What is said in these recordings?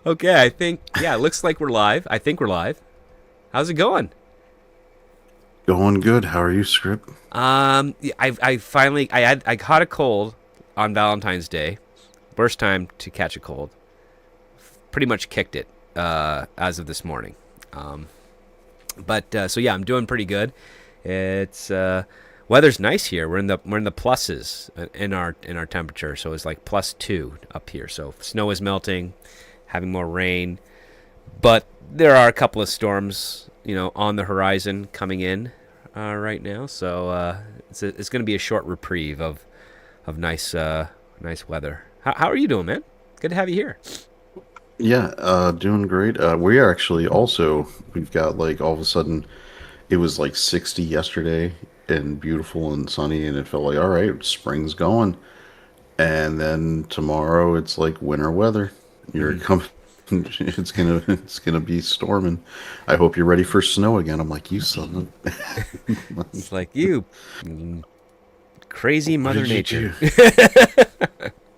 Okay, I think it looks like we're live. I think we're live. How's it going? Going good. How are you, Script? I finally I caught a cold on Valentine's Day. Worst time to catch a cold. Pretty much kicked it as of this morning. Um, but so yeah, I'm doing pretty good. It's weather's nice here. We're in the pluses in our temperature, so it's like +2 up here. So snow is melting, having more rain, but there are a couple of storms, on the horizon coming in right now. So it's going to be a short reprieve of nice weather. How are you doing, man? Good to have you here. Yeah, doing great. We are actually also, we've got like all of a sudden, it was like 60 yesterday and beautiful and sunny, and it felt like, all right, spring's going. And then tomorrow it's like winter weather. You're Hmm. coming. It's gonna be storming. I hope you're ready for snow again. I'm like, you son of It's like you, mm, crazy what Mother did you Nature.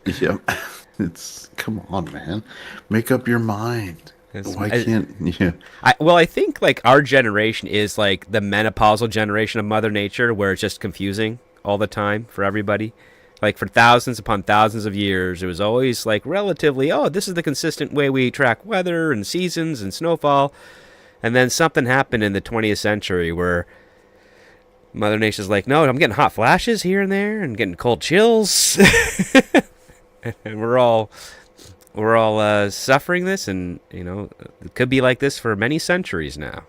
do? Yep. It's come on, man. Make up your mind. It's, Why can't you? I think like our generation is like the menopausal generation of Mother Nature, where it's just confusing all the time for everybody. Like for thousands upon thousands of years, it was always like relatively, oh, this is the consistent way we track weather and seasons and snowfall. And then something happened in the 20th century where Mother Nature's like, no, I'm getting hot flashes here and there and getting cold chills, and we're all suffering this, and it could be like this for many centuries now.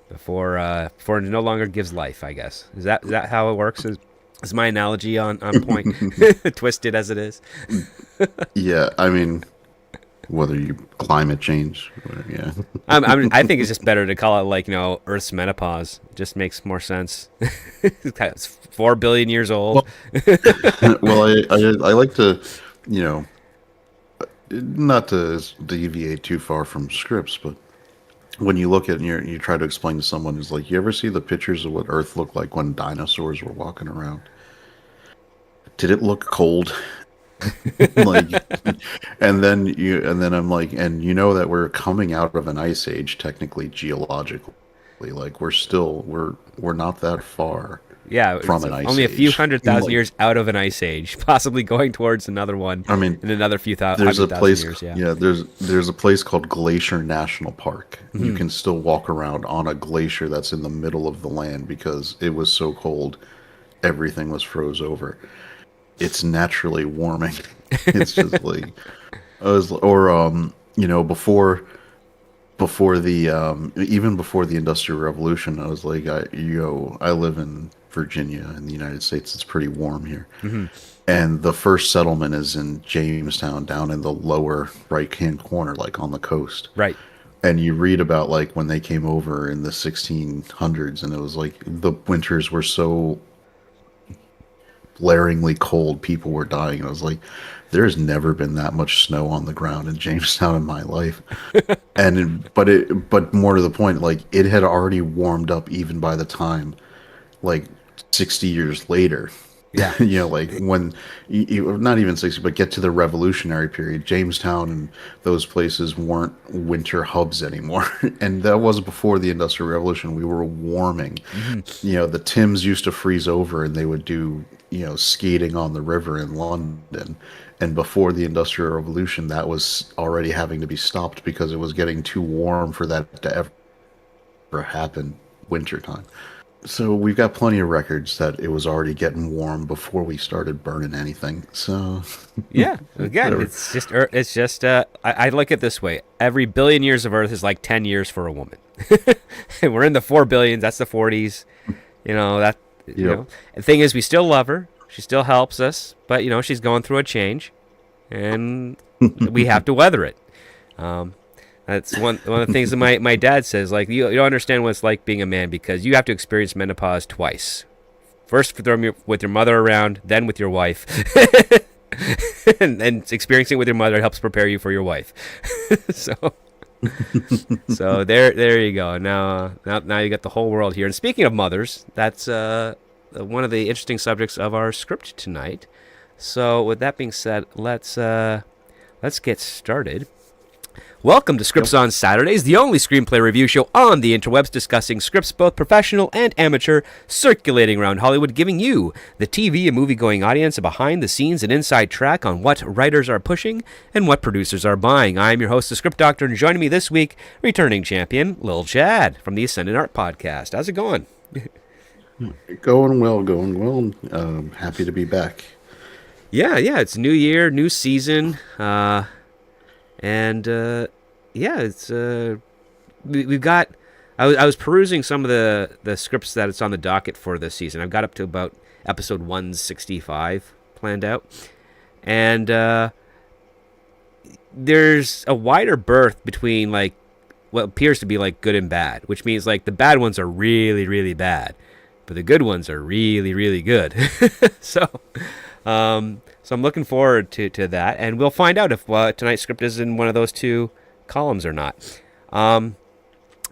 Before it no longer gives life, I guess. Is that how it works? Is my analogy on point, twisted as it is? Yeah, I mean, whether you climate change, yeah. I think it's just better to call it like Earth's menopause. It just makes more sense. It's 4 billion years old. Well, well, I like to, you know, not to deviate too far from scripts, but when you look at and you try to explain to someone who's like, you ever see the pictures of what Earth looked like when dinosaurs were walking around? Did it look cold? Like, and then I'm like, and you know that we're coming out of an ice age, technically geologically. Like we're not that far Yeah, from it's an ice only a few age. hundred thousand Like, years out of an ice age, possibly going towards another one I mean, in another few there's a hundred thousand place, years. Yeah. yeah, there's a place called Glacier National Park. You Hmm. can still walk around on a glacier that's in the middle of the land because it was so cold, everything was froze over. It's naturally warming. It's just like I was, or before the even before the Industrial Revolution, I was like, I live in Virginia in the United States. It's pretty warm here. Hmm. And the first settlement is in Jamestown, down in the lower right-hand corner, like on the coast. Right. And you read about like when they came over in the 1600s, and it was like the winters were so blaringly cold, people were dying. And I was like, there's never been that much snow on the ground in Jamestown in my life. But more to the point, like it had already warmed up even by the time like 60 years later. Yeah. Like when not even 60, but get to the revolutionary period, Jamestown and those places weren't winter hubs anymore. And that was before the Industrial Revolution. We were warming. Hmm. The Thames used to freeze over and they would do, skating on the river in London. And before the Industrial Revolution, that was already having to be stopped because it was getting too warm for that to ever happen wintertime. So we've got plenty of records that it was already getting warm before we started burning anything. So Yeah. Again, whatever. I look at it this way: every billion years of Earth is like 10 years for a woman. And we're in the 4 billions. That's the 40s. That. Yep. The thing is, we still love her. She still helps us, but she's going through a change, and we have to weather it. Um, that's one of the things that my dad says. Like you don't understand what it's like being a man because you have to experience menopause twice. First with your mother around, then with your wife, and experiencing it with your mother helps prepare you for your wife. so so there you go. Now you got the whole world here. And speaking of mothers, that's one of the interesting subjects of our script tonight. So with that being said, let's get started. Welcome to Scripts Yep. on Saturdays, the only screenplay review show on the interwebs discussing scripts both professional and amateur, circulating around Hollywood, giving you, the TV and movie-going audience, a behind-the-scenes and inside track on what writers are pushing and what producers are buying. I'm your host, the Script Doctor, and joining me this week, returning champion, Lil Chad from the Ascendant Art Podcast. How's it going? Going well, going well. Happy to be back. Yeah, it's new year, new season, and yeah, it's we've got. I was perusing some of the scripts that it's on the docket for this season. I've got up to about episode 165 planned out, and there's a wider berth between like what appears to be like good and bad, which means like the bad ones are really really bad, but the good ones are really really good. so. So I'm looking forward to that, and we'll find out if tonight's script is in one of those two columns or not.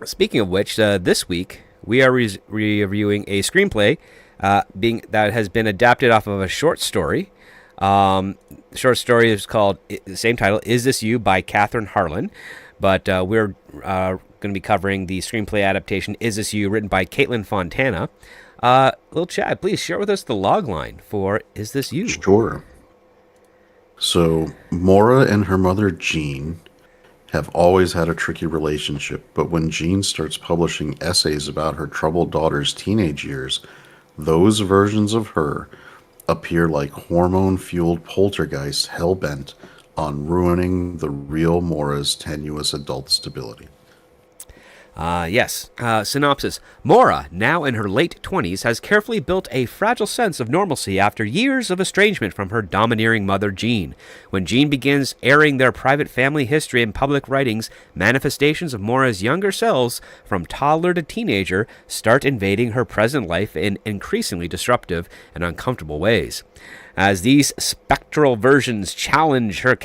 Speaking of which, this week we are reviewing a screenplay being that has been adapted off of a short story. The short story is called the same title, "Is This You?" by Katherine Harlan, but we're going to be covering the screenplay adaptation "Is This You?" written by Kaitlin Fontana. Little Chad, please share with us the log line for "Is This You?" Sure. So, Maura and her mother, Jean, have always had a tricky relationship, but when Jean starts publishing essays about her troubled daughter's teenage years, those versions of her appear like hormone-fueled poltergeists hell-bent on ruining the real Maura's tenuous adult stability. Yes. Synopsis. Maura, now in her late 20s, has carefully built a fragile sense of normalcy after years of estrangement from her domineering mother, Jean. When Jean begins airing their private family history in public writings, manifestations of Maura's younger selves, from toddler to teenager, start invading her present life in increasingly disruptive and uncomfortable ways. As these spectral versions challenge her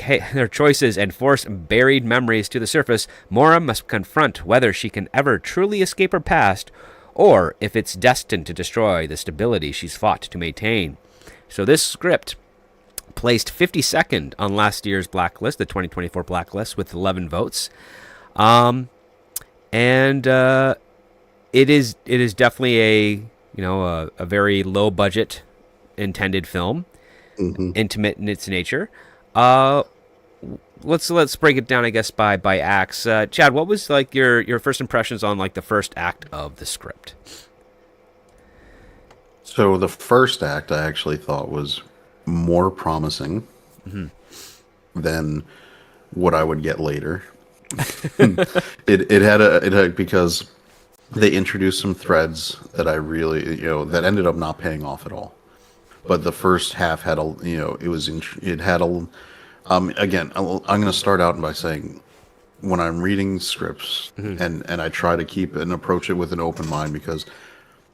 choices and force buried memories to the surface, Maura must confront whether she can ever truly escape her past, or if it's destined to destroy the stability she's fought to maintain. So this script placed 52nd on last year's Blacklist, the 2024 Blacklist, with 11 votes. And it is definitely a very low budget intended film. Mm-hmm. Intimate in its nature. Let's break it down, I guess, by acts. Chad, what was like your first impressions on like the first act of the script? So, the first act I actually thought was more promising than what I would get later. It had because they introduced some threads that I really that ended up not paying off at all. But the first half had it had a again, I'm going to start out by saying when I'm reading scripts and I try to keep and approach it with an open mind because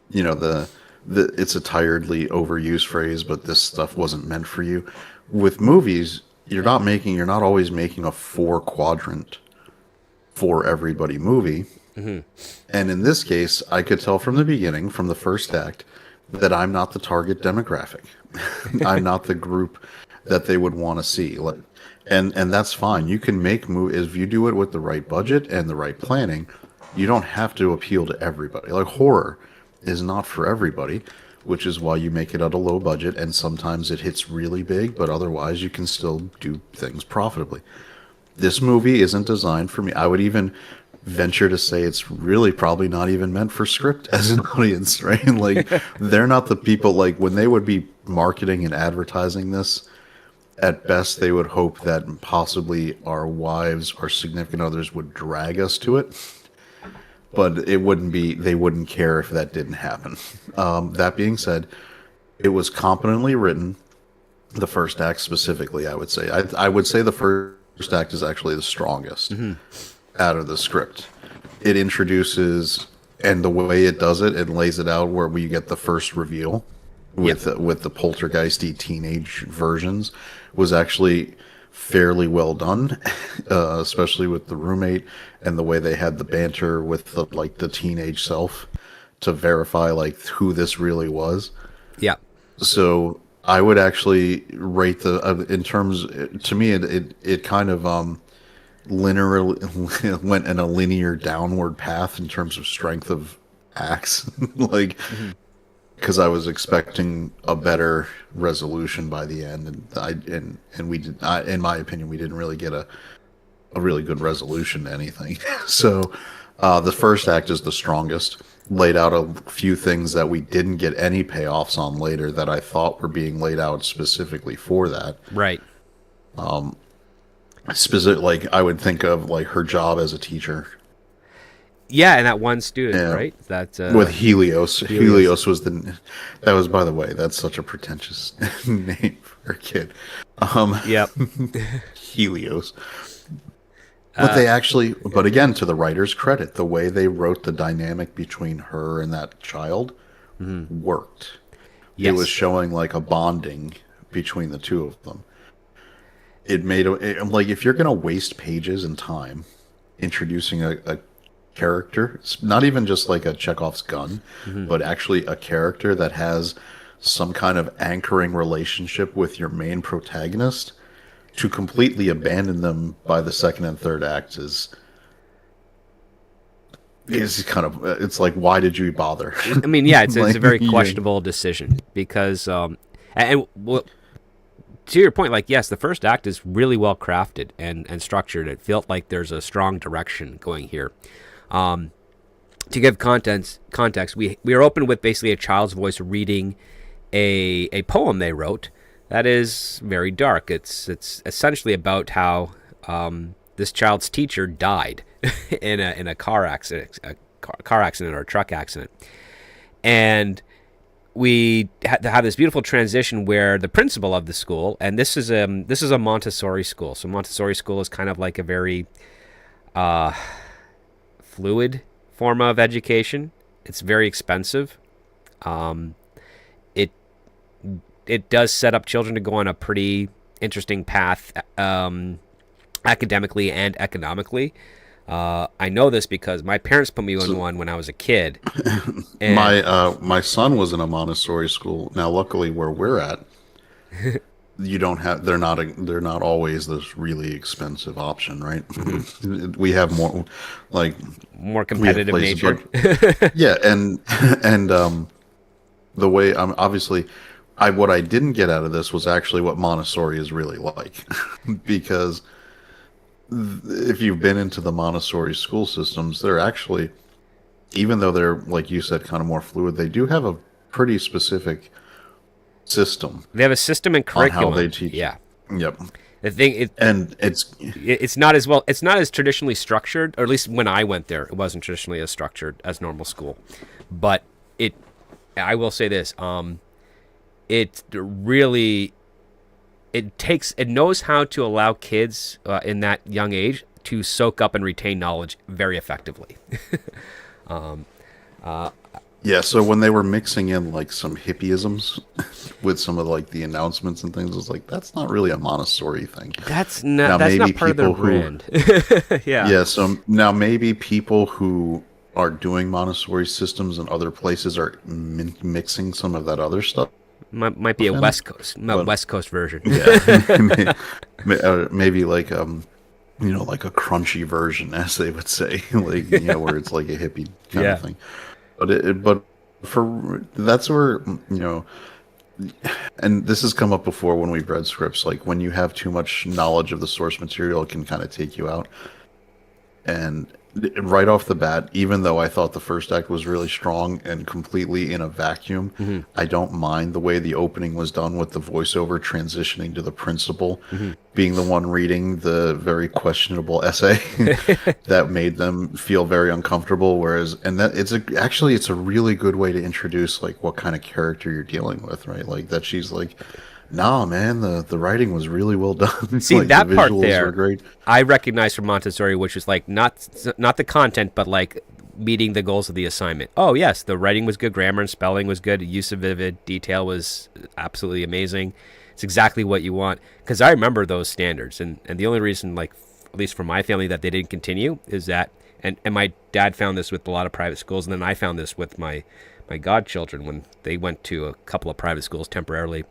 the it's a tiredly overused phrase, but this stuff wasn't meant for you. With movies, you're not always making a 4-quadrant for everybody movie. And in this case, I could tell from the beginning, from the first act, that I'm not the target demographic. I'm not the group that they would want to see. And that's fine. You can make movies if you do it with the right budget and the right planning. You don't have to appeal to everybody. Like horror is not for everybody, which is why you make it at a low budget and sometimes it hits really big, but otherwise you can still do things profitably. This movie isn't designed for me. I would even venture to say it's really probably not even meant for script as an audience, right? Like they're not the people, like when they would be marketing and advertising this, at best they would hope that possibly our wives or significant others would drag us to it, but they wouldn't care if that didn't happen. That being said, it was competently written. The first act specifically, I would say I would say the first act is actually the strongest out of the script. It introduces, and the way it does it, it lays it out where we get the first reveal with the poltergeisty teenage versions was actually fairly well done, especially with the roommate and the way they had the banter with the teenage self to verify like who this really was. Yeah. So I would actually rate the in terms to me it kind of linearly went in a linear downward path in terms of strength of acts, like Hmm. because I was expecting a better resolution by the end, and we did. In my opinion, we didn't really get a really good resolution to anything. So the first act is the strongest. Laid out a few things that we didn't get any payoffs on later that I thought were being laid out specifically for that. Right. Specific, like I would think of like her job as a teacher. Yeah, and that one student, Yeah, right? That with Helios. Helios. Helios was that was, by the way, that's such a pretentious name for a kid. Yep. Helios. But they actually, but again, to the writer's credit, the way they wrote the dynamic between her and that child worked. It was Yes. showing like a bonding between the two of them. It made like if you're gonna waste pages and time introducing a character, it's not even just like a Chekhov's gun, but actually a character that has some kind of anchoring relationship with your main protagonist, to completely abandon them by the second and third acts is kind of, it's like, why did you bother? I mean, yeah, it's Like, a very yeah. questionable decision because, well, to your point, like, yes, the first act is really well crafted and structured. It felt like there's a strong direction going here. To give context, we are open with basically a child's voice reading a poem they wrote that is very dark. It's essentially about how this child's teacher died in a car accident, car accident or a truck accident, and we had to have this beautiful transition where the principal of the school, and this is a Montessori school. So Montessori school is kind of like a very fluid form of education. It's very expensive. It it does set up children to go on a pretty interesting path, academically and economically. I know this because my parents put me in one when I was a kid. And My son was in a Montessori school. Now, luckily, where we're at, you don't have they're not always this really expensive option, right? We have more like more we have competitive places nature. like, yeah, and the way I'm obviously what I didn't get out of this was actually what Montessori is really like, because if you've been into the Montessori school systems, they're actually, even though they're, like you said, kind of more fluid, they do have a pretty specific system They have a system and on how curriculum. they teach. Yeah. Yep. The thing And it's not as well. It's not as traditionally structured, or at least when I went there, it wasn't traditionally as structured as normal school. But it, I will say this, it really, it knows how to allow kids in that young age to soak up and retain knowledge very effectively. yeah, so when they were mixing in like some hippieisms with some of like the announcements and things, I was like, that's not really a Montessori thing. That's Now, not maybe part of their people who- brand. Yeah. Yeah, so now maybe people who are doing Montessori systems in other places are mixing some of that other stuff. Might be a Okay. West Coast version. Yeah, maybe like like a crunchy version, as they would say, like where it's like a hippie kind Yeah. of thing. But for that's where and this has come up before when we've read scripts. Like when you have too much knowledge of the source material, it can kind of take you out. And right off the bat, even though I thought the first act was really strong and completely in a vacuum, I don't mind the way the opening was done with the voiceover transitioning to the principal being the one reading the very questionable essay that made them feel very uncomfortable. Whereas, and that actually it's a really good way to introduce like what kind of character you're dealing with, right? Like that she's like, nah, man, the writing was really well done. See, like, that the part visuals there, were great. I recognize from Montessori, which is like not the content, but like meeting the goals of the assignment. Oh yes, the writing was good, grammar and spelling was good, use of vivid detail was absolutely amazing. It's exactly what you want. Because I remember those standards, and the only reason, like at least for my family, that they didn't continue is that, and my dad found this with a lot of private schools, and then I found this with my godchildren when they went to a couple of private schools temporarily,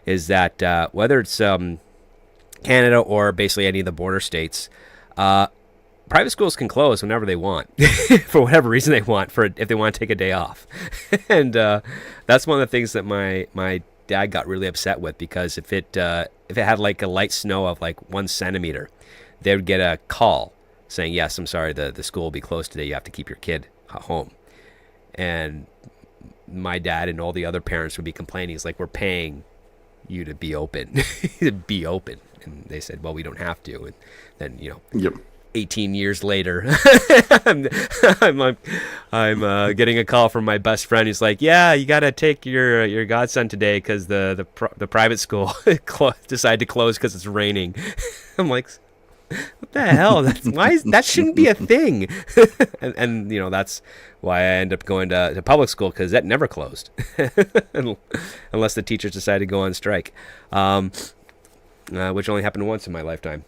is that whether it's Canada or basically any of the border states, uh, private schools can close whenever they want for whatever reason they want, for if they want to take a day off. And that's one of the things that my dad got really upset with, because if it had like a light snow of like 1 centimeter, they would get a call saying, yes, I'm sorry, the school will be closed today, you have to keep your kid home. And my dad and all the other parents would be complaining. It's like, we're paying you to be open. To be open. And they said, well, we don't have to. And then, Yep. 18 years later, I'm, I'm getting a call from my best friend. He's like, "Yeah, you got to take your godson today because the private school decided to close because it's raining." I'm like, "What the hell? That shouldn't be a thing." And that's why I end up going to public school, because that never closed, unless the teachers decided to go on strike, which only happened once in my lifetime,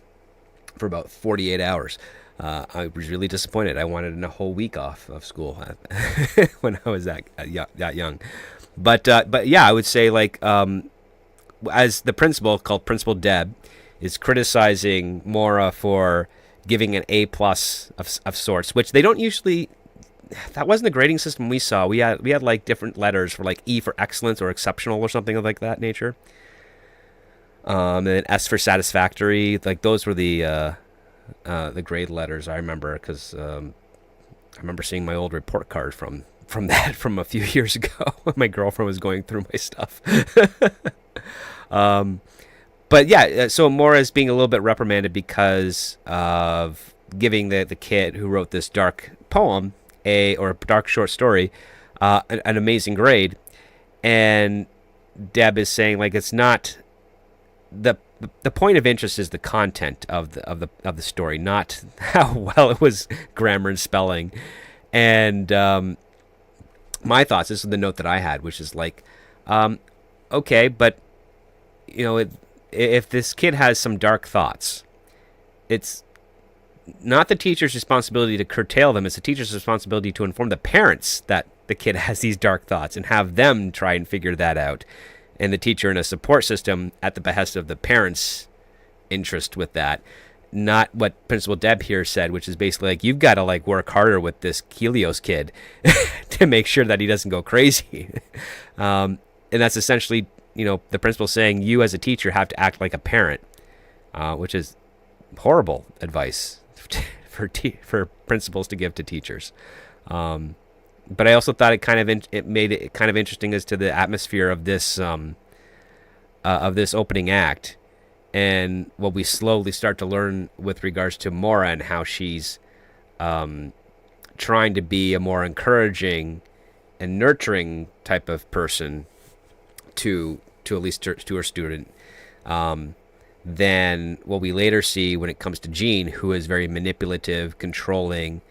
for about 48 hours. I was really disappointed. I wanted a whole week off of school when I was that young. But yeah, I would say, like, as the principal, called Principal Deb, is criticizing Maura for giving an A+ of sorts, which they don't usually. That wasn't the grading system we saw. We had like different letters for, like, E for excellence or exceptional or something of like that nature. And then S for satisfactory. Like, those were the grade letters, I remember, because I remember seeing my old report card from that from a few years ago when my girlfriend was going through my stuff. But yeah, so Maura is being a little bit reprimanded because of giving the kid who wrote this dark poem or a dark short story an amazing grade, and Deb is saying, like, it's not the point of interest is the content of the story, not how well it was grammar and spelling. And my thoughts, this is the note that I had, which is like, okay, but if this kid has some dark thoughts, it's not the teacher's responsibility to curtail them. It's the teacher's responsibility to inform the parents that the kid has these dark thoughts and have them try and figure that out. And the teacher in a support system at the behest of the parents' interest with that. Not what Principal Deb here said, which is basically like, you've got to, like, work harder with this Helios kid to make sure that he doesn't go crazy. And that's essentially, the principal saying, you as a teacher have to act like a parent, which is horrible advice for principals to give to teachers. But I also thought it made it kind of interesting as to the atmosphere of this opening act, and what we slowly start to learn with regards to Maura and how she's trying to be a more encouraging and nurturing type of person to at least to her student, than what we later see when it comes to Jean, who is very manipulative, controlling,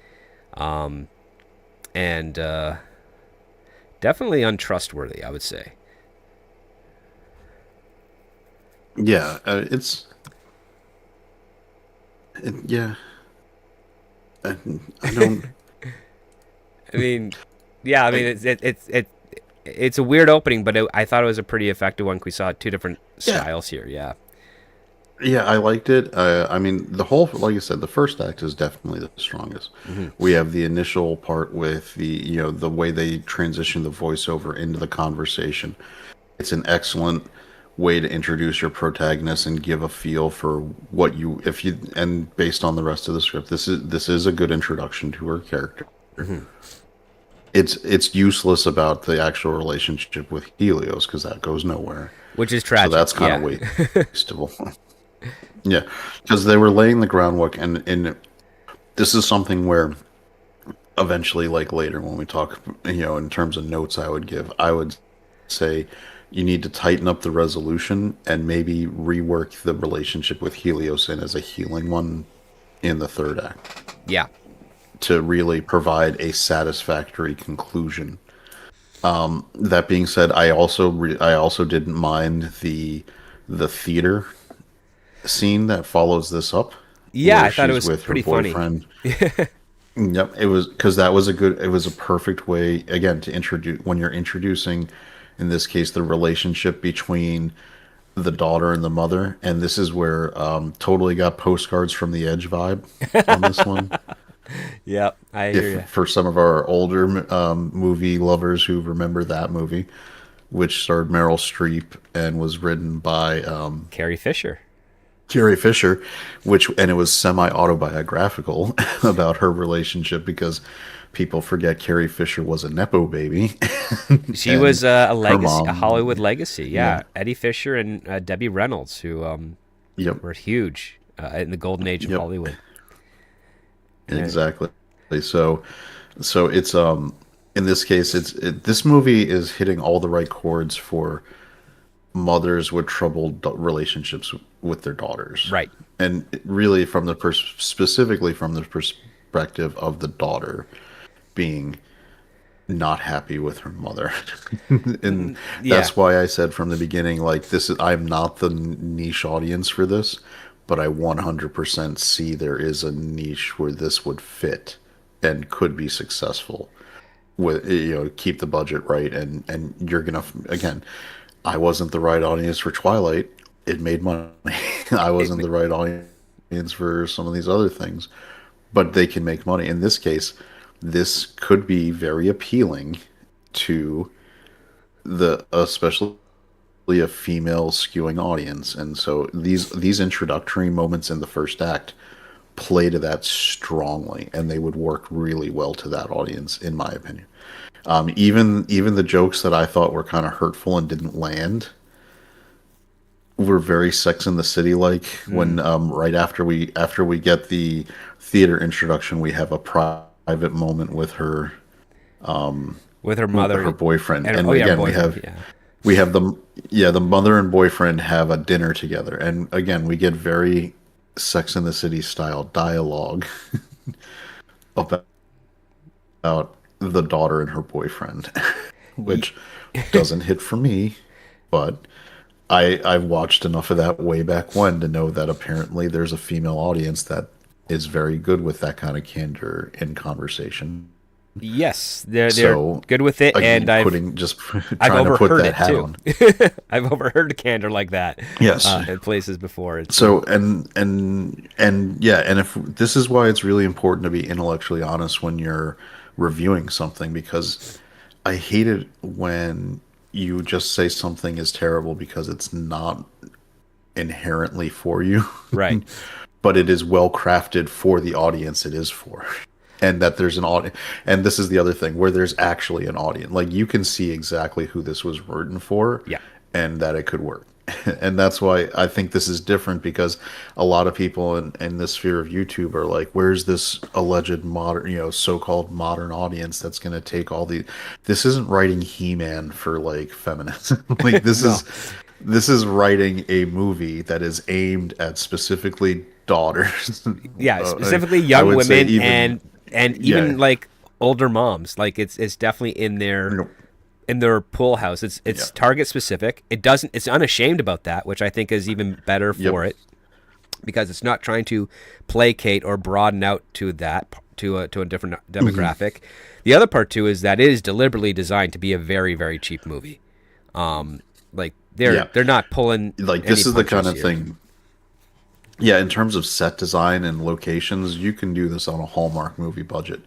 and definitely untrustworthy, I would say. Yeah, yeah. I don't. I mean, yeah. I mean, it's a weird opening, but I thought it was a pretty effective one. We saw two different styles here. Yeah. Yeah, I liked it. I mean, like I said, the first act is definitely the strongest. Mm-hmm. We have the initial part with the way they transition the voiceover into the conversation. It's an excellent way to introduce your protagonist and give a feel for and based on the rest of the script, this is a good introduction to her character. Mm-hmm. It's useless about the actual relationship with Helios, because that goes nowhere. Which is tragic. So that's kind of wasteful. Yeah, because they were laying the groundwork, and this is something where eventually, like later when we talk, in terms of notes I would say you need to tighten up the resolution and maybe rework the relationship with Helios in as a healing one in the third act. Yeah. To really provide a satisfactory conclusion. That being said, I also didn't mind the theater scene that follows this up. Yeah, I thought it was pretty funny. Yep, it was, because it was a perfect way, again, to introduce, when you're introducing, in this case, the relationship between the daughter and the mother, and this is where totally got Postcards from the Edge vibe on this one. Yep, I hear If you. for some of our older movie lovers who remember that movie, which starred Meryl Streep and was written by Carrie Fisher. Carrie Fisher, which and it was semi-autobiographical about her relationship because people forget Carrie Fisher was a nepo baby, She and was a her legacy, a mom, Hollywood legacy. yeah, Yeah, Eddie Fisher and Debbie Reynolds, who yep, were huge in the golden age of yep, Hollywood. Yeah. exactly. So, it's in this case, this movie is hitting all the right chords for mothers with troubled relationships with their daughters, Right. and really from the specifically from the perspective of the daughter being not happy with her mother. And Yeah. that's why I said from the beginning, like, this is, I'm not the niche audience for this, but I 100% see there is a niche where this would fit and could be successful with, keep the budget right. And you're gonna, again, I wasn't the right audience for Twilight. It made money. I wasn't It, the right audience for some of these other things, but they can make money. In this case, this could be very appealing to especially a female skewing audience. And so these introductory moments in the first act play to that strongly, and they would work really well to that audience, in my opinion. Even the jokes that I thought were kind of hurtful and didn't land were very Sex in the City like. mm, When right after we get the theater introduction, we have a private moment with with her her mother boyfriend, and and oh yeah, again boyfriend. Yeah. we have the yeah, the mother and boyfriend have a dinner together, and again we get very Sex in the City style dialogue about the daughter and her boyfriend, Ye- which doesn't hit for me, but I've watched enough of that way back when to know that apparently there's a female audience that is very good with that kind of candor in conversation. Yes, they're So good with it, and again, I've putting just I've trying to put overheard that it hat too. on. I've overheard candor like that Yes. in places before. It's So and yeah, and if this is why it's really important to be intellectually honest when you're reviewing something, because I hate it when you just say something is terrible because it's not inherently for you, right. but it is well crafted for the audience it is for. And that there's an audience, and this is the other thing where there's actually an audience. Like you can see exactly who this was written for, Yeah. and that it could work. And that's why I think this is different because a lot of people in this sphere of YouTube are like, "Where's this alleged modern, so-called modern audience that's going to take all the?" This isn't writing He-Man for like feminists. Like No. this is writing a movie that is aimed at specifically daughters. Yeah, specifically I young would say women even and yeah, even like older moms. Like it's definitely no, in their pool house. yeah, It's target specific. It's unashamed about that, which I think is even better yep, for it because it's not trying to placate or broaden out to to a different hmm demographic. The other part too is that it is deliberately designed to be a very very cheap movie. Like yeah. they're not pulling Like any this is the kind punches of here. thing. Yeah, in terms of set design and locations, you can do this on a Hallmark movie budget.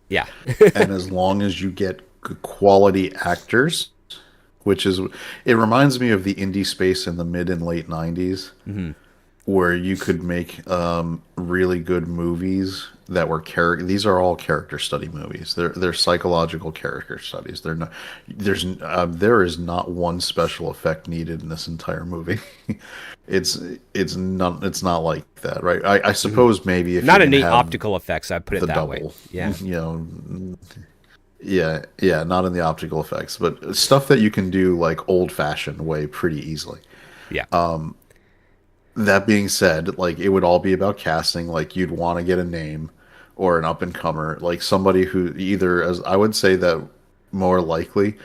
Yeah. And as long as you get good quality actors, which is, it reminds me of the indie space in the mid and late 90s, Hmm. where you could make really good movies that were character. These are all character study movies. They're psychological character studies. They're not. There is not one special effect needed in this entire movie. it's it's not like that, right? I suppose maybe if you Not can any have optical effects. I put it the that way. double, Yeah. yeah, yeah, not in the optical effects, but stuff that you can do like old fashioned way pretty easily. Yeah. That being said, like it would all be about casting. Like you'd want to get a name or an up and comer, like somebody who either, as I would say that more likely,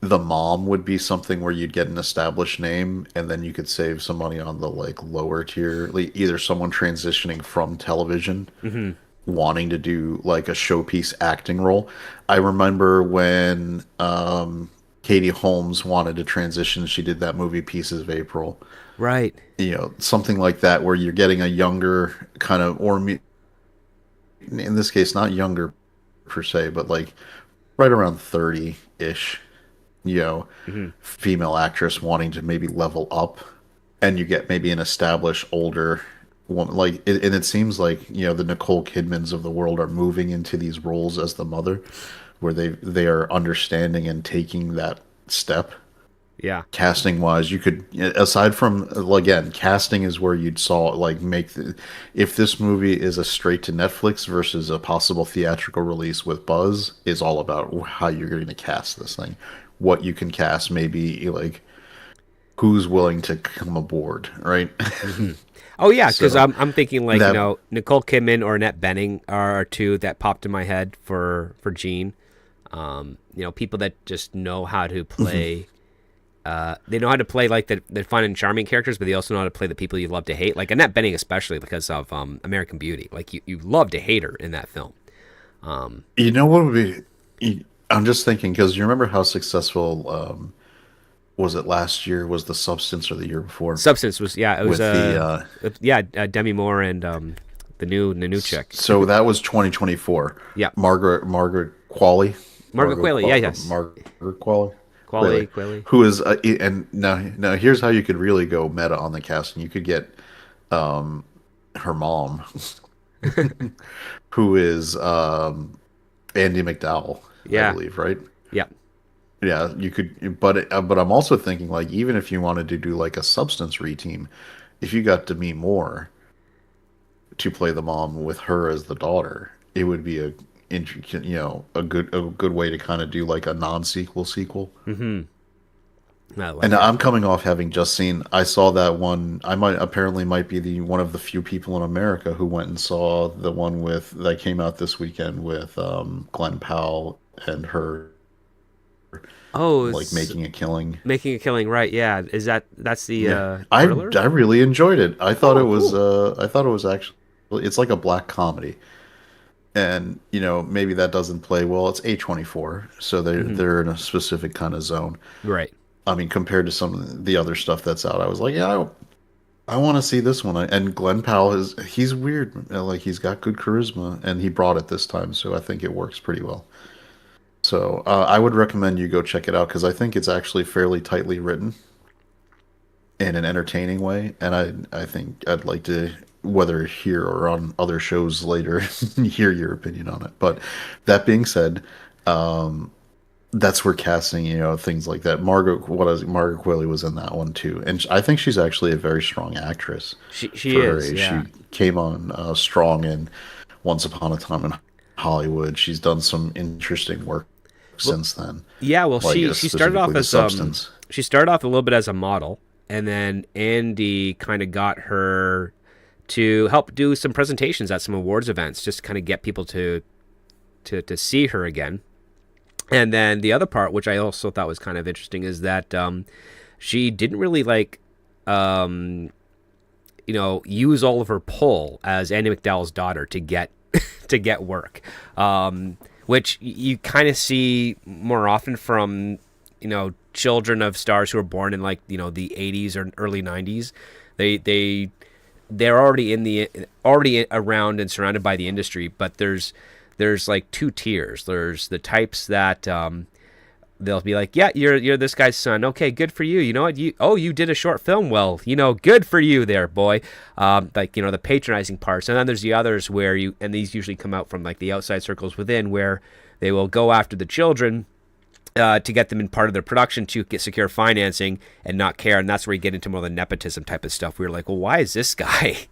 the mom would be something where you'd get an established name and then you could save some money on the like lower tier, like either someone transitioning from television Hmm. wanting to do like a showpiece acting role. I remember when Katie Holmes wanted to transition. She did that movie Pieces of April. Right. Something like that where you're getting a younger kind of, or in this case, not younger per se, but like right around 30-ish, Hmm. female actress wanting to maybe level up, and you get maybe an established older woman. And it seems like, the Nicole Kidmans of the world are moving into these roles as the mother, where they are understanding and taking that step. Yeah. Casting wise, you could, aside from, again, casting is where you'd saw like if this movie is a straight to Netflix versus a possible theatrical release with buzz, is all about how you're going to cast this thing, what you can cast, maybe like who's willing to come aboard, right? Hmm. Oh yeah, because So I'm thinking like that Nicole Kidman or Annette Bening are two that popped in my head for Jean. People that just know how to play. They know how to play like the fun and charming characters, but they also know how to play the people you love to hate. Like Annette Bening, especially because of American Beauty. Like you love to hate her in that film. you know what would I'm just thinking because you remember how successful was it last year? Was The Substance or the year before? Substance was it was With the Demi Moore and the new chick. so that was 2024. Yeah, Margaret Qualley, Margaret Qualley. Yeah, yes, Margaret Qualley, Qualley. who is and now here's how you could really go meta on the casting. You could get her mom, who is Andy McDowell, I Yeah, believe, right? yeah. Yeah, you could, but I'm also thinking like even if you wanted to do like a Substance reteam, if you got Demi Moore to play the mom with her as the daughter, it would be a good way to kind of do like a non-sequel sequel. Mm-hmm. I like And it. I'm coming off having just seen. I saw that one. I might be the one of the few people in America who went and saw the one that came out this weekend with Glenn Powell and her Oh, like it's making a killing. making a killing, right? Yeah, that's the Yeah, thriller? I really enjoyed it. Oh, cool. I thought it was actually it's like a black comedy, and maybe that doesn't play well. It's A24, so Hmm. they're in a specific kind of zone. Right. I mean, compared to some of the other stuff that's out, I was like, yeah, I want to see this one. And Glenn Powell he's weird, like he's got good charisma, and he brought it this time, so I think it works pretty well. So I would recommend you go check it out because I think it's actually fairly tightly written in an entertaining way, and I think I'd like to, whether here or on other shows later, hear your opinion on it. But that being said, that's where casting, things like that. Margaret Qualley was in that one too, and I think she's actually a very strong actress She for her is. age. Yeah. She came on strong in Once Upon a Time in Hollywood. She's done some interesting work Well, since then, yeah. Well, like she started off specifically The as Substance. she started off a little bit as a model, and then Andy kind of got her to help do some presentations at some awards events, just kind of get people to see her again. And then the other part, which I also thought was kind of interesting, is that she didn't really um, use all of her pull as Andy McDowell's daughter to get to get work, which you kind of see more often from children of stars who are born in like the 80s or early 90s. They're already around and surrounded by the industry, but there's like two tiers. There's the types that they'll be like, yeah, you're this guy's son. Okay, good for you. You know what? You did a short film. Well, good for you there, boy. Like the patronizing parts, and then there's the others where and these usually come out from like the outside circles within, where they will go after the children. To get them in part of their production to get secure financing and not care, and that's where you get into more of the nepotism type of stuff. We were like, well, why is this guy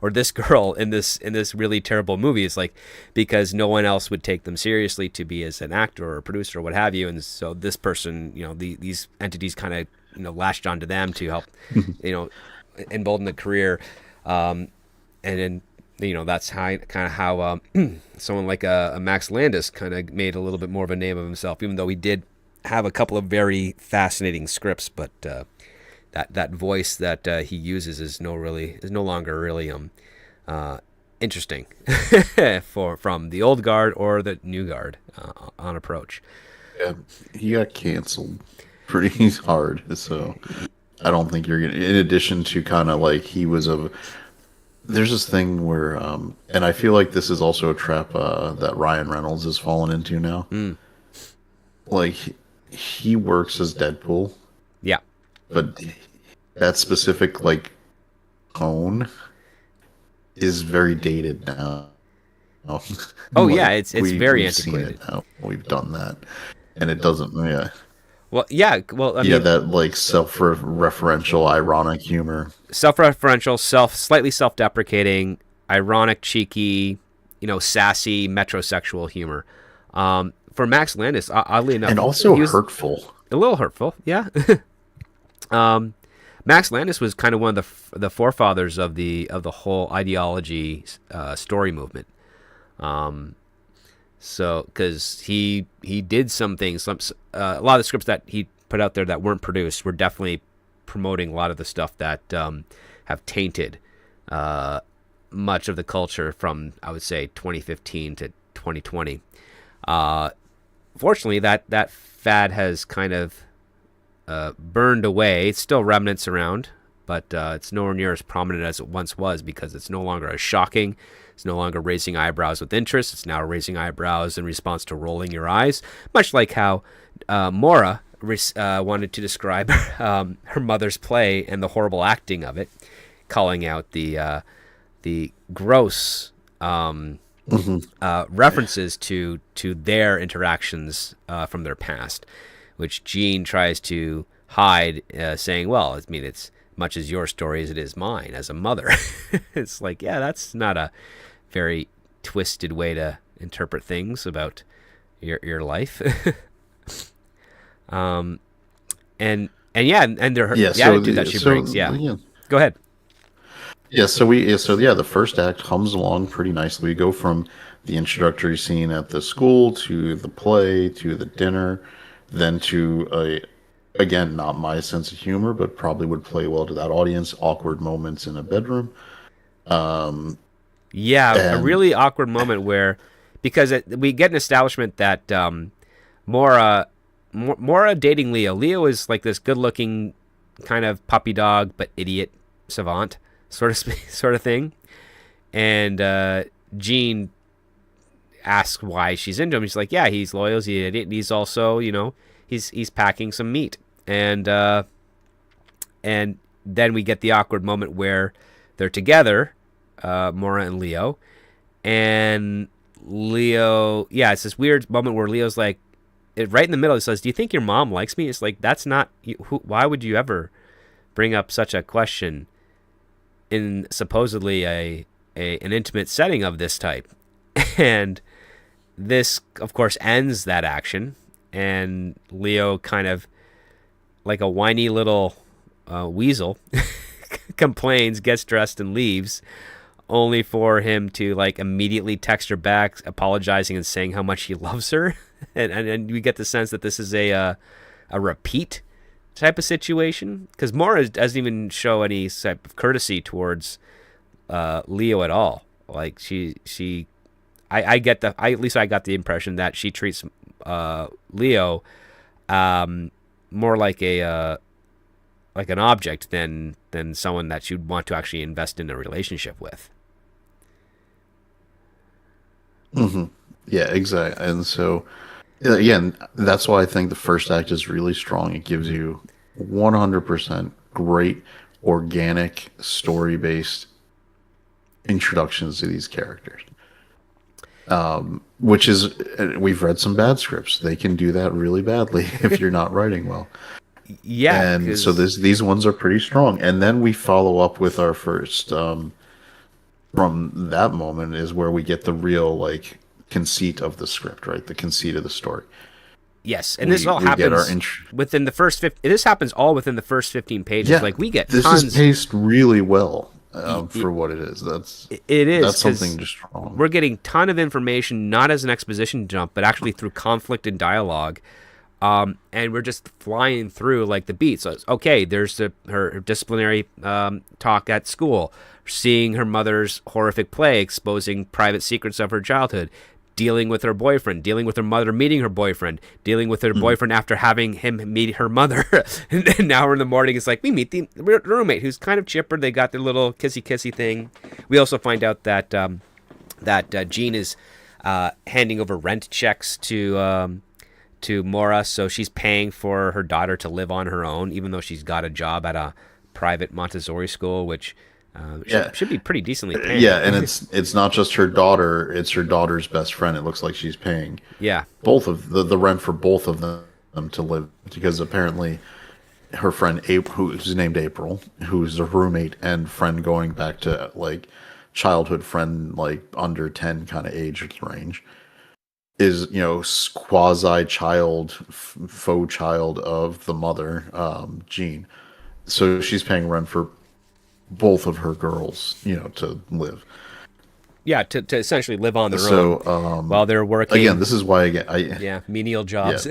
or this girl in this really terrible movie? It's like because no one else would take them seriously to be as an actor or a producer or what have you, and so this person, these entities kind of latched onto them to help, embolden the career, and then that's how someone like a Max Landis kind of made a little bit more of a name of himself, even though he did have a couple of very fascinating scripts, but that voice that he uses is no longer really interesting from the old guard or the new guard on approach. Yeah, he got canceled pretty hard. So I don't think you're gonna. In addition to kind of like he was a. There's this thing where, and I feel like this is also a trap that Ryan Reynolds has fallen into now. Mm. Like he works as Deadpool, Yeah. but that specific like tone is very dated now. Oh yeah, Like it's very we've seen it antiquated. now. We've done that, and it doesn't. Yeah, Well, yeah. Well, I yeah, mean, that like self-referential, ironic humor. self-referential, slightly self-deprecating, ironic, cheeky, sassy, metrosexual humor. For Max Landis, oddly enough, And also he was hurtful. a little hurtful. Yeah. Max Landis was kind of one of the forefathers of the whole ideology story movement. So because he did some things, a lot of the scripts that he put out there that weren't produced were definitely promoting a lot of the stuff that have tainted much of the culture from, I would say, 2015 to 2020. Fortunately, that fad has kind of burned away. It's still remnants around, but it's nowhere near as prominent as it once was because it's no longer as shocking. It's no longer raising eyebrows with interest. It's now raising eyebrows in response to rolling your eyes, much like how Mora wanted to describe her mother's play and the horrible acting of it, calling out the gross references to their interactions from their past, which Gene tries to hide, saying, "Well, I mean, it's much as your story as it is mine as a mother." It's like, yeah, that's not a very twisted way to interpret things about your life. um, and yeah, and the attitude that she brings. Yeah, yeah. go ahead. Yeah, the first act hums along pretty nicely. We go from the introductory scene at the school to the play to the dinner, then to again, not my sense of humor, but probably would play well to that audience. Awkward moments in a bedroom. Yeah, a And really awkward moment where, because we get an establishment that Mora dating Leo. Leo is like this good-looking kind of puppy dog, but idiot savant sort of sort of thing. And Gene asks why she's into him. He's like, yeah, he's loyal, he's an idiot, and he's also, he's packing some meat. And then we get the awkward moment where they're together, Mora and Leo, and Leo, yeah, it's this weird moment where Leo's like, right in the middle, he says, "Do you think your mom likes me?" It's like, that's not, why would you ever bring up such a question in supposedly an intimate setting of this type? And this, of course, ends that action, and Leo kind of, like a whiny little weasel, complains, gets dressed, and leaves, only for him to like immediately text her back, apologizing and saying how much he loves her. And we get the sense that this is a repeat type of situation, because Mora doesn't even show any type of courtesy towards Leo at all. Like I get at least I got the impression that she treats Leo more like an object than someone that you'd want to actually invest in a relationship with. hmm yeah, exactly. And so, again, that's why I think the first act is really strong. It gives you 100% great, organic, story based introductions to these characters. Which is, we've read some bad scripts. They can do that really badly if you're not writing well. Yeah, And so because these ones are pretty strong. And then we follow up with our first, from that moment is where we get the real like conceit of the script, right? The conceit of the story. yes, and this all We get our happens within the first 15. This happens all within the first 15 pages. Yeah, Like we get this tons. is paced really well for what it is. It is, That's 'cause something just wrong. we're getting ton of information, not as an exposition dump, but actually through conflict and dialogue. And we're just flying through like the beats. So it's, okay, there's her disciplinary talk at school, seeing her mother's horrific play exposing private secrets of her childhood. dealing with her boyfriend, dealing with her mother meeting her boyfriend, dealing with her boyfriend after having him meet her mother. And then now in the morning, it's like we meet the roommate who's kind of chipper. They got their little kissy thing. We also find out that Jean is handing over rent checks to Mora, so she's paying for her daughter to live on her own, even though she's got a job at a private Montessori school, which should be pretty decently paying. Yeah, and it's not just her daughter; it's her daughter's best friend. It looks like she's paying both of the rent for both of them to live, because apparently her friend who's named April, who's a roommate and friend going back to like childhood friend, like under 10 kind of age range, is quasi child, faux child of the mother, Jean. So she's paying rent for both of her girls, to live. Yeah, to essentially live on their own while they're working. Again, this is why menial jobs.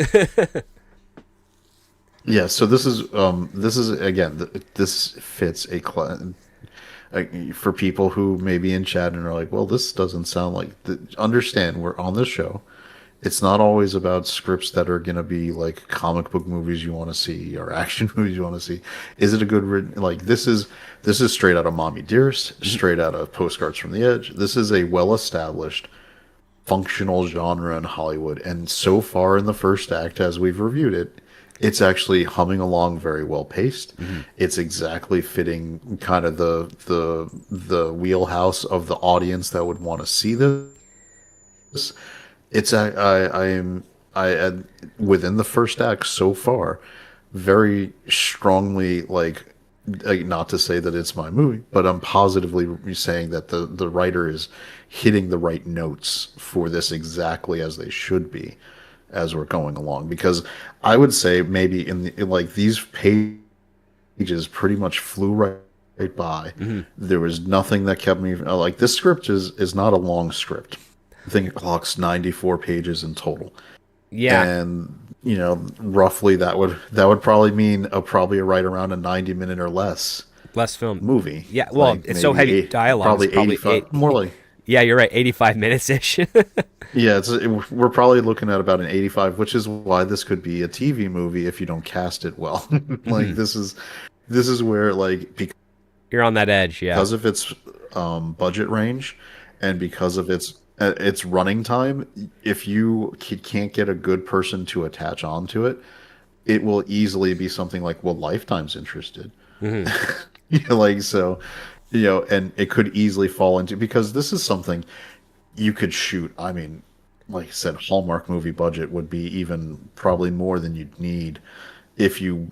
Yeah. So this is again, this fits for people who may be in chat and are like, well, this doesn't sound like. Understand, we're on this show. It's not always about scripts that are going to be like comic book movies you want to see or action movies you want to see. Is it a good this is straight out of Mommy Dearest, straight out of Postcards from the Edge. This is a well-established functional genre in Hollywood, and so far in the first act, as we've reviewed it, it's actually humming along very well paced. It's exactly fitting kind of the wheelhouse of the audience that would want to see this. It's I am within the first act so far, very strongly like not to say that it's my movie, but I'm positively saying that the writer is hitting the right notes for this exactly as they should be as we're going along. Because I would say maybe in these pages pretty much flew right by. There was nothing that kept me like this script is not a long script. I think it clocks 94 pages in total. Yeah. And, roughly that would probably mean probably right around a 90-minute or less film movie. Yeah, well, it's so heavy dialogue. Probably 85, more like. Yeah, you're right, 85 minutes-ish. Yeah, we're probably looking at about an 85, which is why this could be a TV movie if you don't cast it well. This is where you're on that edge, yeah. Because of its budget range and because of its running time, if you can't get a good person to attach onto it, it will easily be something like, well, Lifetime's interested. And it could easily fall into, because this is something you could shoot. I mean, like I said, Hallmark movie budget would be even probably more than you'd need if you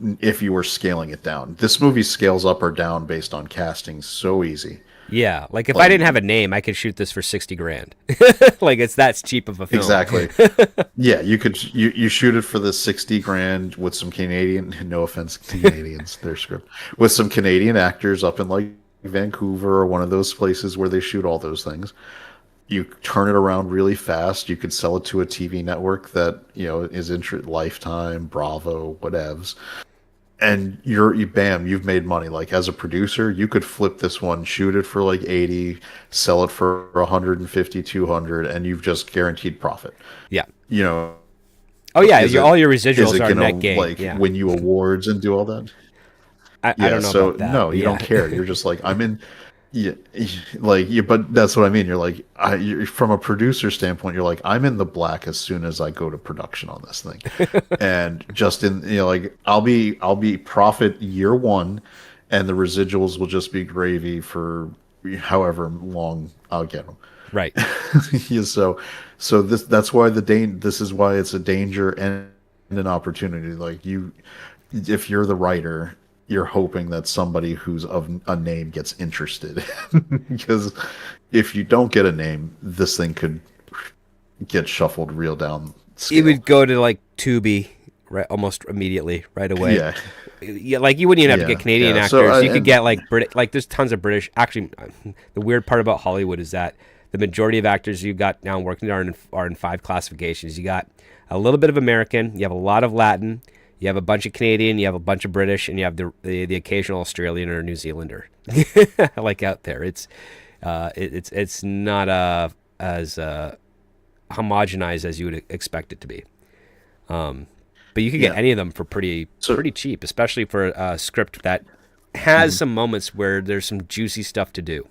were scaling it down. This movie scales up or down based on casting so easy. Yeah, like if I didn't have a name, I could shoot this for $60,000. Like that's cheap of a film. Exactly. Yeah, you could you shoot it for the $60,000 with some Canadian. No offense, Canadians, their script with some Canadian actors up in like Vancouver or one of those places where they shoot all those things. You turn it around really fast. You could sell it to a TV network that is Lifetime, Bravo, whatevs. And you've made money. Like as a producer, you could flip this one, shoot it for like 80, sell it for 150, 200, and you've just guaranteed profit. Yeah. Oh yeah, all your residuals are net gain. Win you awards and do all that. I don't know about that. No, you don't care. You're just like, I'm in. Yeah, but that's what I mean. You're like, from a producer standpoint, you're like, I'm in the black as soon as I go to production on this thing, and just I'll be profit year one, and the residuals will just be gravy for however long I'll get them. Right. Yeah, so that's why this is why it's a danger and an opportunity. Like if you're the writer, you're hoping that somebody who's of a name gets interested. Because if you don't get a name, this thing could get shuffled real down scale. It would go to like Tubi right, almost immediately, right away. Yeah. Yeah, like you wouldn't even have to get Canadian actors. So, you could get like there's tons of British. Actually, the weird part about Hollywood is that the majority of actors you got now working are in 5 classifications. You got a little bit of American, you have a lot of Latin, you have a bunch of Canadian, you have a bunch of British, and you have the occasional Australian or New Zealander. Like out there, it's not as homogenized as you would expect it to be. But you could get Yeah. any of them for pretty So, cheap, especially for a script that has mhm. some moments where there's some juicy stuff to do.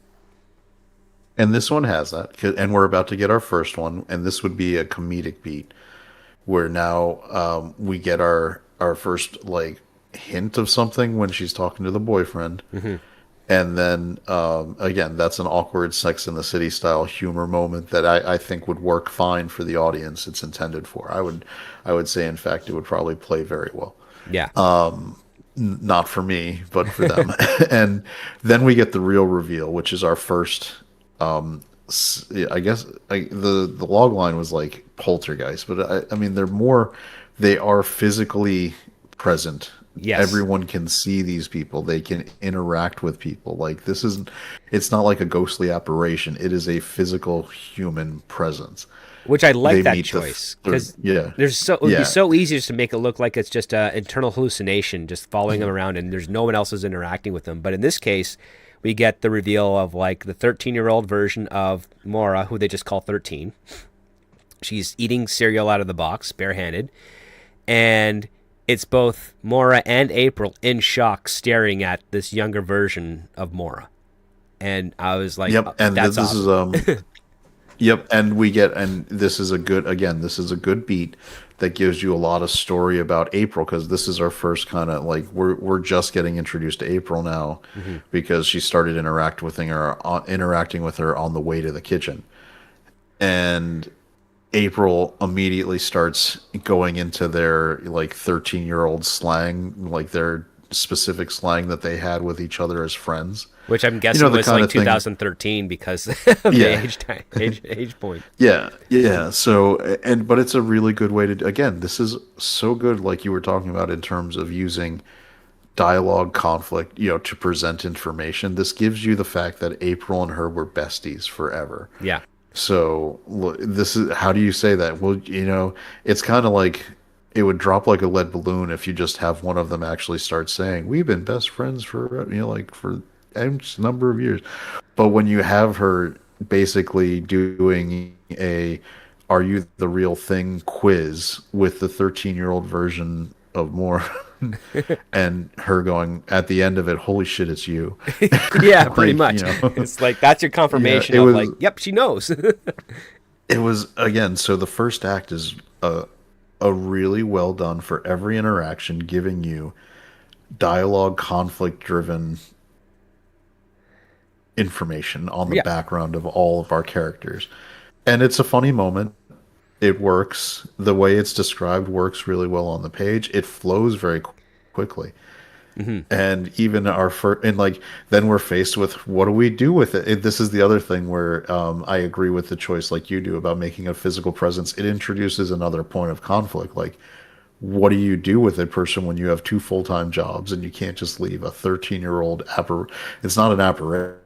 And this one has that, and we're about to get our first one, and this would be a comedic beat where now we get our first like hint of something when she's talking to the boyfriend, Hmm. and then again, that's an awkward Sex in the City style humor moment that I think would work fine for the audience it's intended for. I would say, in fact, it would probably play very well. Yeah. Not for me, but for them. And then we get the real reveal, which is our first. I guess the log line was like poltergeist, but I mean they're more. They are physically present. Yes. Everyone can see these people. They can interact with people. Like this isn't. It's not like a ghostly apparition. It is a physical human presence. Which I like They that meet the choice third. because Yeah, it would be yeah. so easy just to make it look like it's just an internal hallucination, just following them around, and there's no one else is interacting with them. But in this case, we get the reveal of like the 13-year-old version of Mora, who they just call 13. She's eating cereal out of the box, barehanded, and it's both Mora and April in shock, staring at this younger version of Mora. And I was like, Yep. And "That's this is awesome." Yep, and we get, and this is a good, again, this is a good beat that gives you a lot of story about April because this is our first kind of like we're just getting introduced to April now Hmm. because she started interacting with her on the way to the kitchen, and April immediately starts going into their like 13-year-old slang, like their specific slang that they had with each other as friends. Which I'm You know, guessing the was kind like of thing. 2013 because of the Yeah. age point. Yeah, yeah. So, but it's a really good way to, again, this is so good, like you were talking about in terms of using dialogue conflict, to present information. This gives you the fact that April and her were besties forever. Yeah. So, this is, how do you say that? Well, it's kind of like it would drop like a lead balloon if you just have one of them actually start saying, "We've been best friends for, like for X number of years." But when you have her basically doing a "Are you the real thing?" quiz with the 13-year-old version of more, and her going at the end of it, "Holy shit, it's you!" Yeah, pretty Like, much. It's like that's your yeah, confirmation it of was. like, yep, she knows. It was again. So the first act is a really well done for every interaction, giving you dialogue conflict driven information on the Yeah. background of all of our characters. And it's a funny moment. It works. The way it's described works really well on the page. It flows very quickly. Hmm. And even our first, and like, then we're faced with what do we do with it? This is the other thing where I agree with the choice, like you do, about making a physical presence. It introduces another point of conflict. Like, what do you do with a person when you have two full-time jobs and you can't just leave a 13-year-old It's not an apparition.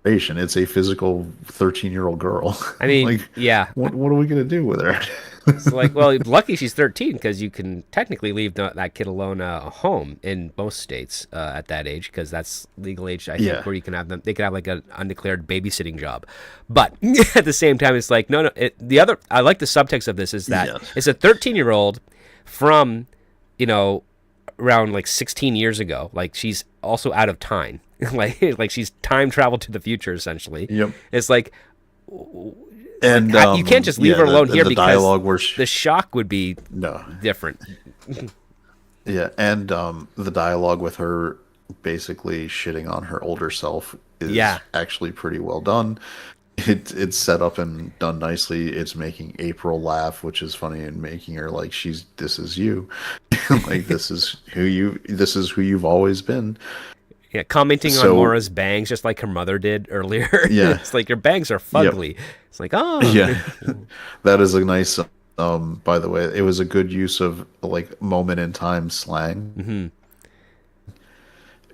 It's a physical 13-year-old girl. I mean, Like, yeah. what are we gonna do with her? It's like, well, lucky she's 13 because you can technically leave that kid alone home in most states at that age because that's legal age, I think, Yeah, where you can have them. They could have like an undeclared babysitting job. But at the same time, it's like, no. I like the subtext of this is that yes, it's a 13-year-old from, you know, around like 16 years ago. Like she's also out of time. like she's time traveled to the future essentially. yep. It's like And you can't just leave yeah, her alone here the because dialogue where the shock would be no, different. yeah, and the dialogue with her basically shitting on her older self is Yeah. actually pretty well done. It's set up and done nicely. It's making April laugh, which is funny, and making her like this is you, like this is who you've always been. Yeah, commenting on So Mora's bangs just like her mother did earlier. yeah, It's like your bangs are yep, fugly. It's like, oh. yeah, that is a nice. By the way, it was a good use of like moment in time slang Hmm.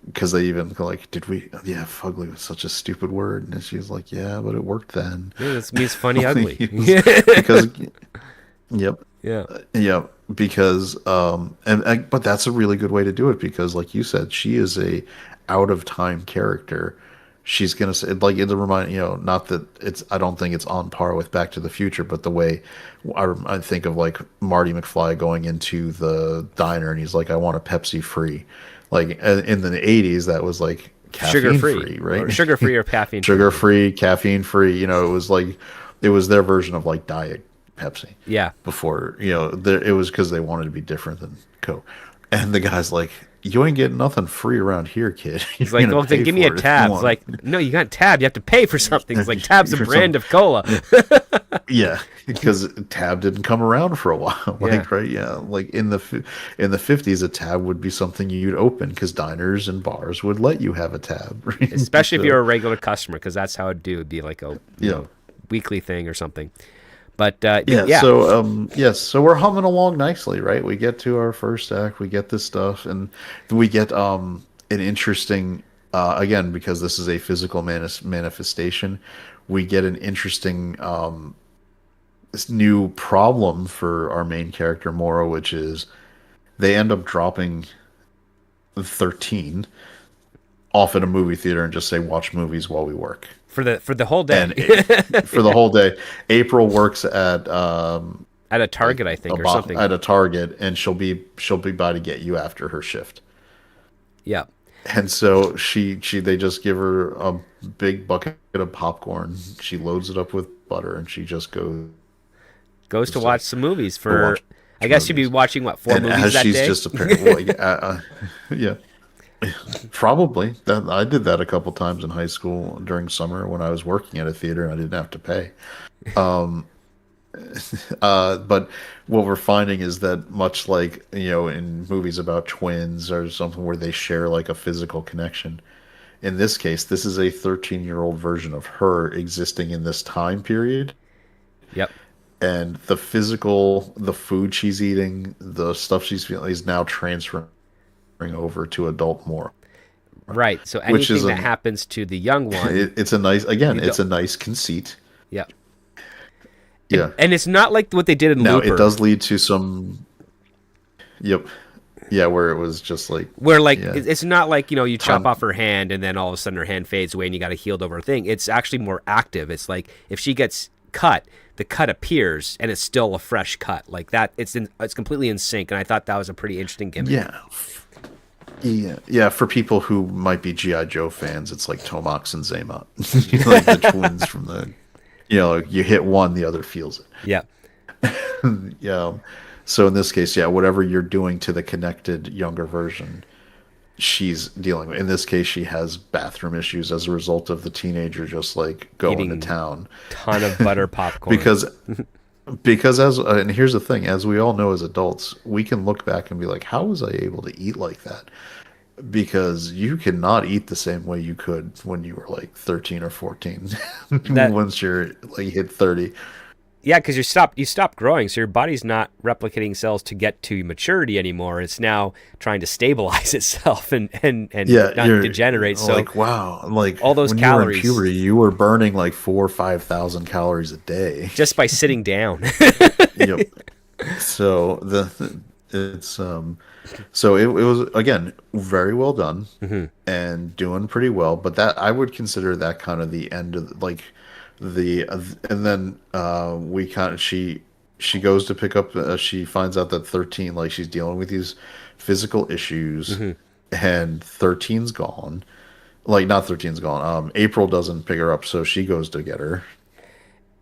because they even go like, "Did we? Yeah, fugly was such a stupid word," and she's like, "Yeah, but it worked then." Yeah, this means funny ugly. Because yep, Yeah. yep, because but that's a really good way to do it because, like you said, she is a out of time character she's gonna say like it'll remind not that it's I don't think it's on par with Back to the Future, but the way I think of like Marty McFly going into the diner and he's like, I want a Pepsi free. Like in the 80s, that was like Sugar caffeine free, free, or right? sugar free or caffeine free. Sugar free, caffeine free. It was like it was their version of like Diet Pepsi Yeah. before. It was because they wanted to be different than Coke. And the guy's like, "You ain't getting nothing free around here, kid. You're He's like, gonna well, then pay give me a for it if you tab. It's want like, no, you got Tab. You have to pay for something. It's like Tab's a For brand some- of cola. Yeah, because Tab didn't come around for a while. Like, Yeah. right? Yeah, like in the 50s, a tab would be something you'd open because diners and bars would let you have a tab, right? Especially if So, you're a regular customer, because that's how it'd do. It'd be like a yeah. weekly thing or something. But Yeah, yeah, so yes, so we're humming along nicely, right? We get to our first act, we get this stuff, and we get an interesting again, because this is a physical manifestation, we get an interesting this new problem for our main character Mora, which is they end up dropping 13 off at a movie theater and just say watch movies while we work. for the whole day And for the whole day, April works at at a Target, I think, or something. at a Target, and she'll be by to get you after her shift. Yeah. And so they just give her a big bucket of popcorn. She loads it up with butter, and she just Goes to So, watch some movies to for. watch I guess she'd be movies. watching what, 4 And movies as that she's day. just apparently, well, yeah, probably that I did that a couple times in high school during summer when I was working at a theater and I didn't have to pay. But what we're finding is that much like in movies about twins or something where they share like a physical connection, in this case, this is a 13-year-old version of her existing in this time period, Yep. and the food she's eating, the stuff she's feeling is now transferring over to adult Mora. Right. So Which is anything that happens to the young one. It's a nice again. You It's a don't- nice conceit. Yep. Yeah. And it's not like what they did in Now Looper, it does lead to some. Yep. Yeah, where it was just like where like yeah. it's not like you chop Tom- off her hand and then all of a sudden her hand fades away and you got a healed over thing. It's actually more active. It's like if she gets cut, the cut appears and it's still a fresh cut like that. It's completely in sync, and I thought that was a pretty interesting gimmick. Yeah. Yeah. For people who might be GI Joe fans, it's like Tomax and Zaymot, like the twins from the. You hit one, the other feels it. Yeah. Yeah. So in this case, yeah, whatever you're doing to the connected younger version, she's dealing with. In this case, she has bathroom issues as a result of the teenager just like going Eating to town. Ton of butter popcorn. Because and here's the thing, as we all know as adults, we can look back and be like, how was I able to eat like that? Because you cannot eat the same way you could when you were like 13 or 14. Once you're like hit 30. Yeah, because you stop growing, so your body's not replicating cells to get to maturity anymore. It's now trying to stabilize itself and not degenerate. So like wow, like all those when calories, you were in puberty, you were burning like 4,000 or 5,000 calories a day just by sitting down. Yep. So so it was again very well done and doing pretty well, but that I would consider that kind of the end of like and then we kind of she goes to pick up she finds out that 13 like she's dealing with these physical issues and 13's gone, like not 13's gone, April doesn't pick her up, so she goes to get her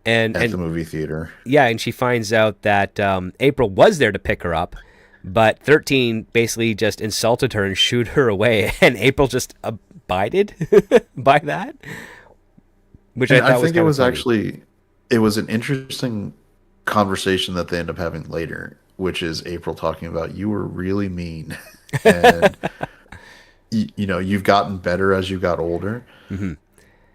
and at the movie theater. Yeah, and she finds out that April was there to pick her up, but 13 basically just insulted her and shooed her away, and April just abided by that. Which I thought think was it was funny. actually it was an interesting conversation that they end up having later, which is April talking about you were really mean, and you've gotten better as you got older,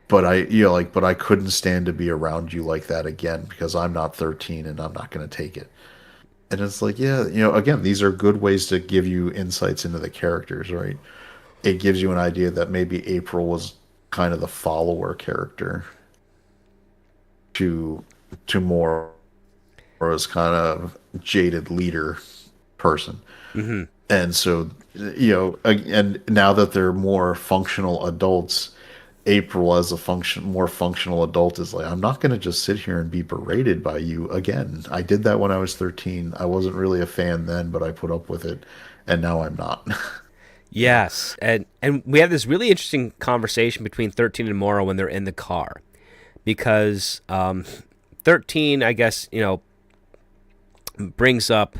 but I couldn't stand to be around you like that again because I'm not 13 and I'm not going to take it. And it's like, yeah, again, these are good ways to give you insights into the characters, right? It gives you an idea that maybe April was kind of the follower character to more or as kind of jaded leader person. And so and now that they're more functional adults, April as a more functional adult is like, I'm not going to just sit here and be berated by you again. I did that when I was 13. I wasn't really a fan then, but I put up with it, and now I'm not. Yes, and we have this really interesting conversation between 13 and Mora when they're in the car, because 13, I guess, brings up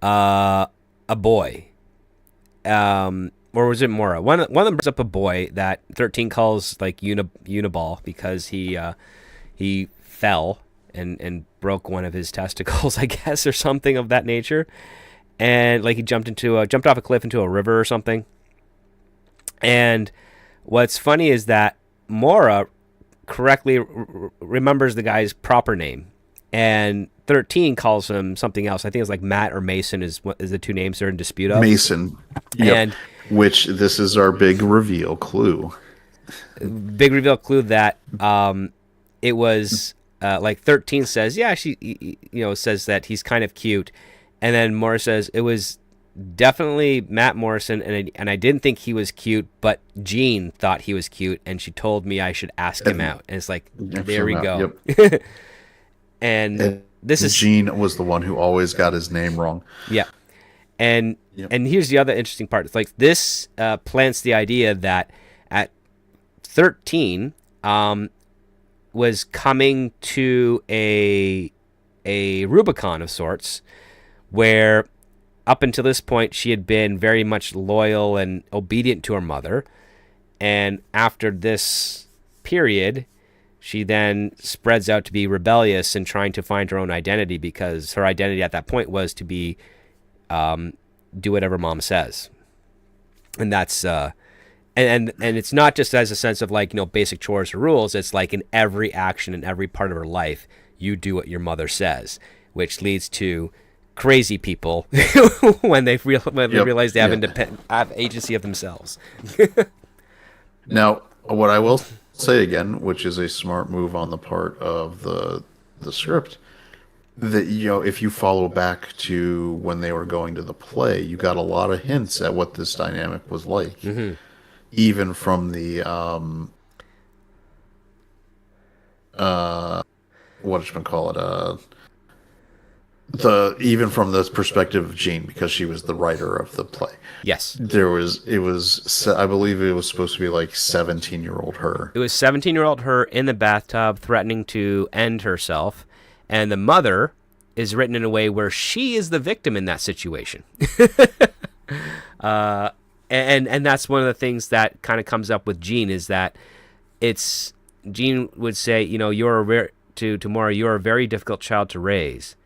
a boy, or was it Mora? One of them brings up a boy that 13 calls like Uniball because he fell and broke one of his testicles, I guess, or something of that nature, and like he jumped off a cliff into a river or something. And what's funny is that Mora correctly remembers the guy's proper name, and 13 calls him something else. I think it's like Matt or Mason is the two names they're in dispute of. Mason. Yep. And which this is our big reveal clue. Big reveal clue that it was like 13 says, yeah, she says that he's kind of cute, and then Morris says it was definitely Matt Morrison, and I didn't think he was cute, but Jean thought he was cute, and she told me I should ask him out. And it's like, there we go. Yep. and this is Jean was the one who always got his name wrong. Yeah. And here's the other interesting part. It's like this plants the idea that at 13 was coming to a Rubicon of sorts, where up until this point she had been very much loyal and obedient to her mother, and after this period she then spreads out to be rebellious and trying to find her own identity, because her identity at that point was to be do whatever mom says. And that's and it's not just as a sense of like, basic chores or rules. It's like in every action, in every part of her life, you do what your mother says, which leads to crazy people when they realize they have agency of themselves. Now, what I will say again, which is a smart move on the part of the script, that if you follow back to when they were going to the play, you got a lot of hints at what this dynamic was like, even from the what should one call it, even from the perspective of Jean, because she was the writer of the play. Yes. I believe it was supposed to be like 17-year-old her. It was 17-year-old her in the bathtub threatening to end herself, and the mother is written in a way where she is the victim in that situation. And that's one of the things that kind of comes up with Jean, is that Jean would say, to Mora, you're a very difficult child to raise,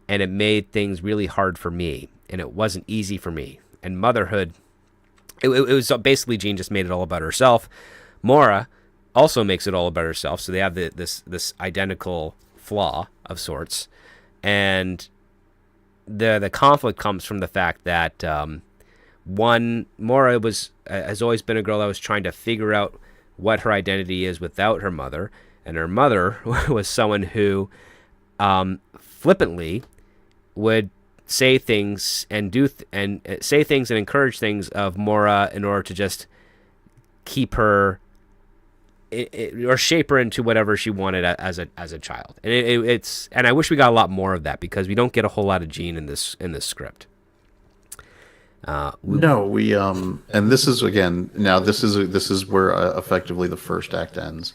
and it made things really hard for me, and it wasn't easy for me. And motherhood, it was basically Jean just made it all about herself. Mora also makes it all about herself, so they have this identical flaw of sorts, and the conflict comes from the fact that Mora has always been a girl that was trying to figure out what her identity is without her mother, and her mother was someone who flippantly would say things and say things and encourage things of Mora in order to just keep her or shape her into whatever she wanted as a child. And and I wish we got a lot more of that, because we don't get a whole lot of Jean in this script. And this is again, now this is where effectively the first act ends,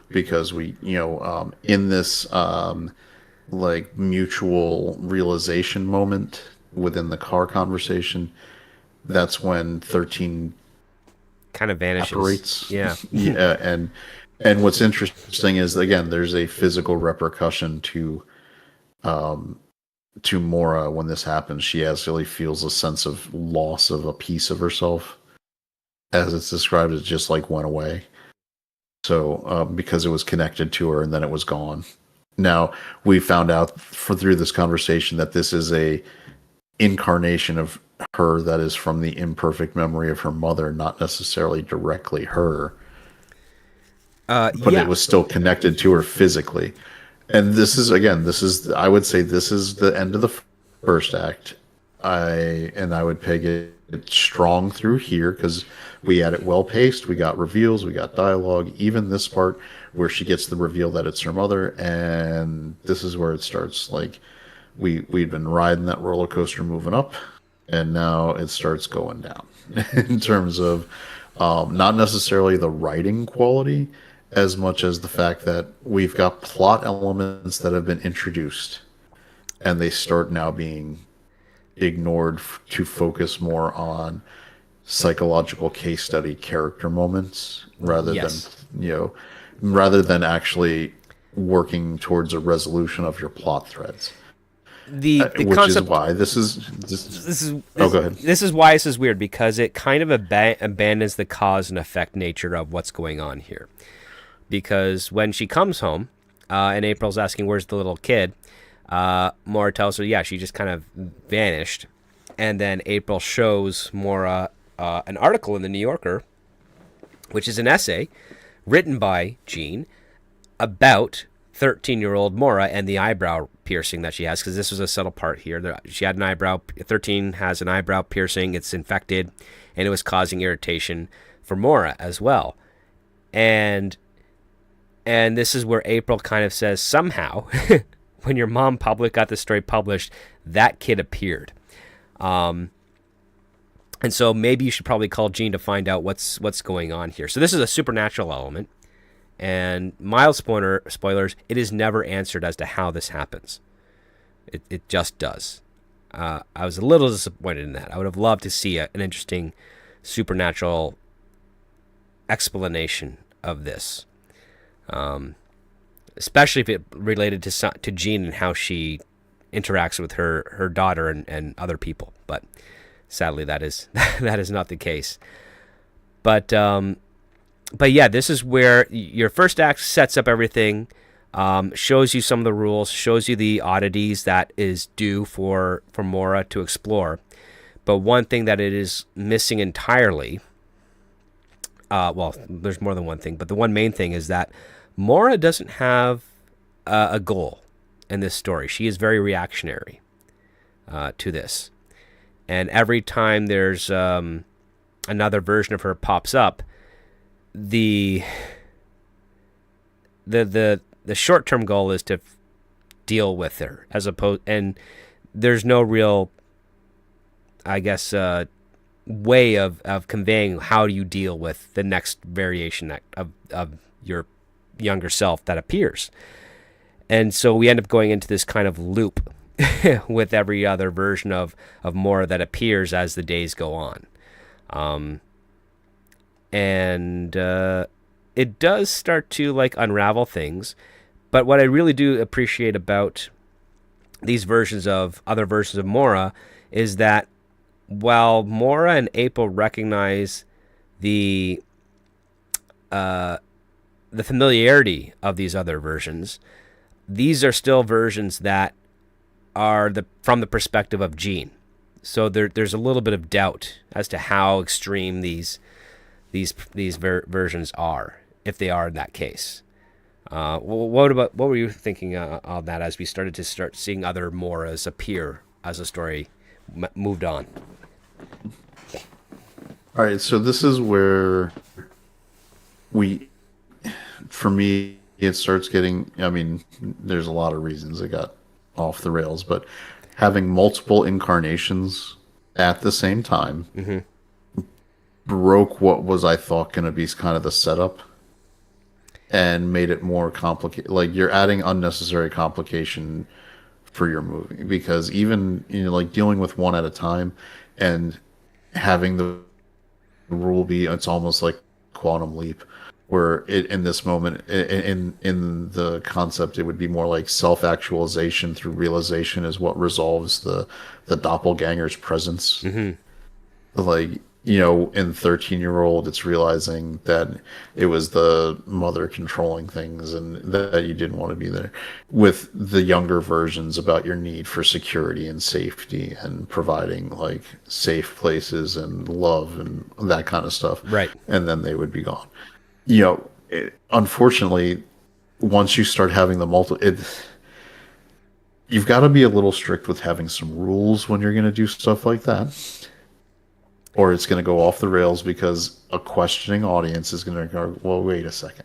because we in this like mutual realization moment within the car conversation, that's when 13 kind of vanishes. Operates. Yeah. Yeah, and what's interesting is, again, there's a physical repercussion to Mora when this happens. She actually feels a sense of loss of a piece of herself, as it's described, it just like went away. So because it was connected to her and then it was gone. Now we found out through this conversation that this is a incarnation of her that is from the imperfect memory of her mother, not necessarily directly her. But it was still connected to her physically. And I would say this is the end of the first act. I would peg it strong through here because we had it well paced. We got reveals, we got dialogue. Even this part where she gets the reveal that it's her mother, and this is where it starts. Like we'd been riding that roller coaster moving up, and now it starts going down in terms of not necessarily the writing quality as much as the fact that we've got plot elements that have been introduced and they start now being ignored to focus more on psychological case study character moments Yes. rather than actually working towards a resolution of your plot threads, The which is concept why this is oh, go ahead. this is why this is weird, because it kind of abandons the cause and effect nature of what's going on here. Because when she comes home, and April's asking where's the little kid, Maura tells her, yeah, she just kind of vanished. And then April shows Maura an article in the New Yorker, which is an essay written by Jean about 13-year-old Maura and the eyebrow piercing that she has, because this was a subtle part here. She had an eyebrow, 13 has an eyebrow piercing, it's infected, and it was causing irritation for Maura as well. And this is where April kind of says, somehow, when your mom got the story published, that kid appeared. And so maybe you should probably call Jean to find out what's going on here. So this is a supernatural element. And mild spoilers, it is never answered as to how this happens. It just does. I was a little disappointed in that. I would have loved to see an interesting supernatural explanation of this. Especially if it related to Jean and how she interacts with her daughter and other people. But sadly, that is that is not the case. But yeah, this is where your first act sets up everything, shows you some of the rules, shows you the oddities that is due for Maura to explore. But one thing that it is missing entirely, well, there's more than one thing, but the one main thing is that Maura doesn't have a goal in this story. She is very reactionary to this. And every time there's another version of her pops up, the short-term goal is to deal with her, and there's no real, I guess, way of conveying how do you deal with the next variation of your younger self that appears. And so we end up going into this kind of loop with every other version of Maura that appears as the days go on. And it does start to like unravel things. But what I really do appreciate about these other versions of Maura is that while Maura and April recognize the familiarity of these other versions, these are still versions that are from the perspective of Jean. So there's a little bit of doubt as to how extreme these versions are, if they are in that case. What were you thinking on that as we started to seeing other Mauras appear as the story moved on? All right, so this is where for me, it starts getting, I mean, there's a lot of reasons it got off the rails, but having multiple incarnations at the same time broke what was, I thought, going to be kind of the setup and made it more complicated. Like, you're adding unnecessary complication for your movie because even, like dealing with one at a time and having the rule be, it's almost like quantum leap where in this moment in the concept it would be more like self-actualization through realization is what resolves the doppelganger's presence. Like, in 13-year-old it's realizing that it was the mother controlling things and that you didn't want to be there. With the younger versions about your need for security and safety and providing like safe places and love and that kind of stuff, Right. and then they would be gone. Unfortunately, once you start having you've got to be a little strict with having some rules when you're going to do stuff like that. or it's going to go off the rails because a questioning audience is going to go, well, wait a second.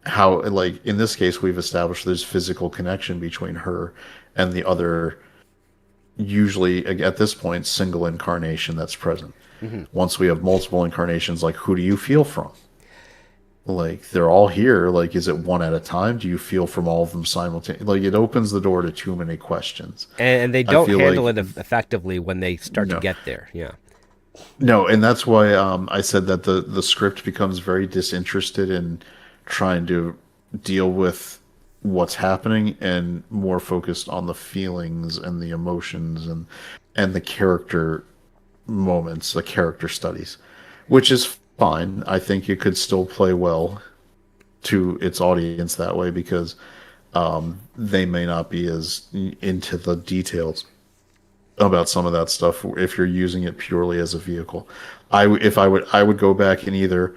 How, like, in this case, we've established there's physical connection between her and the other, usually at this point, single incarnation that's present. Hmm. Once we have multiple incarnations, like, who do you feel from? Like, they're all here. Like, is it one at a time? Do you feel from all of them simultaneously? Like, it opens the door to too many questions. And they I don't feel handle like it effectively when they start to no, get there. Yeah. no, and that's why I said that the script becomes very disinterested in trying to deal with what's happening and more focused on the feelings and the emotions and the character moments, the character studies, which is fine. I think it could still play well to its audience that way because they may not be as into the details about some of that stuff if you're using it purely as a vehicle. If I would go back and either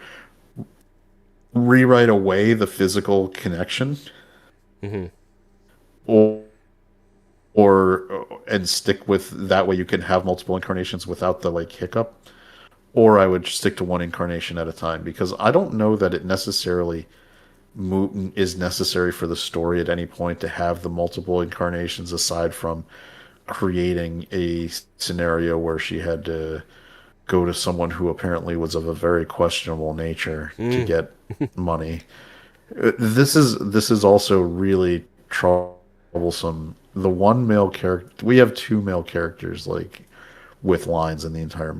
rewrite away the physical connection Hmm. or and stick with that way you can have multiple incarnations without the like hiccup, or I would stick to one incarnation at a time because I don't know that it necessarily is necessary for the story at any point to have the multiple incarnations aside from creating a scenario where she had to go to someone who apparently was of a very questionable nature to Mm. get money. This is also really troublesome. The one male character, we have two male characters like with lines in the entire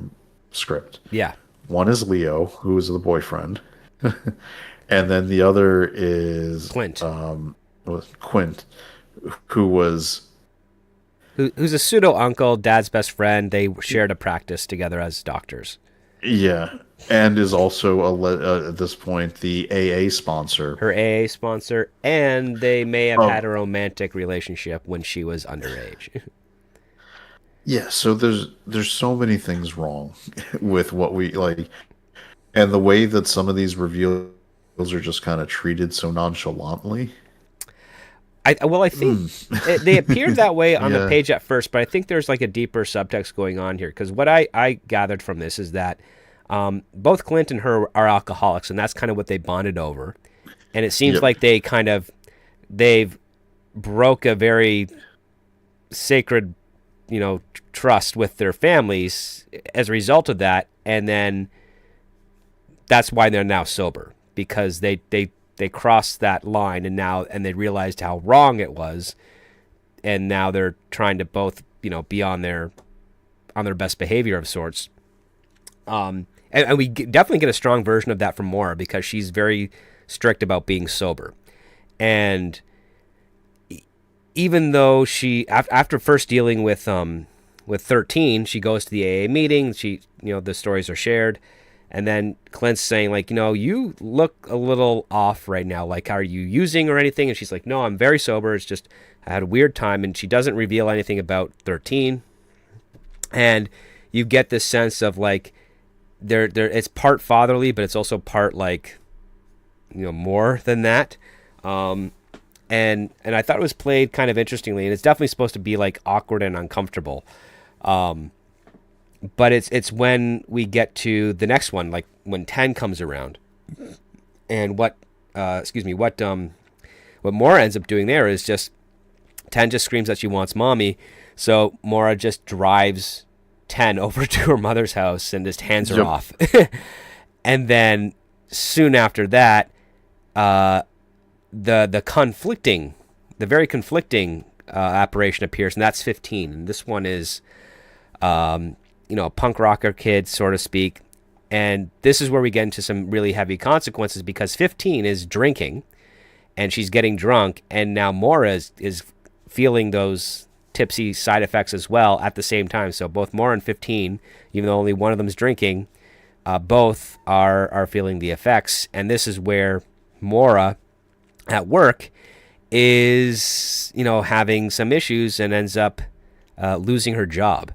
script. Yeah. One is Leo, who is the boyfriend, and then the other is Clint, was Quint, who was who's a pseudo uncle, dad's best friend. They shared a practice together as doctors. yeah, and is also at this point the AA sponsor. Her AA sponsor, and they may have had Oh, a romantic relationship when she was underage. yeah. So there's so many things wrong with what we like, and the way that some of these reveals are just kind of treated so nonchalantly. I think they appeared that way on the Yeah. page at first, but I think there's like a deeper subtext going on here. Because what I gathered from this is that both Clint and her are alcoholics, and that's kind of what they bonded over. And it seems Yep. like they've broke a very sacred, trust with their families as a result of that, and then that's why they're now sober because they crossed that line and they realized how wrong it was, and now they're trying to both be on their best behavior of sorts. And we definitely get a strong version of that from Maura because she's very strict about being sober, and even though she after first dealing with 13, she goes to the AA meeting. The stories are shared. And then Clint's saying, like, you look a little off right now. Like, are you using or anything? And she's like, no, I'm very sober. It's just I had a weird time. And she doesn't reveal anything about 13. And you get this sense of, like, it's part fatherly, but it's also part, like, more than that. And I thought it was played kind of interestingly. And it's definitely supposed to be, like, awkward and uncomfortable. But it's when we get to the next one, like when 10 comes around, and what Maura ends up doing there is just 10 just screams that she wants mommy, so Maura just drives 10 over to her mother's house and just hands her Yep. off, and then soon after that, the very conflicting apparition appears, and that's 15, and this one is. A punk rocker kid, so to speak. And this is where we get into some really heavy consequences because 15 is drinking and she's getting drunk. And now Maura is feeling those tipsy side effects as well at the same time. So both Maura and 15, even though only one of them is drinking, both are feeling the effects. And this is where Maura at work is, having some issues and ends up losing her job.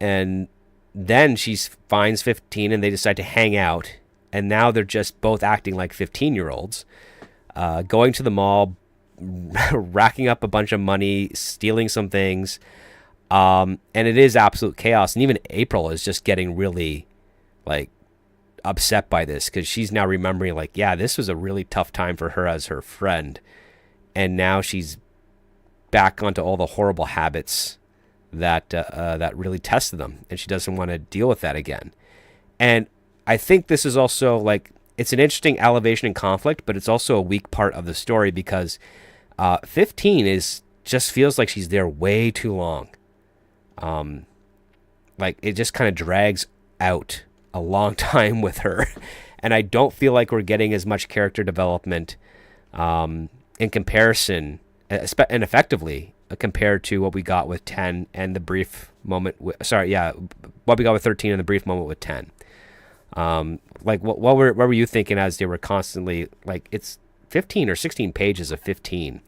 And then she finds 15 and they decide to hang out. And now they're just both acting like 15-year-olds, going to the mall, racking up a bunch of money, stealing some things. And it is absolute chaos. And even April is just getting really like upset by this because she's now remembering like, yeah, this was a really tough time for her as her friend. And now she's back onto all the horrible habits that really tested them. And she doesn't want to deal with that again. And I think this is also like, it's an interesting elevation and conflict, but it's also a weak part of the story because 15 is just feels like she's there way too long. Like it just kind of drags out a long time with her, and I don't feel like we're getting as much character development in comparison, and effectively compared to what we got with 10 and the brief moment. What we got with 13 and the brief moment with 10. Like what were you thinking as they were constantly like it's 15 or 16 pages of 15?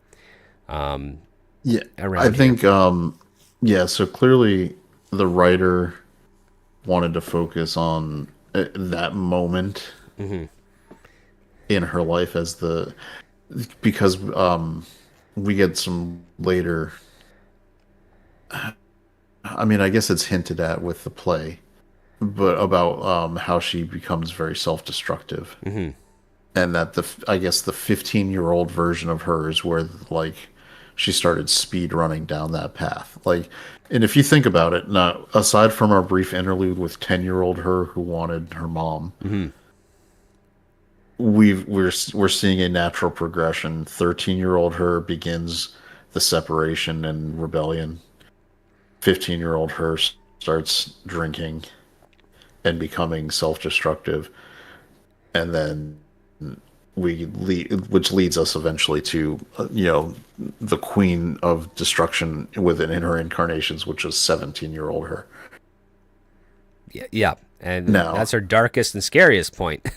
Yeah, I think so clearly the writer wanted to focus on that moment in her life because we get some later, I mean, I guess it's hinted at with the play, but about how she becomes very self-destructive. And that I guess the 15-year-old version of her is where like she started speed running down that path. Like, and if you think about it, now aside from our brief interlude with 10-year-old her who wanted her mom, we're seeing a natural progression. 13-year-old her begins the separation and rebellion. 15-year-old her starts drinking and becoming self-destructive, and then which leads us eventually to the queen of destruction in her incarnations, which is 17-year-old her. Yeah, and now, that's her darkest and scariest point.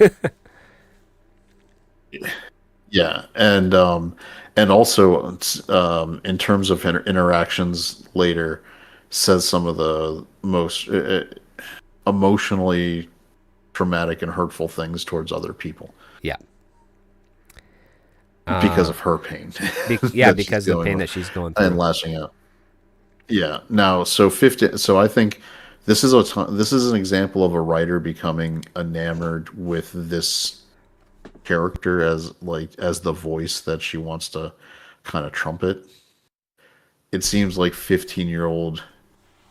Yeah, and also in terms of interactions later, says some of the most emotionally traumatic and hurtful things towards other people. Yeah. Because of her pain. Because of the pain that she's going through. And lashing out. Yeah. Now, so I think this is an example of a writer becoming enamored with this character as the voice that she wants to kind of trumpet. It seems like 15-year-old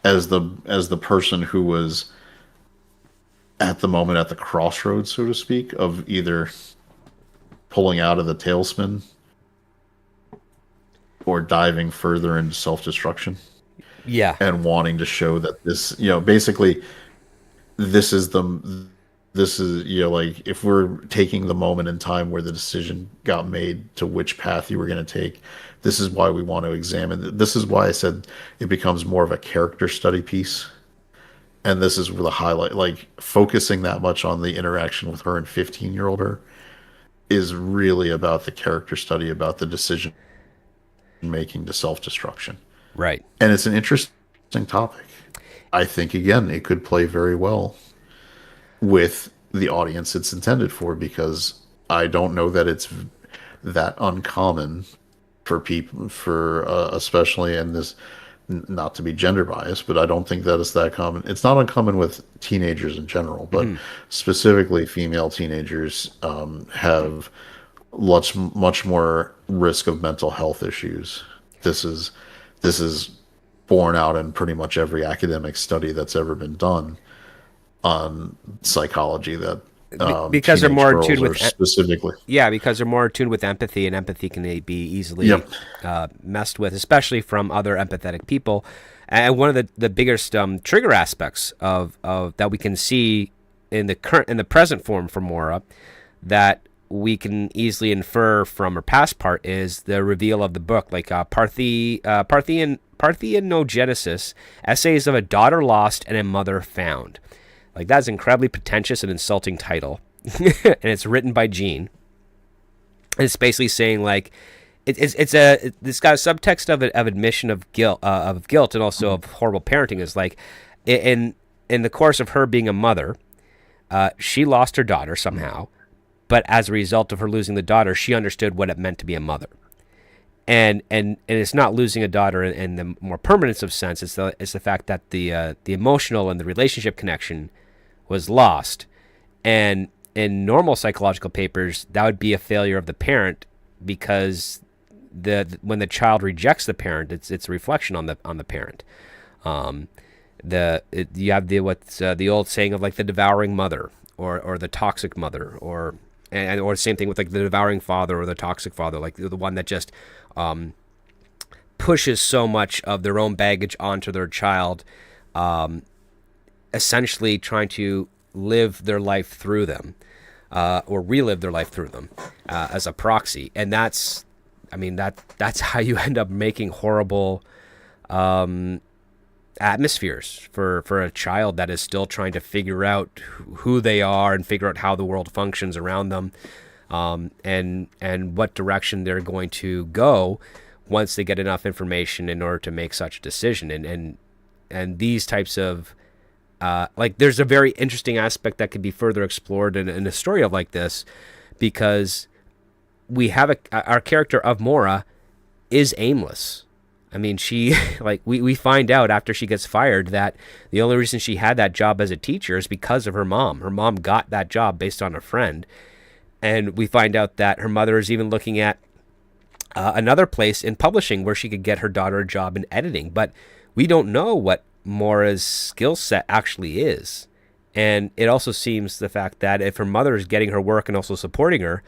as the person who was at the moment at the crossroads, so to speak, of either pulling out of the tailspin or diving further into self-destruction. Yeah. And wanting to show that this, basically this is like if we're taking the moment in time where the decision got made to which path you were going to take, this is why we want to examine. This is why I said it becomes more of a character study piece. And this is where the highlight, like focusing that much on the interaction with her and 15-year-old her is really about the character study, about the decision making to self-destruction. Right. And it's an interesting topic. I think, again, it could play very well with the audience it's intended for, because I don't know that it's that uncommon for people, especially in this, not to be gender biased, but I don't think that it's that common. It's not uncommon with teenagers in general, but specifically female teenagers have much more risk of mental health issues. This is borne out in pretty much every academic study that's ever been done on psychology, that because they're more attuned with specifically. Yeah, because they're more attuned with empathy, and empathy can be easily messed with, especially from other empathetic people. And one of the biggest trigger aspects of that we can see in the present form for Mora, that we can easily infer from her past part, is the reveal of the book, like Parthenogenesis, Essays of a Daughter Lost and a Mother Found. Like, that's an incredibly pretentious and insulting title, and it's written by Jean. And it's basically saying, like, it's got a subtext of admission of guilt, and also of horrible parenting. Is like, in the course of her being a mother, she lost her daughter somehow, but as a result of her losing the daughter, she understood what it meant to be a mother. and it's not losing a daughter in the more permanent of sense. It's the fact that the emotional and the relationship connection was lost. And in normal psychological papers, that would be a failure of the parent, because when the child rejects the parent, it's a reflection on the parent. You have the old saying of like the devouring mother, or the toxic mother, or the same thing with like the devouring father or the toxic father, like the one that just pushes so much of their own baggage onto their child, essentially trying to live their life through them, or relive their life through them, as a proxy. And that's how you end up making horrible atmospheres for a child that is still trying to figure out who they are and figure out how the world functions around them, and what direction they're going to go once they get enough information in order to make such a decision. And these types of there's a very interesting aspect that could be further explored in a story like this, because we have our character of Mora is aimless. I mean, she we find out after she gets fired that the only reason she had that job as a teacher is because of her mom. Her mom got that job based on a friend. And we find out that her mother is even looking at another place in publishing where she could get her daughter a job in editing. But we don't know what Mora's skill set actually is. And it also seems the fact that if her mother is getting her work and also supporting her,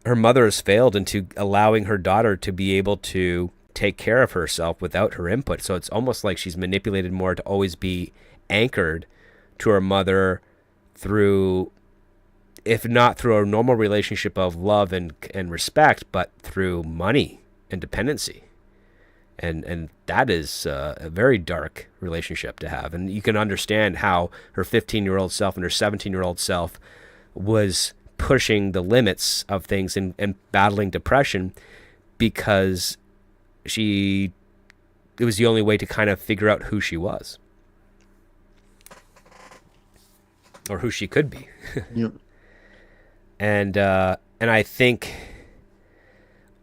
her mother has failed into allowing her daughter to be able to take care of herself without her input. So it's almost like she's manipulated Mora to always be anchored to her mother through, if not through a normal relationship of love and respect, but through money and dependency. And that is a very dark relationship to have. And you can understand how her 15-year-old self and her 17-year-old self was pushing the limits of things and battling depression, because it was the only way to kind of figure out who she was, or who she could be. Yep. And I think,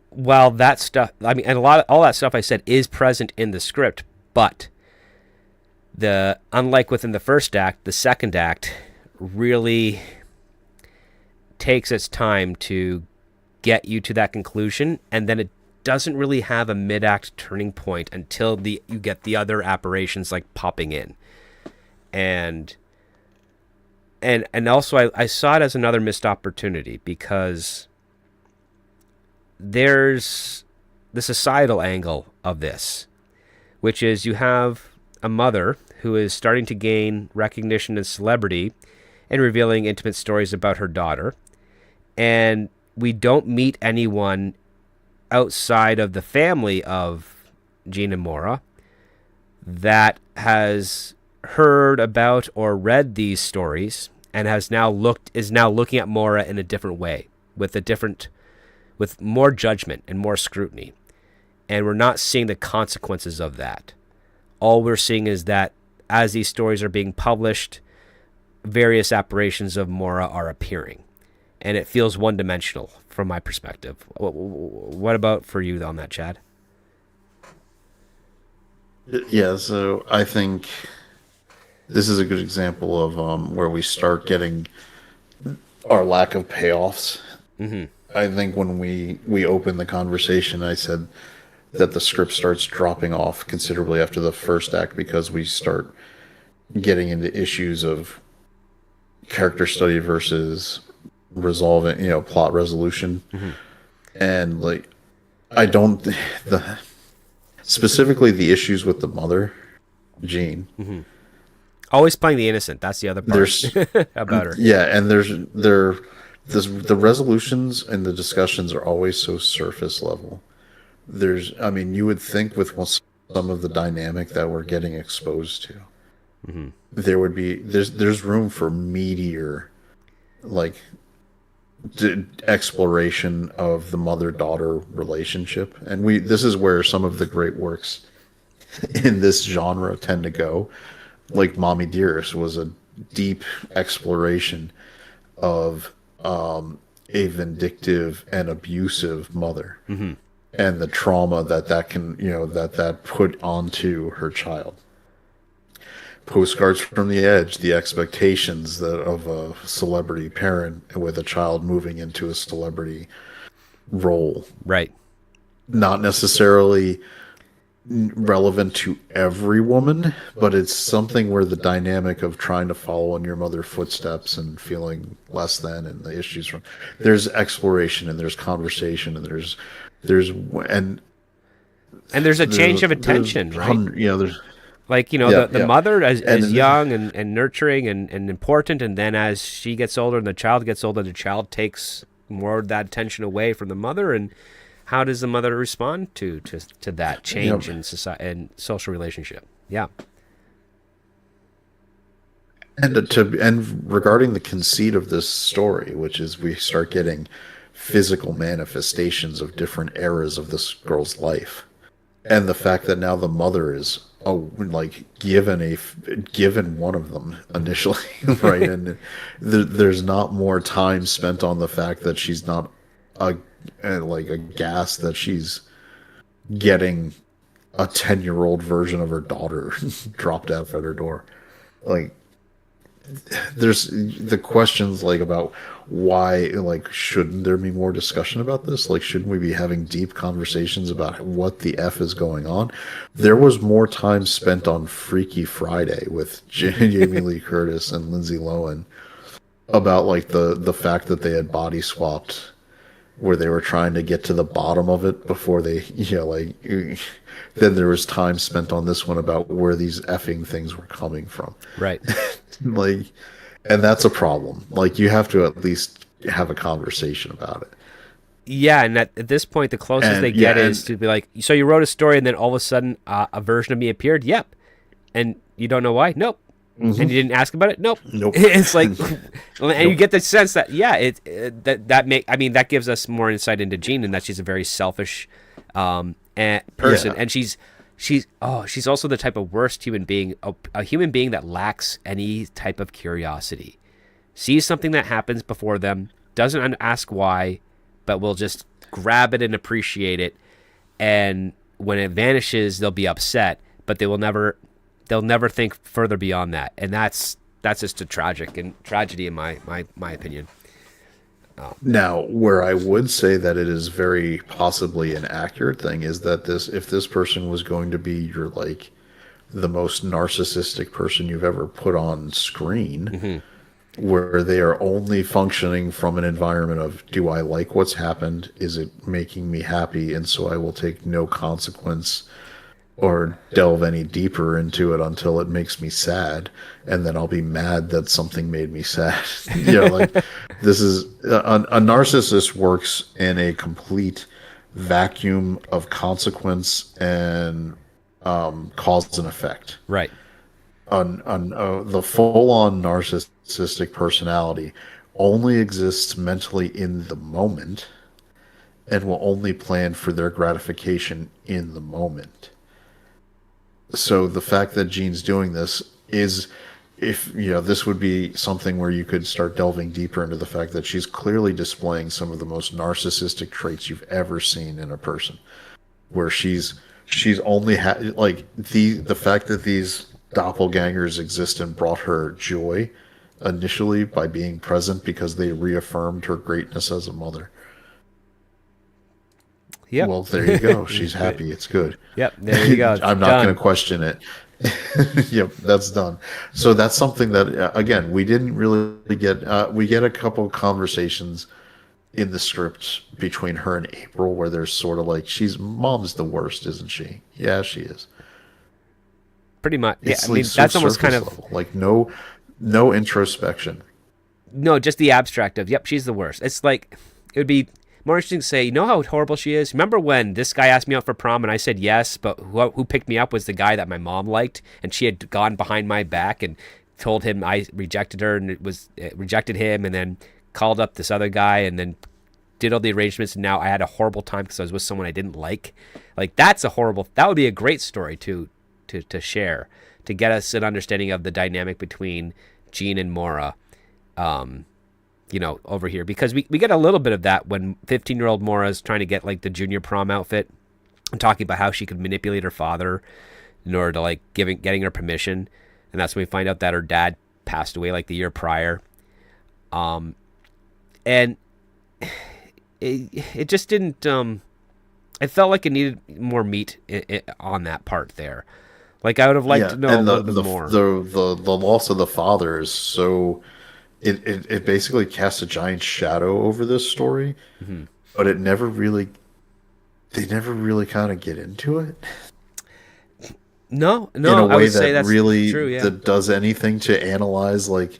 while that stuff, and all that stuff I said is present in the script, but unlike within the first act, the second act really takes its time to get you to that conclusion, and then it doesn't really have a mid-act turning point until you get the other apparitions like popping in. And also I saw it as another missed opportunity, because there's the societal angle of this, which is you have a mother who is starting to gain recognition and celebrity and revealing intimate stories about her daughter. And we don't meet anyone outside of the family of Jean and Mora that has heard about or read these stories and is now looking at Mora in a different way, with more judgment and more scrutiny. And we're not seeing the consequences of that. All we're seeing is that as these stories are being published, various apparitions of Mora are appearing. And it feels one-dimensional from my perspective. What about for you on that, Chad? Yeah, so I think this is a good example of where we start getting our lack of payoffs. Mm-hmm. I think when we opened the conversation, I said that the script starts dropping off considerably after the first act, because we start getting into issues of character study versus resolving, plot resolution. Mm-hmm. And I don't, specifically the issues with the mother, Jean. Mm-hmm. Always playing the innocent. That's the other part about her. Yeah, and the resolutions and the discussions are always so surface level. You would think with some of the dynamic that we're getting exposed to, mm-hmm. there's room for meatier, exploration of the mother-daughter relationship. And this is where some of the great works in this genre tend to go. Like Mommy Dearest was a deep exploration of a vindictive and abusive mother. Mm-hmm. and the trauma that can, that put onto her child. Postcards from the Edge, the expectations that of a celebrity parent with a child moving into a celebrity role. Right. Not necessarily relevant to every woman, but it's something where the dynamic of trying to follow in your mother's footsteps and feeling less than, and the issues from, there's exploration and there's conversation and there's and there's a change of attention, right? There's Like, the mother is young and nurturing and important, and then as she gets older and the child gets older, the child takes more of that attention away from the mother. And how does the mother respond to that change in society and social relationship? Yeah. And regarding the conceit of this story, which is we start getting physical manifestations of different eras of this girl's life, and the fact that now the mother is given one of them initially, right? And there's not more time spent on the fact that she's not aghast that she's getting a 10-year-old version of her daughter dropped off at her door. Like, there's the questions about why, shouldn't there be more discussion about this? Shouldn't we be having deep conversations about what the F is going on? There was more time spent on Freaky Friday with Jamie Lee Curtis and Lindsay Lohan about the fact that they had body swapped, where they were trying to get to the bottom of it before they, then there was time spent on this one about where these effing things were coming from. Right. And that's a problem. You have to at least have a conversation about it. Yeah, and at this point, the closest they get is to be like, so you wrote a story, and then all of a sudden, a version of me appeared? Yep. And you don't know why? Nope. Mm-hmm. And you didn't ask about it? Nope. It's like, and you get the sense that, that gives us more insight into Jean, and that she's a very selfish person, and she's also the type of worst human being, a human being that lacks any type of curiosity, sees something that happens before them, doesn't ask why, but will just grab it and appreciate it, and when it vanishes, they'll be upset, but they'll never think further beyond that, and that's just a tragedy in my opinion. Now, where I would say that it is very possibly an accurate thing is that if this person was going to be your the most narcissistic person you've ever put on screen, mm-hmm. where they are only functioning from an environment of, do I like what's happened? Is it making me happy? And so I will take no consequence or delve any deeper into it until it makes me sad, and then I'll be mad that something made me sad. This is a narcissist works in a complete vacuum of consequence and cause and effect. Right. The full-on narcissistic personality only exists mentally in the moment and will only plan for their gratification in the moment. So the fact that Jean's doing this is, this would be something where you could start delving deeper into the fact that she's clearly displaying some of the most narcissistic traits you've ever seen in a person, where she's only the fact that these doppelgangers exist and brought her joy initially by being present because they reaffirmed her greatness as a mother. Yep. Well, there you go. She's happy. It's good. Yep. There you go. I'm not going to question it. Yep, that's done. So that's something that, again, we didn't really get. We get a couple conversations in the script between her and April where there's sort of mom's the worst, isn't she? Yeah, she is. Pretty much. Yeah, that's almost kind of level. No introspection. No, just the abstract of, yep, she's the worst. It's it would be more interesting to say, you know how horrible she is? Remember when this guy asked me out for prom and I said yes, but who picked me up was the guy that my mom liked, and she had gone behind my back and told him I rejected her, and rejected him, and then called up this other guy and then did all the arrangements, and now I had a horrible time because I was with someone I didn't like. That would be a great story to share, to get us an understanding of the dynamic between Jean and Maura. over here, because we get a little bit of that when 15-year-old Mora is trying to get like the junior prom outfit and talking about how she could manipulate her father in order to like getting her permission, and that's when we find out that her dad passed away like the year prior. And it just didn't. It felt like it needed more meat on that part there. Like I would have liked to know a little bit more. The loss of the father is so it basically casts a giant shadow over this story, but they never really kind of get into it. No, in a way I would that say that's really true, yeah. that does anything to analyze. Like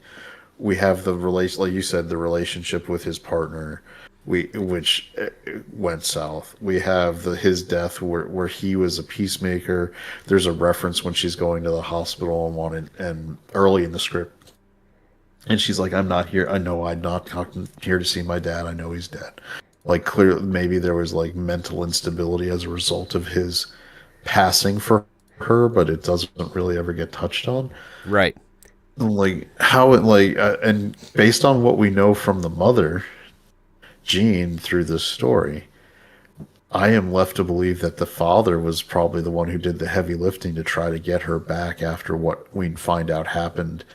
we have the relation, like you said, the relationship with his partner, which went south. We have his death where he was a peacemaker. There's a reference when she's going to the hospital and early in the script, and she's like, "I'm not here. I know I'm not here to see my dad. I know he's dead." Like clearly, maybe there was like mental instability as a result of his passing for her, but it doesn't really ever get touched on. Right. Like how it and based on what we know from the mother, Jean, through this story, I am left to believe that the father was probably the one who did the heavy lifting to try to get her back after what we find out happened,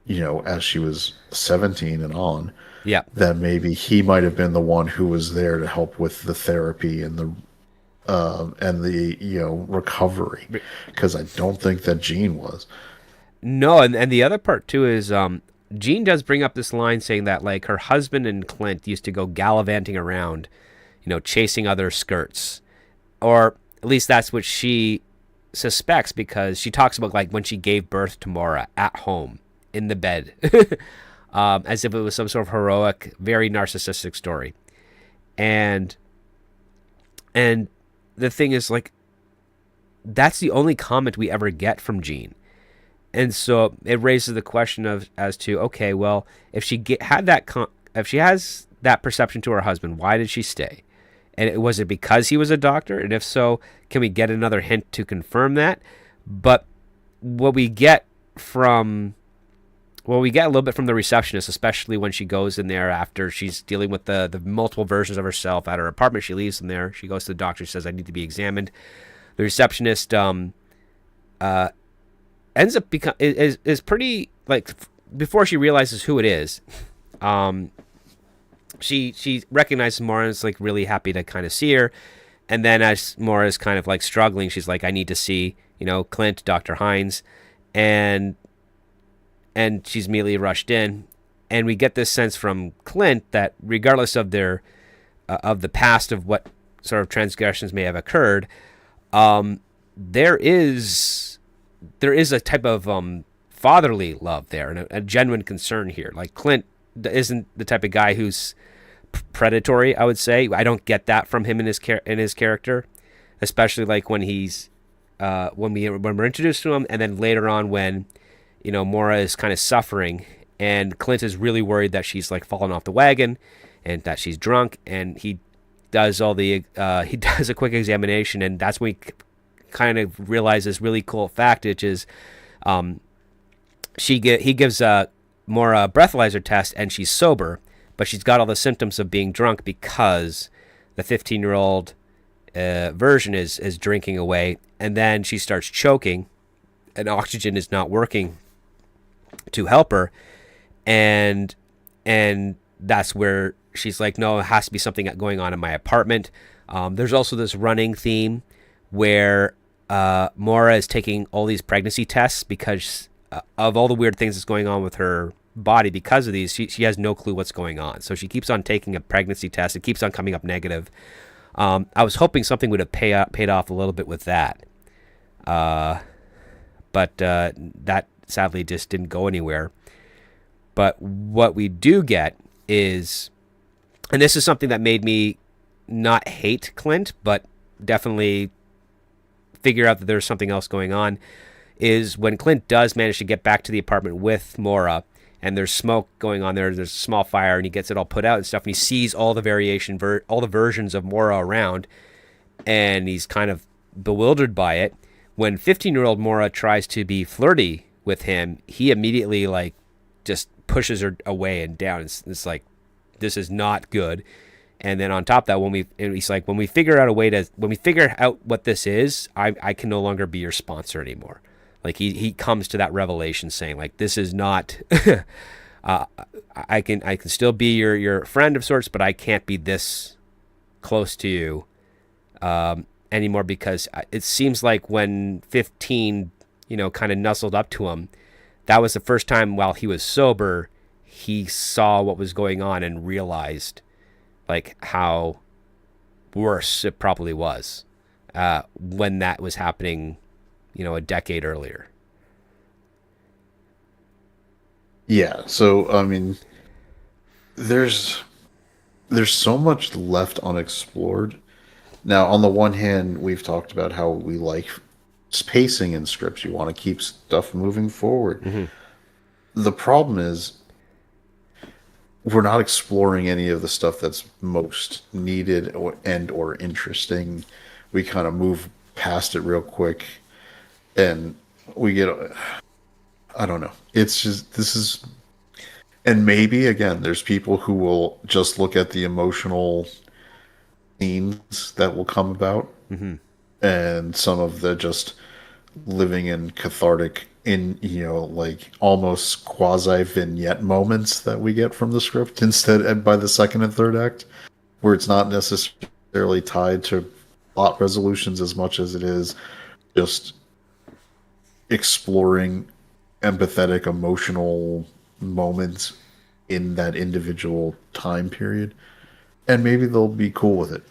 as she was 17 and on. Yeah. That maybe he might have been the one who was there to help with the therapy and the recovery, because I don't think that Jean was. No, and the other part too is Jean does bring up this line saying that like her husband and Clint used to go gallivanting around, chasing other skirts, or at least that's what she suspects, because she talks about like when she gave birth to Mora at home in the bed, as if it was some sort of heroic, very narcissistic story, and the thing is, like, that's the only comment we ever get from Jean. And so it raises the question as to, okay, well, if she if she has that perception to her husband, why did she stay? And was it because he was a doctor? And if so, can we get another hint to confirm that? But what we get a little bit from the receptionist, especially when she goes in there after she's dealing with the multiple versions of herself at her apartment. She leaves them there. She goes to the doctor. She says, "I need to be examined." The receptionist ends up is pretty, like, before she realizes who it is. She recognizes Mora and is like really happy to kind of see her. And then as Mora is kind of like struggling, she's like, "I need to see Clint, Dr. Hines," and she's immediately rushed in, and we get this sense from Clint that regardless of their of the past of what sort of transgressions may have occurred, there is a type of fatherly love there and a genuine concern here. Like Clint isn't the type of guy who's predatory, I would say. I don't get that from him in his character, especially like when he's when we're introduced to him, and then later on when Mora is kind of suffering, and Clint is really worried that she's like fallen off the wagon and that she's drunk, and he does he does a quick examination, and that's when we kind of realize this really cool fact, which is he gives Mora a breathalyzer test, and she's sober, but she's got all the symptoms of being drunk because the 15-year-old version is drinking away, and then she starts choking, and oxygen is not working to help her, and that's where she's like, no, it has to be something going on in my apartment. There's also this running theme where Mora is taking all these pregnancy tests because of all the weird things that's going on with her body. Because of these, she has no clue what's going on, so she keeps on taking a pregnancy test. It keeps on coming up negative. I was hoping something would have paid off a little bit with that, but that sadly just didn't go anywhere. But what we do get is, and this is something that made me not hate Clint, but definitely figure out that there's something else going on, is when Clint does manage to get back to the apartment with Mora, and there's smoke going on there's a small fire, and he gets it all put out and stuff, and he sees all the all the versions of Mora around, and he's kind of bewildered by it. When 15-year-old Mora tries to be flirty with him, he immediately like just pushes her away and down. It's like, this is not good. And then on top of that, he's like, when we figure out a way to, when we figure out what this is, I can no longer be your sponsor anymore. Like he comes to that revelation saying like, this is not, I can still be your friend of sorts, but I can't be this close to you anymore, because it seems like when 15, kind of nuzzled up to him, that was the first time while he was sober, he saw what was going on and realized like how worse it probably was when that was happening, a decade earlier. Yeah. So I mean, there's there's so much left unexplored. Now, on the one hand, we've talked about how we like pacing in scripts. You want to keep stuff moving forward. Mm-hmm. The problem is we're not exploring any of the stuff that's most needed or interesting. We kind of move past it real quick, and we get, I don't know. It's just, this is, and maybe again, there's people who will just look at the emotional scenes that will come about, Mm-hmm. and some of the just living in cathartic, in like almost quasi vignette moments that we get from the script instead, and by the second and third act, where it's not necessarily tied to plot resolutions as much as it is just exploring empathetic emotional moments in that individual time period, and maybe they'll be cool with it.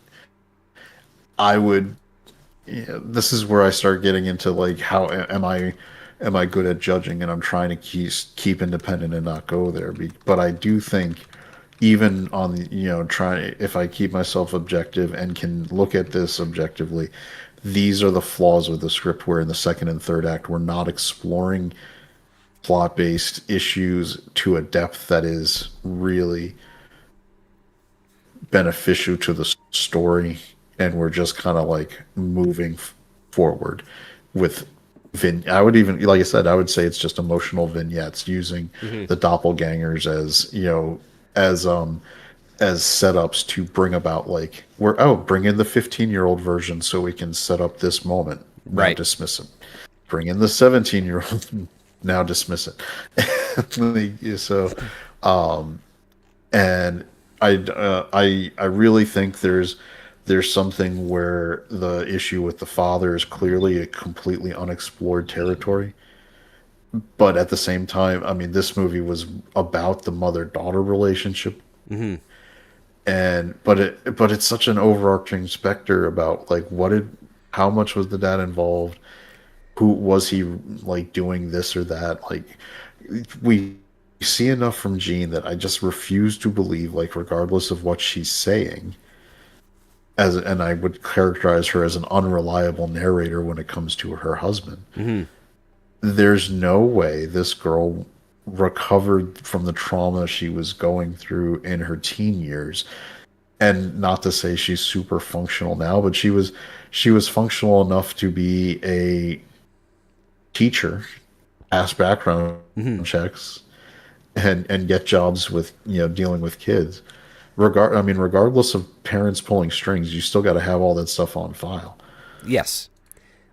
I would, this is where I start getting into like, how am I good at judging, and I'm trying to keep independent and not go there. But I do think, even on the, try, if I keep myself objective and can look at this objectively, these are the flaws with the script, where in the second and third act we're not exploring plot based issues to a depth that is really beneficial to the story, and we're just kind of like moving forward with I would even, like I said, I would say it's just emotional vignettes using Mm-hmm. the doppelgangers as, as setups to bring about, like, bring in the 15-year-old version so we can set up this moment, now Right. dismiss it. Bring in the 17-year-old, now dismiss it. So and I really think there's something where the issue with the father is clearly a completely unexplored territory. But at the same time, I mean, this movie was about the mother-daughter relationship, Mm-hmm. but it's such an overarching specter about like, how much was the dad involved? Who was he, like, doing this or that? Like, we see enough from Jean that I just refuse to believe, like, regardless of what she's saying, and I would characterize her as an unreliable narrator when it comes to her husband. Mm-hmm. There's no way this girl recovered from the trauma she was going through in her teen years. And not to say she's super functional now, but she was functional enough to be a teacher, pass background Mm-hmm. checks, and get jobs with, dealing with kids. Regardless of parents pulling strings, you still got to have all that stuff on file. Yes.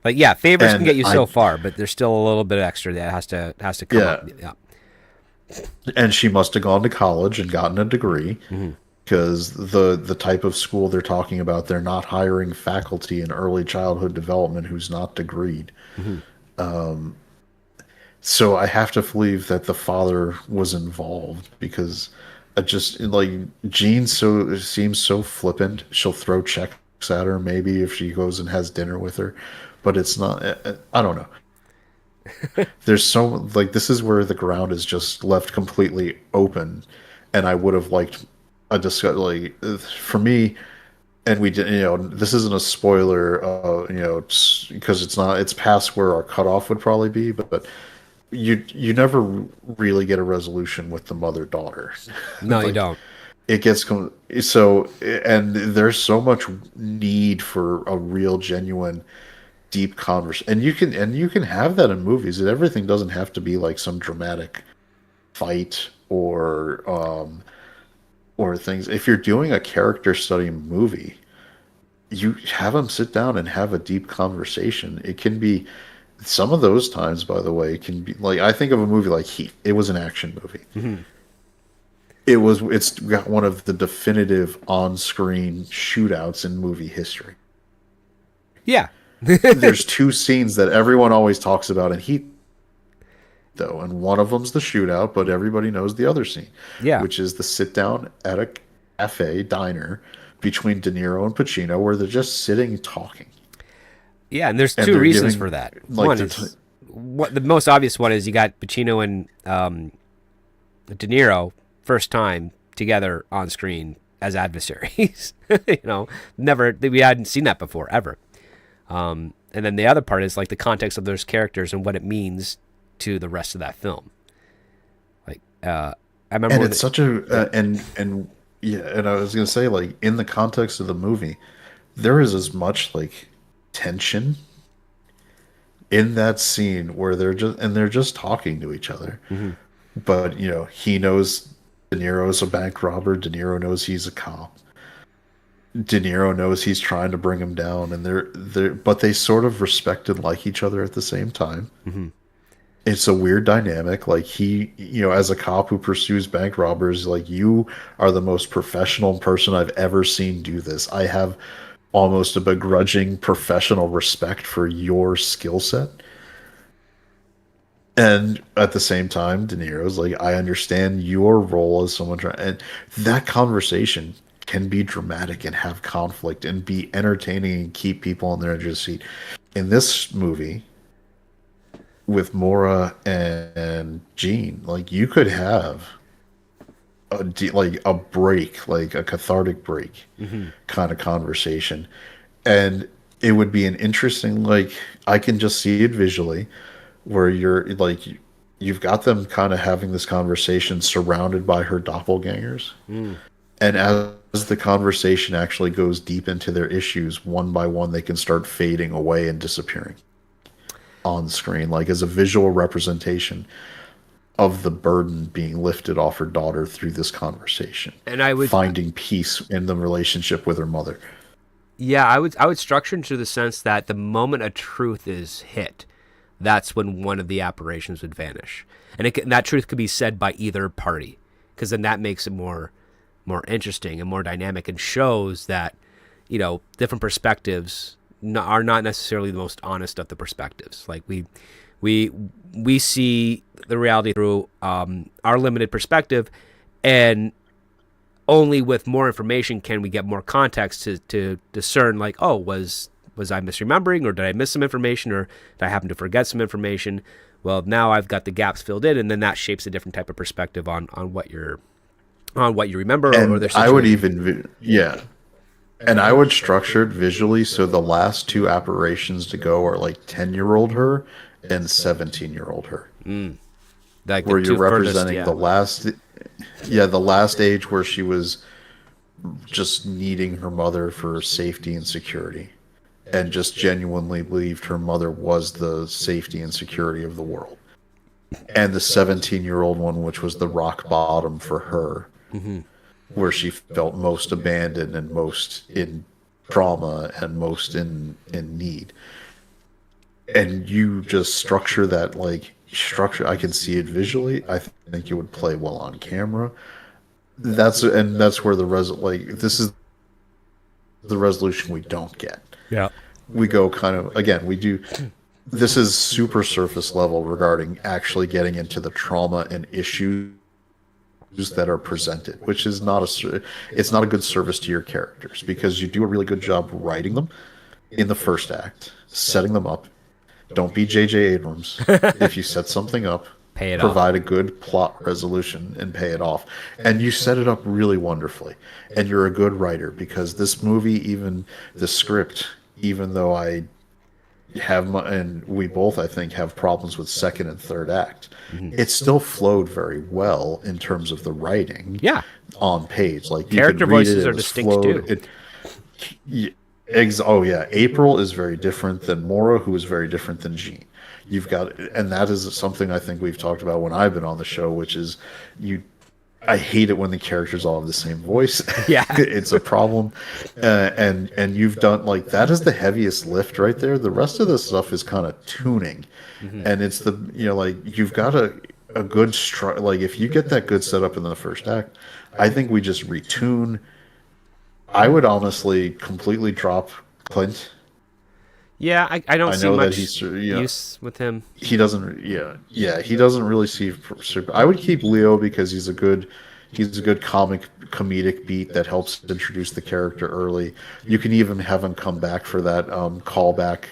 Like, yeah, favors can And get you so far, but there's still a little bit extra that has to come up. yeah, Yeah. and she must have gone to college and gotten a degree, Mm-hmm. because the type of school they're talking about, they're not hiring faculty in early childhood development who's not degreed. Mm-hmm. So I have to believe that the father was involved, because I just, like, Jean seems so flippant. She'll throw checks at her maybe if she goes and has dinner with her, but it's not. I don't know. There's so, like, this is where the ground is just left completely open, and I would have liked a discuss, like, for me. And we did, this isn't a spoiler, because it's not, it's past where our cutoff would probably be, but you never really get a resolution with the mother daughter. No, you Like, don't. it gets so, and there's so much need for a real, genuine, deep conversation, and you can have that in movies. And everything doesn't have to be like some dramatic fight or things. If you're doing a character study movie, you have them sit down and have a deep conversation. It can be some of those times, by the way, can be like I think of a movie like Heat. It was an action movie. Mm-hmm. It's got one of the definitive on-screen shootouts in movie history. Yeah. There's two scenes that everyone always talks about in Heat, though, and one of them's the shootout, but everybody knows the other scene, Yeah. which is the sit down at a cafe diner between De Niro and Pacino, where they're just sitting talking, Yeah, and there's and two they're reasons giving for that. like One is what the most obvious one is you got Pacino and De Niro first time together on screen as adversaries. Never we hadn't seen that before ever. And then the other part is like the context of those characters and what it means to the rest of that film. Like I remember, and it's such a and yeah, and I was gonna say like in the context of the movie, there is as much like tension in that scene where they're just talking to each other. mm-hmm. But he knows De Niro's a bank robber. De Niro knows he's a cop. De Niro knows he's trying to bring him down, and but they sort of respect and like each other at the same time. Mm-hmm. It's a weird dynamic. Like as a cop who pursues bank robbers, like you are the most professional person I've ever seen do this. I have almost a begrudging professional respect for your skill set. And at the same time, De Niro's like, I understand your role as someone trying, and that conversation can be dramatic and have conflict and be entertaining and keep people on their edge of the seat. In this movie, with Mora and Gene, like you could have a break, like a cathartic break Mm-hmm. kind of conversation, and it would be an interesting, like I can just see it visually where you've got them kind of having this conversation surrounded by her doppelgangers. Mm. And as the conversation actually goes deep into their issues, one by one, they can start fading away and disappearing on screen, like as a visual representation of the burden being lifted off her daughter through this conversation. And I would finding peace in the relationship with her mother. Yeah, I would structure into the sense that the moment a truth is hit, that's when one of the apparitions would vanish, and that truth could be said by either party, because then that makes it more interesting and more dynamic, and shows that different perspectives are not necessarily the most honest of the perspectives. Like we see the reality through our limited perspective, and only with more information can we get more context to discern, like, oh, was I misremembering, or did I miss some information, or did I happen to forget some information? Well, now I've got the gaps filled in, and then that shapes a different type of perspective on what you remember, and or their I would situation. and I would structure it visually so the last two apparitions to go are like 10-year-old her and 17-year-old her. Like where the you're two furthest, representing the last age where she was just needing her mother for safety and security, and just genuinely believed her mother was the safety and security of the world. And the 17-year-old one, which was the rock bottom for her, Mm-hmm. where she felt most abandoned and most in trauma and most in need. And you just structure that, like, I can see it visually. I think it would play well on camera. That's where this is the resolution we don't get. Yeah. We go kind of, again, this is super surface level regarding actually getting into the trauma and issues that are presented, which is it's not a good service to your characters, because you do a really good job writing them in the first act, setting them up. Don't be J.J. Abrams. If you set something up, provide a good plot resolution and pay it off. And you set it up really wonderfully. And you're a good writer, because this movie, even the script, even though and we both, I think, have problems with second and third act, it still flowed very well in terms of the writing. Yeah. On page. Like, you character could read voices it, are distinct too. Oh yeah, April is very different than Mora, who is very different than Jean. you've got, and that is something I think we've talked about when I've been on the show, which is you. I hate it when the characters all have the same voice. Yeah. It's a problem, and you've done like that is the heaviest lift right there. The rest of the stuff is kind of tuning, and it's the like you've got a good like if you get that good setup in the first act, I think we just retune. I would honestly completely drop Clint. Yeah, I don't I see know that much he's use with him. he doesn't he doesn't really see I would keep Leo because he's a good comedic beat that helps introduce the character early. You can even have him come back for that callback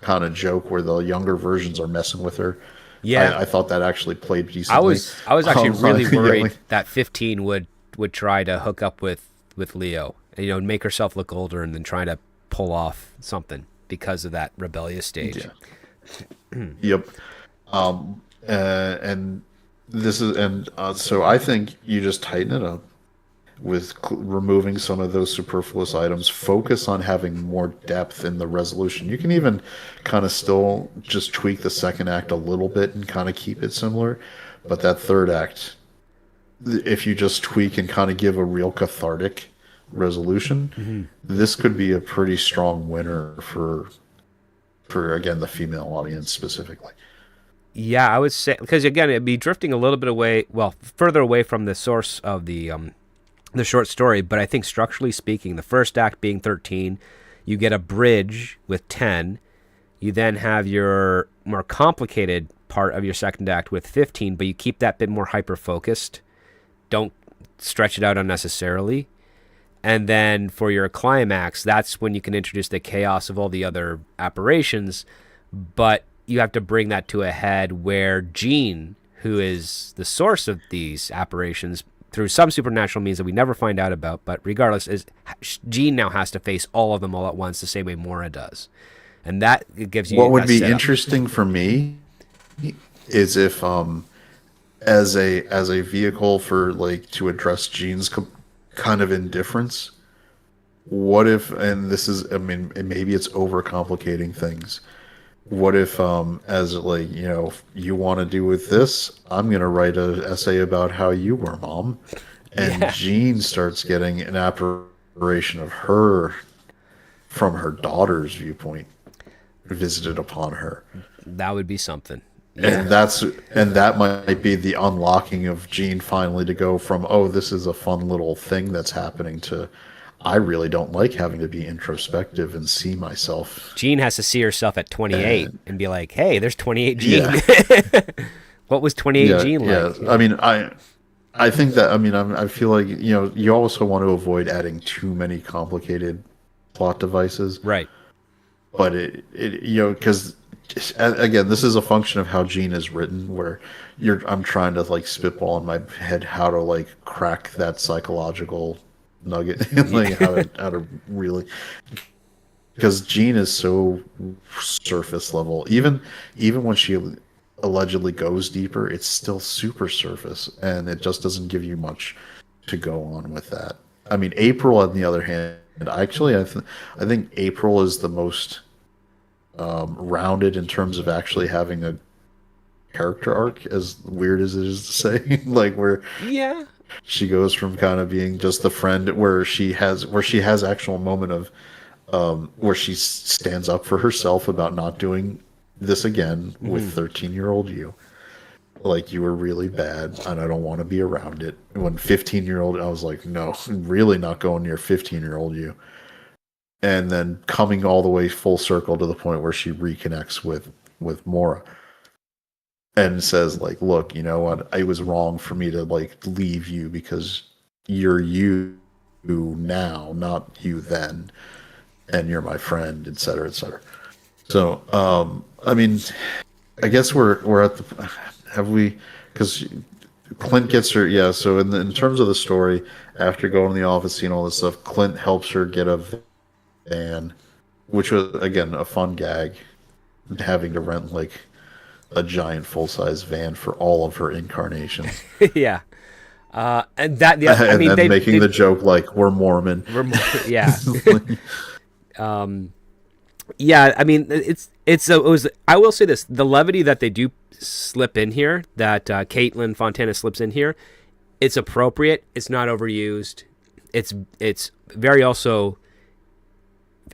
kind of joke where the younger versions are messing with her. Yeah, I thought that actually played decently. I was actually really worried yeah, that 15 would try to hook up with Leo, make herself look older and then try to pull off something because of that rebellious stage. Yeah. Yep. And this is so I think you just tighten it up with removing some of those superfluous items. Focus on having more depth in the resolution. You can even kind of still just tweak the second act a little bit and kind of keep it similar, but that third act, if you just tweak and kind of give a real cathartic resolution, this could be a pretty strong winner for again the female audience specifically. Yeah, I would say because again it'd be drifting a little bit away, further away from the source of the short story. But I think structurally speaking, the first act being 13, you get a bridge with 10. You then have your more complicated part of your second act with 15, but you keep that bit more hyper focused. Don't stretch it out unnecessarily. And then for your climax, that's when you can introduce the chaos of all the other apparitions, but you have to bring that to a head where Jean, who is the source of these apparitions through some supernatural means that we never find out about, but regardless, Jean now has to face all of them all at once the same way Maura does. And that gives you what would be interesting for me is if as a vehicle for like to address Jean's kind of indifference, what if, and this is, I mean, maybe it's overcomplicating things. What if, as like, you want to do with this, I'm going to write an essay about how you were, Mom. And Jean starts getting an apparition of her from her daughter's viewpoint visited upon her. That would be something. Yeah. And that might be the unlocking of Jean finally to go from, oh, this is a fun little thing that's happening to, I really don't like having to be introspective and see myself. Jean has to see herself at 28 and be like, hey, there's 28 Jean. Yeah. What was 28 Jean like? Yeah. I mean, I think that, I feel like, you also want to avoid adding too many complicated plot devices. Right. But because again, this is a function of how Jean is written, where I'm trying to like spitball in my head how to like crack that psychological nugget, like how to really, because Jean is so surface level. Even when she allegedly goes deeper, it's still super surface, and it just doesn't give you much to go on with that. I mean, April, on the other hand, actually, I think April is the most rounded in terms of actually having a character arc, as weird as it is to say. Like where she goes from kind of being just the friend, where she has actual moment of where she stands up for herself about not doing this again with 13-year-old you. Like, you were really bad and I don't want to be around it. When 15-year-old, I was like, no, I'm really not going near 15-year-old you. And then coming all the way full circle to the point where she reconnects with Maura and says, like, look, you know what? It was wrong for me to like leave you because you're you now, not you then, and you're my friend, etc., etc. So, I mean, I guess we're at the, have we, because Clint gets her, yeah. So in terms of the story, after going to the office, seeing all this stuff, Clint helps her get a van, which was again a fun gag, having to rent like a giant full-size van for all of her incarnations. Yeah, and that, yeah, I and mean, then making the joke like we're Mormon. Yeah. Yeah, I mean, it was. I will say this: the levity that they do slip in here, that Kaitlin Fontana slips in here, it's appropriate. It's not overused. It's very also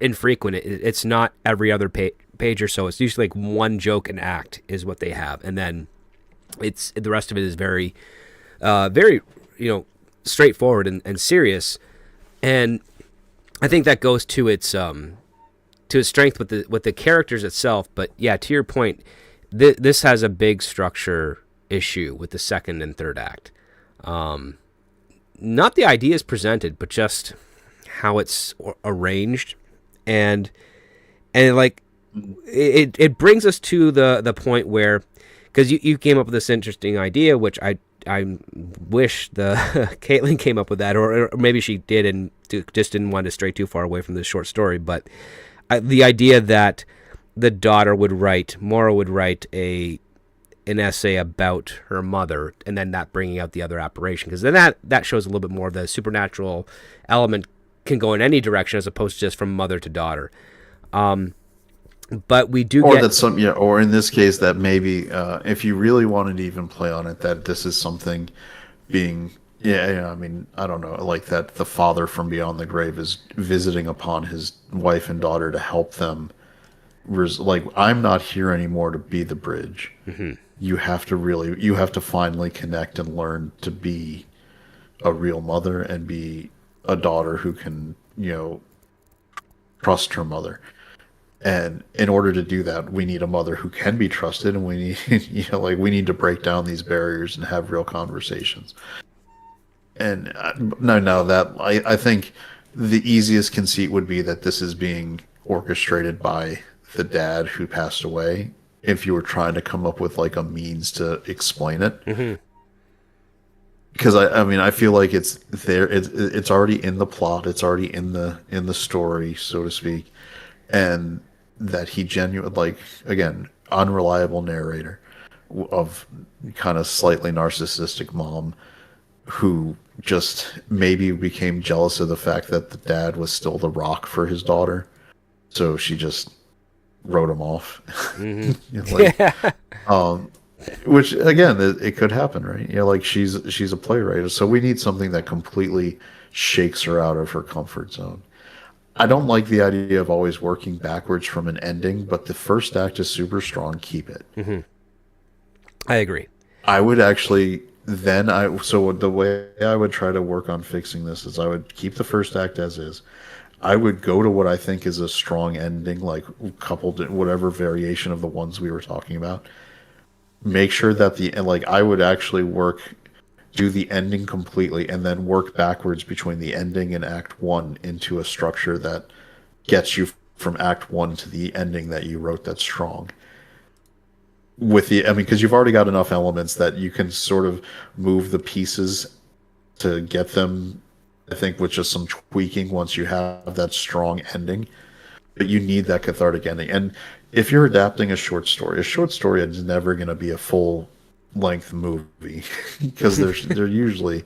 infrequent. It's not every other page or so. It's usually like one joke an act is what they have, and then it's the rest of it is very, very straightforward and serious. And I think that goes to its strength with the characters itself. But yeah, to your point, this has a big structure issue with the second and third act. Not the ideas presented, but just how it's arranged, and like it brings us to the point where, because you came up with this interesting idea, which I wish the Kaitlin came up with that, or maybe she did and just didn't want to stray too far away from this short story. But the idea that the daughter Maura would write an essay about her mother, and then that bringing out the other apparition, because then that shows a little bit more of the supernatural element can go in any direction as opposed to just from mother to daughter. But we do or get that some yeah, or in this case that maybe if you really wanted to even play on it, that this is something being I mean, I don't know, like that the father from beyond the grave is visiting upon his wife and daughter to help them. Like, I'm not here anymore to be the bridge. You have to finally connect and learn to be a real mother and be a daughter who can, trust her mother. And in order to do that, we need a mother who can be trusted, and we need, we need to break down these barriers and have real conversations. And no, that I think the easiest conceit would be that this is being orchestrated by the dad who passed away. If you were trying to come up with like a means to explain it, because I mean, I feel like it's there. It's already in the plot. It's already in the story, so to speak, and that he like, again, unreliable narrator of kind of slightly narcissistic mom who just maybe became jealous of the fact that the dad was still the rock for his daughter, so she just wrote him off. Which again, it could happen, right? Like she's a playwright, so we need something that completely shakes her out of her comfort zone. I don't like the idea of always working backwards from an ending, but the first act is super strong. Keep it. I agree. I would actually so the way I would try to work on fixing this is I would keep the first act as is. I would go to what I think is a strong ending, like coupled whatever variation of the ones we were talking about. Make sure that I would actually do the ending completely and then work backwards between the ending and act one into a structure that gets you from act one to the ending that you wrote that's strong. Because you've already got enough elements that you can sort of move the pieces to get them, I think, with just some tweaking once you have that strong ending. But you need that cathartic ending. And if you're adapting a short story is never going to be a full length movie because they're usually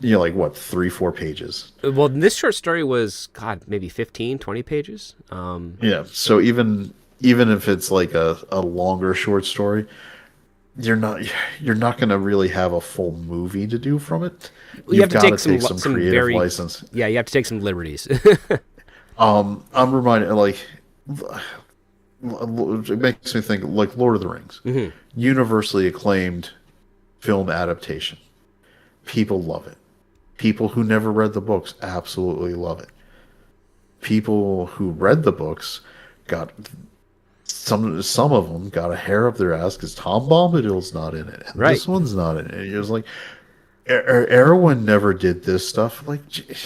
like what, 3-4 pages. Well, this short story was maybe 15, 20 pages. So even if it's like a longer short story, you're not going to really have a full movie to do from it. You have to take some creative license. Yeah, you have to take some liberties. I'm reminded, like, it makes me think like Lord of the Rings, universally acclaimed film adaptation. People love it. People who never read the books absolutely love it. People who read the books got some of them got a hair up their ass because Tom Bombadil's not in it, and this one's not in it. And it was like, Erwin never did this stuff. Like,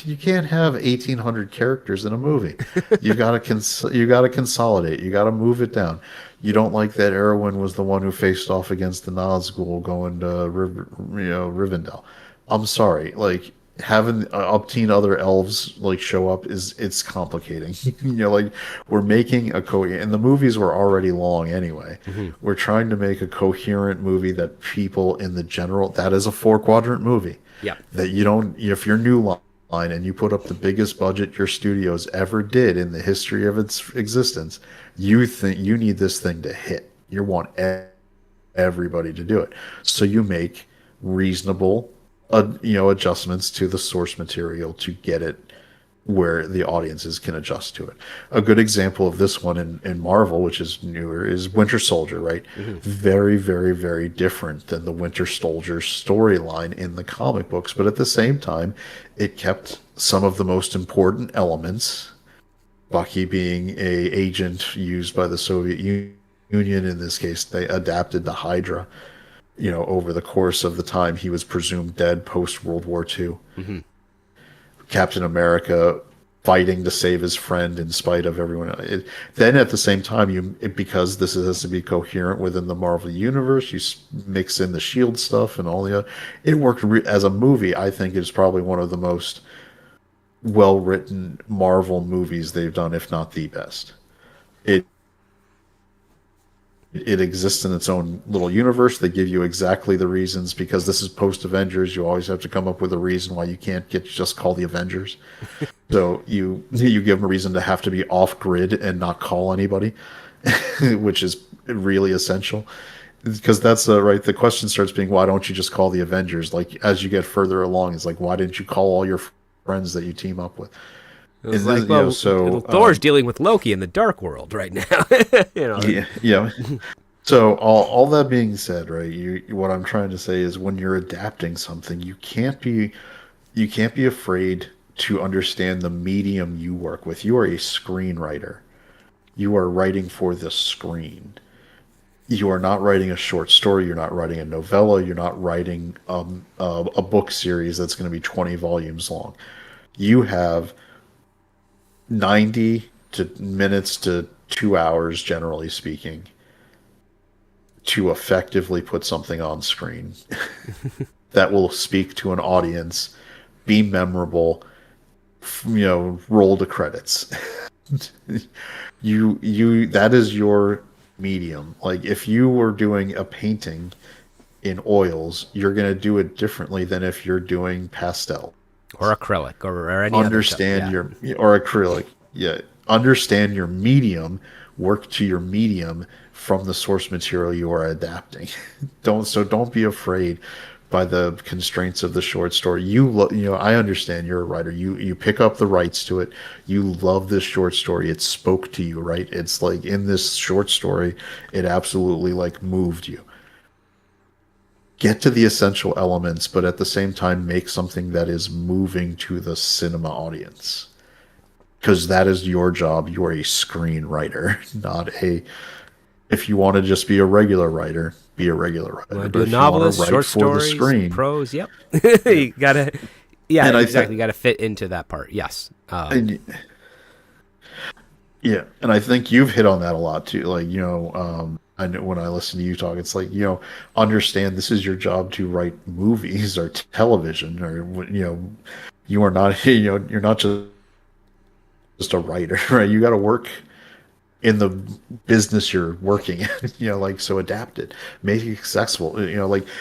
you can't have 1,800 characters in a movie. You got to consolidate. You got to move it down. You don't like that Erwin was the one who faced off against the Nazgul going to Rivendell. I'm sorry. Like, having obtain other elves like show up it's complicating. Like, we're making and the movies were already long anyway. We're trying to make a coherent movie that people in the general, that is a 4-quadrant movie. Yeah. That you don't, if you're New Line and you put up the biggest budget your studios ever did in the history of its existence, you think you need this thing to hit. You want everybody to do it. So you make reasonable, adjustments to the source material to get it where the audiences can adjust to it. A good example of this one in Marvel, which is newer, is Winter Soldier, right? Mm-hmm. Very, very, very different than the Winter Soldier storyline in the comic books, but at the same time, it kept some of the most important elements, Bucky being a agent used by the Soviet Union. In this case, they adapted the Hydra, over the course of the time he was presumed dead post World War II. Mm-hmm. Captain America fighting to save his friend in spite of everyone else. Then at the same time, because this has to be coherent within the Marvel universe, you mix in the Shield stuff and all the other. It worked as a movie. I think it's probably one of the most well-written Marvel movies they've done, if not the best. It exists in its own little universe. They give you exactly the reasons, because this is post Avengers. You always have to come up with a reason why you can't just call the Avengers. So you give them a reason to have to be off grid and not call anybody, which is really essential. Because that's right. The question starts being, why don't you just call the Avengers? Like, as you get further along, it's like, why didn't you call all your friends that you team up with? It was like, well, Thor's dealing with Loki in the Dark World right now. Yeah. So all that being said, right? What I'm trying to say is, when you're adapting something, you can't be afraid to understand the medium you work with. You are a screenwriter. You are writing for the screen. You are not writing a short story. You're not writing a novella. You're not writing a book series that's going to be 20 volumes long. You have 90 minutes to 2 hours, generally speaking, to effectively put something on screen that will speak to an audience, be memorable, roll the credits. That is your medium. Like, if you were doing a painting in oils, you're going to do it differently than if you're doing pastel or acrylic or any understand other stuff. Or acrylic. Yeah. Understand your medium, work to your medium from the source material you are adapting. Don't be afraid by the constraints of the short story. I understand you're a writer. You pick up the rights to it. You love this short story. It spoke to you, right? It's like, in this short story, it absolutely like moved you. Get to the essential elements, but at the same time, make something that is moving to the cinema audience. Because that is your job. You are a screenwriter, not a... If you want to just be a regular writer, be a regular writer. But do a novelist, short stories, prose, yep. You gotta... Yeah, and exactly. You gotta fit into that part, yes. And I think you've hit on that a lot, too. Like, I know when I listen to you talk, it's like, understand this is your job to write movies or television, or, you are not, you're not just a writer, right? You got to work in the business you're working in, so adapt it, make it accessible,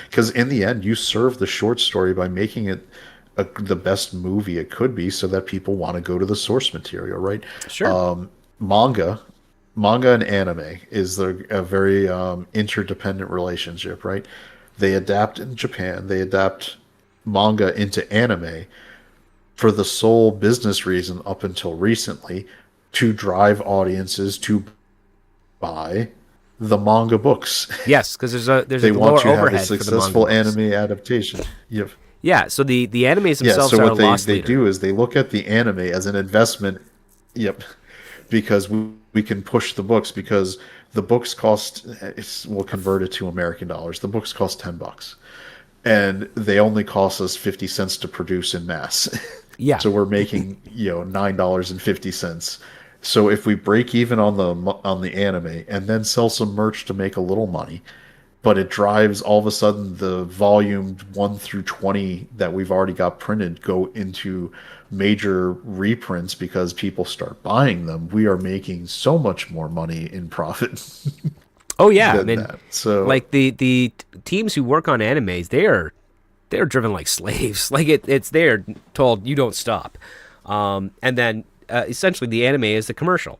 because in the end, you serve the short story by making it the best movie it could be, so that people want to go to the source material, right? Sure. Manga and anime is a very interdependent relationship, right? They adapt in Japan. They adapt manga into anime for the sole business reason, up until recently, to drive audiences to buy the manga books. Yes, because there's they a want lower you to have overhead a successful for the manga anime adaptation. Yep. Yeah, so the animes themselves so are what a loss they leader. do is they look at the anime as an investment. Yep. Because we can push the books, because the books cost, we'll convert it to American dollars. The books cost $10, and they only cost us 50 cents to produce in mass. Yeah. So we're making $9.50. So if we break even on the anime and then sell some merch to make a little money, but it drives all of a sudden the volume 1 through 20 that we've already got printed go into major reprints because people start buying them, we are making so much more money in profit. Oh yeah, that. So like the teams who work on animes, they are they're driven like slaves. Like it's they're told you don't stop. And then essentially the anime is the commercial.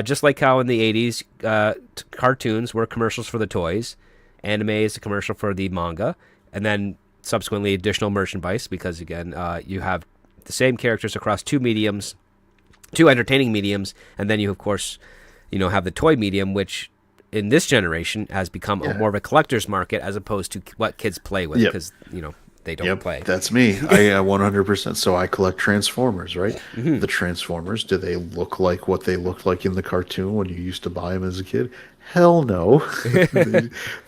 Just like how in the 80s, cartoons were commercials for the toys, anime is a commercial for the manga, and then subsequently additional merchandise because, again, you have the same characters across two mediums, two entertaining mediums, and then you, of course, have the toy medium, which in this generation has become more of a collector's market as opposed to what kids play with because, they don't play. That's me. I 100%. So I collect Transformers, right? Mm-hmm. The Transformers, do they look like what they looked like in the cartoon when you used to buy them as a kid? Hell no.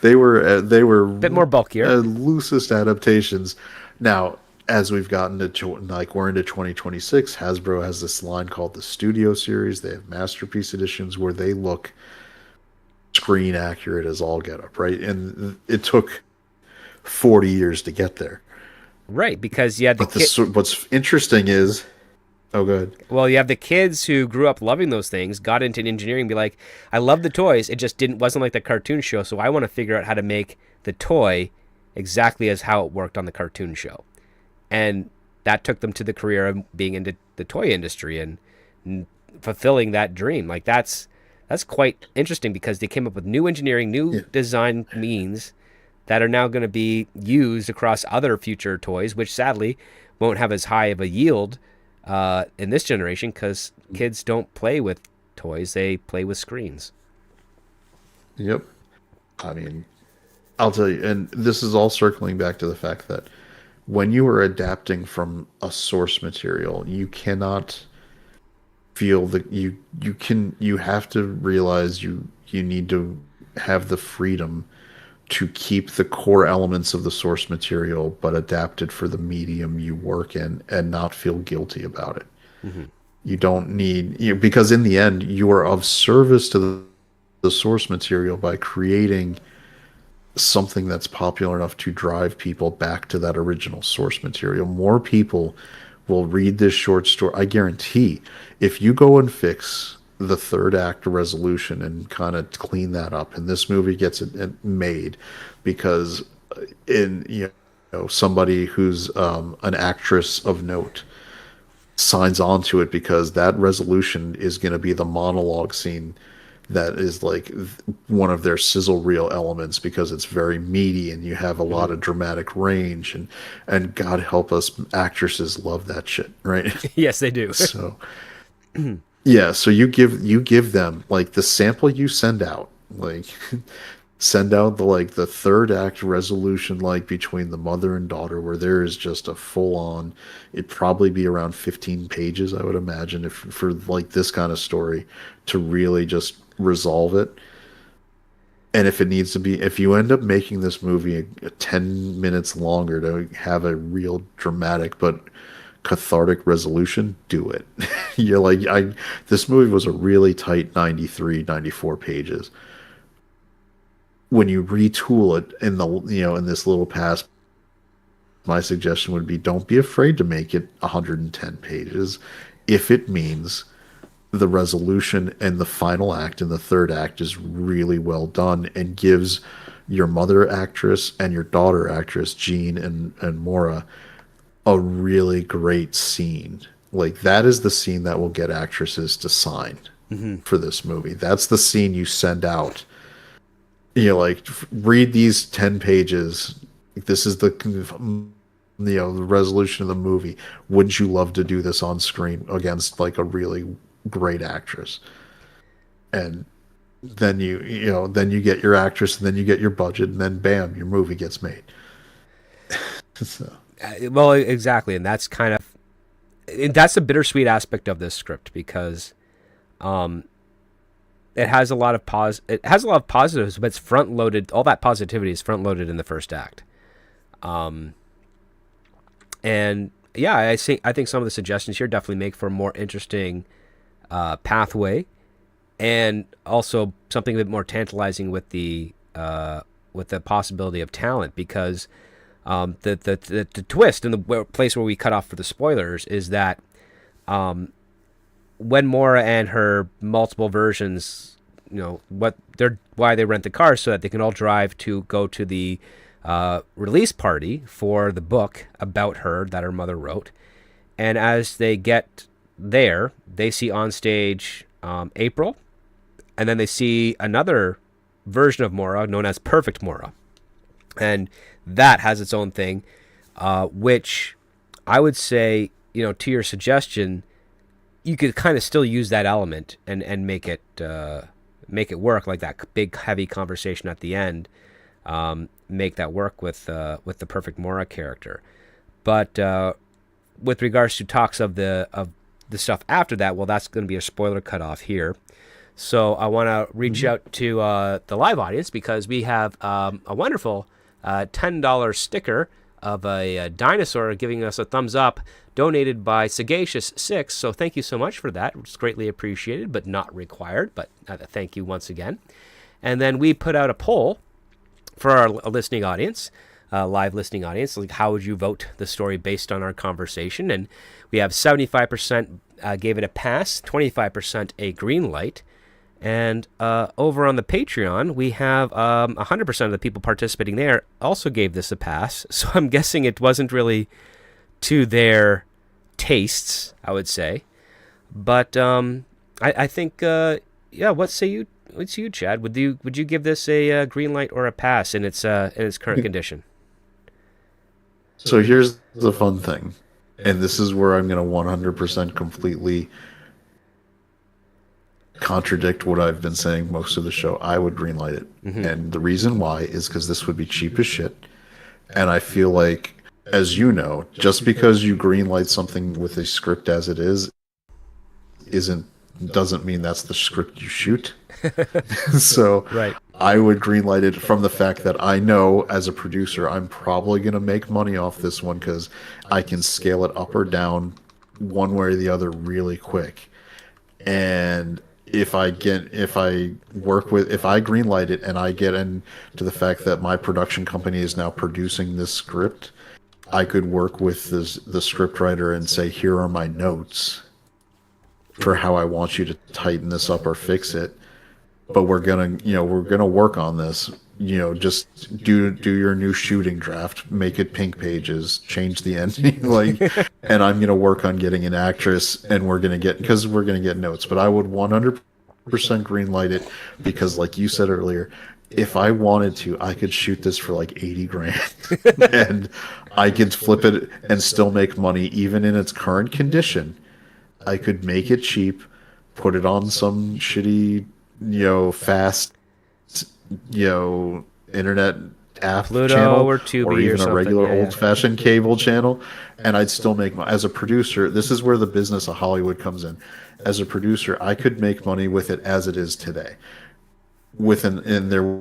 they were a bit more bulkier, loosest adaptations. Now, as we've gotten to we're into 2026, Hasbro has this line called the Studio Series. They have Masterpiece Editions where they look screen accurate as all get up, right? And it took 40 years to get there. Right, because you had what's interesting is, oh, good. Well, you have the kids who grew up loving those things, got into engineering, and be like, I love the toys. It just wasn't like the cartoon show, so I want to figure out how to make the toy exactly as how it worked on the cartoon show. And that took them to the career of being into the toy industry and fulfilling that dream. Like that's quite interesting because they came up with new engineering, new design means that are now going to be used across other future toys, which sadly won't have as high of a yield in this generation because kids don't play with toys, they play with screens. Yep. I mean, I'll tell you, and this is all circling back to the fact that when you are adapting from a source material, you cannot feel that you have to realize you need to have the freedom to keep the core elements of the source material, but adapt it for the medium you work in and not feel guilty about it. Mm-hmm. You don't need, because in the end, you are of service to the source material by creating something that's popular enough to drive people back to that original source material. More people will read this short story. I guarantee if you go and fix the third act resolution and kind of clean that up, and this movie gets it made because somebody who's an actress of note signs on to it because that resolution is going to be the monologue scene that is like one of their sizzle reel elements because it's very meaty and you have a lot of dramatic range and God help us, actresses love that shit, right? Yes, they do. So yeah, so you give them like the sample you send out, like send out the third act resolution, like between the mother and daughter, where there is just a full on, it'd probably be around 15 pages, I would imagine, if for like this kind of story to really just resolve it. And if it needs to be, if you end up making this movie 10 minutes longer to have a real dramatic but cathartic resolution, do it. You're like, this movie was a really tight 93, 94 pages. When you retool it in in this little pass, my suggestion would be don't be afraid to make it 110 pages if it means the resolution and the final act and the third act is really well done and gives your mother actress and your daughter actress, Jean and Maura, a really great scene. Like that is the scene that will get actresses to sign for this movie. That's the scene you send out. Like read these 10 pages. This is the resolution of the movie. Wouldn't you love to do this on screen against like a really great actress? And then then you get your actress, and then you get your budget, and then bam, your movie gets made. So. Well, exactly, and that's that's a bittersweet aspect of this script because, it has a lot of positives, but it's front loaded. All that positivity is front loaded in the first act, and yeah, I think some of the suggestions here definitely make for a more interesting pathway, and also something a bit more tantalizing with the possibility of talent because. The twist and the place where we cut off for the spoilers is that when Maura and her multiple versions, why they rent the car so that they can all drive to go to the release party for the book about her that her mother wrote. And as they get there, they see on stage April, and then they see another version of Mora known as Perfect Mora. And that has its own thing, which I would say, to your suggestion, you could kind of still use that element and make it work, like that big heavy conversation at the end. Make that work with the Perfect Mora character. But with regards to talks of the stuff after that, well, that's going to be a spoiler cutoff here. So I want to reach out to the live audience, because we have a wonderful $10 sticker of a dinosaur giving us a thumbs up, donated by Sagacious6. So thank you so much for that. It's greatly appreciated, but not required. But thank you once again. And then we put out a poll for our listening audience, live listening audience, like how would you vote the story based on our conversation? And we have 75% gave it a pass, 25% a green light. And over on the Patreon, we have 100% of the people participating there also gave this a pass. So I'm guessing it wasn't really to their tastes, I would say. But I think, what say you? What's you, Chad? Would you give this a green light or a pass in its current condition? So here's the fun thing, and this is where I'm going to 100% completely contradict what I've been saying most of the show. I would greenlight it. And the reason why is because this would be cheap as shit. And I feel like, as you know, just because you greenlight something with a script as it is, doesn't mean that's the script you shoot. So Right. I would greenlight it from the fact that I know as a producer I'm probably going to make money off this one, because I can scale it up or down one way or the other really quick. And if I greenlight it and I get into the fact that my production company is now producing this script, I could work with the script writer and say, here are my notes for how I want you to tighten this up or fix it. But we're gonna work on this. Just do your new shooting draft, make it pink pages, change the ending, and I'm gonna work on getting an actress, and we're gonna get notes. But I would 100% greenlight it, because, like you said earlier, if I wanted to, I could shoot this for like 80 grand, and I could flip it and still make money even in its current condition. I could make it cheap, put it on some shitty, fast, internet app Pluto channel, or Tubi or even or a regular something, old-fashioned cable channel, and I'd still make money. As a producer, this is where the business of Hollywood comes in. As a producer, I could make money with it as it is today. And there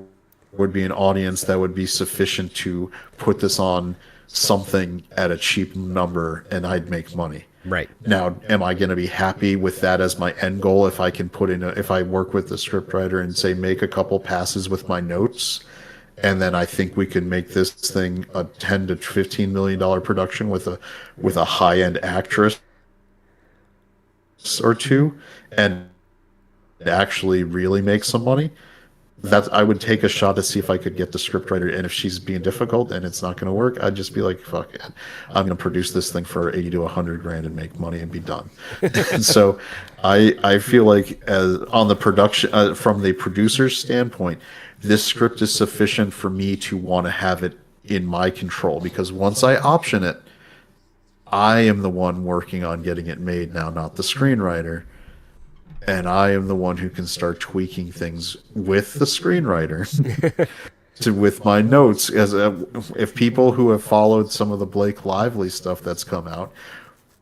would be an audience that would be sufficient to put this on something at a cheap number, and I'd make money. Right. Now, am I going to be happy with that as my end goal? If I can if I work with the scriptwriter and say, make a couple passes with my notes, and then I think we can make this thing a $10 to $15 million production with a high end actress or two, and actually really make some money. I would take a shot to see if I could get the scriptwriter, and if she's being difficult and it's not going to work, I'd just be like, fuck it, I'm going to produce this thing for 80 to 100 grand and make money and be done. And so I feel like, as on the production, from the producer's standpoint, this script is sufficient for me to want to have it in my control, because once I option it, I am the one working on getting it made now, not the screenwriter. And I am the one who can start tweaking things with the screenwriter with my notes. If people who have followed some of the Blake Lively stuff that's come out,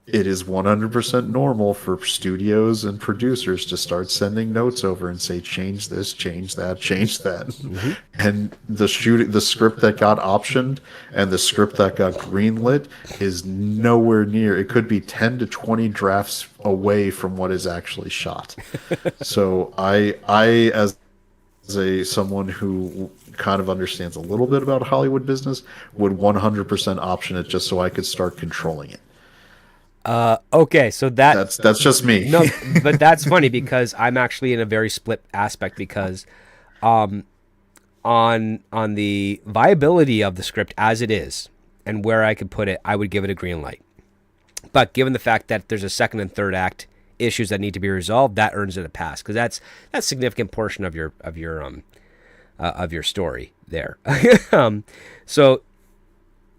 it is 100% normal for studios and producers to start sending notes over and say, change this, change that, change that. Mm-hmm. And the script that got optioned and the script that got greenlit is nowhere near. It could be 10 to 20 drafts away from what is actually shot. So I as someone who kind of understands a little bit about Hollywood business, would 100% option it just so I could start controlling it. Okay, so that's just me. No, but that's funny, because I'm actually in a very split aspect, because on the viability of the script as it is and where I could put it, I would give it a green light. But given the fact that there's a second and third act issues that need to be resolved, that earns it a pass because that's a significant portion of your story there. So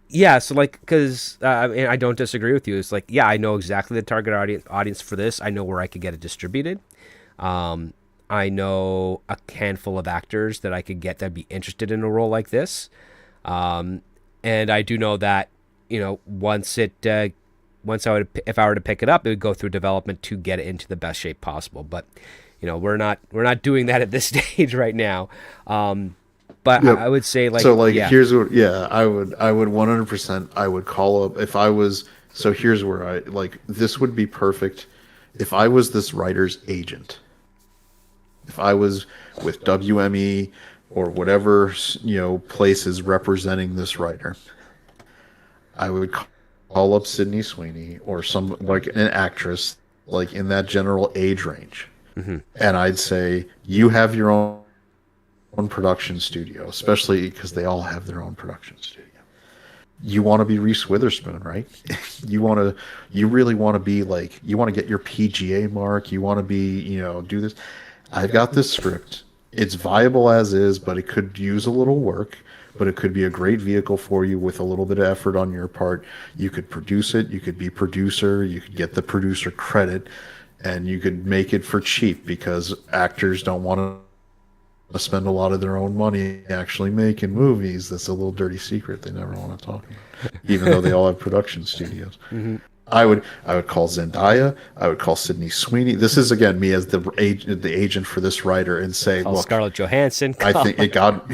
yeah, so like because and I don't disagree with you. It's like yeah, I know exactly the target audience for this. I know where I could get it distributed. I know a handful of actors that I could get that'd be interested in a role like this. And I do know that, once I would, if I were to pick it up, it would go through development to get it into the best shape possible. But, we're not doing that at this stage right now. But yep. I would say here's what, I would 100%, I would call up if I was, so here's where this would be perfect. If I was this writer's agent, if I was with WME or whatever, place is representing this writer, I would call up Sydney Sweeney or some an actress in that general age range. Mm-hmm. And I'd say, you have your own production studio, especially because they all have their own production studio. You want to be Reese Witherspoon, right? You really want to be you want to get your PGA mark. You want to be, do this. I've got this script. It's viable as is, but it could use a little work, but it could be a great vehicle for you with a little bit of effort on your part. You could produce it. You could be producer. You could get the producer credit, and you could make it for cheap because actors don't want to spend a lot of their own money actually making movies. That's a little dirty secret they never want to talk about, even though they all have production studios. Mm-hmm. I would call Zendaya. I would call Sydney Sweeney. This is again me as the agent for this writer, and say, look, Scarlett Johansson. I think it got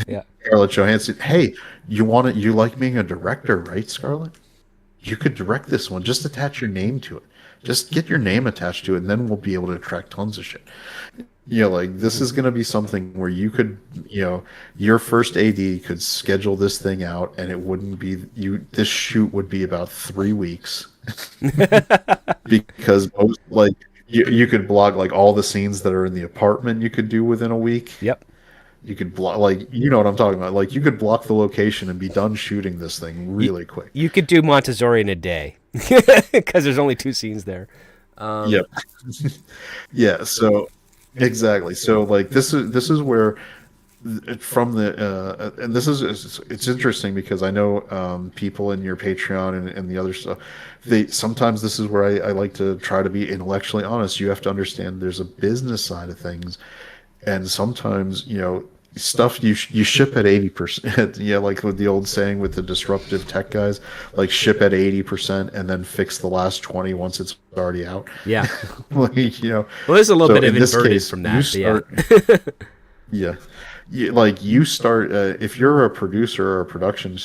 yeah. Scarlett Johansson. Hey, you like being a director, right, Scarlett? You could direct this one. Just attach your name to it. Just get your name attached to it, and then we'll be able to attract tons of shit. This is going to be something where you could, your first AD could schedule this thing out, and it wouldn't be this shoot would be about 3 weeks. Because you could block all the scenes that are in the apartment you could do within a week. Yep. You could block you know what I'm talking about. You could block the location and be done shooting this thing really quick. You could do Montessori in a day because there's only 2 scenes there. Yep. Yeah. So exactly. So this is where from the and this is it's interesting because I know people in your Patreon and the other stuff, sometimes this is where I like to try to be intellectually honest. You have to understand there's a business side of things, and sometimes stuff you ship at 80%. Yeah, like with the old saying with the disruptive tech guys, ship at 80% and then fix the last 20 once it's already out. Yeah. Well, there's a little bit of inverted from that. Yeah. You start if you're a producer or a production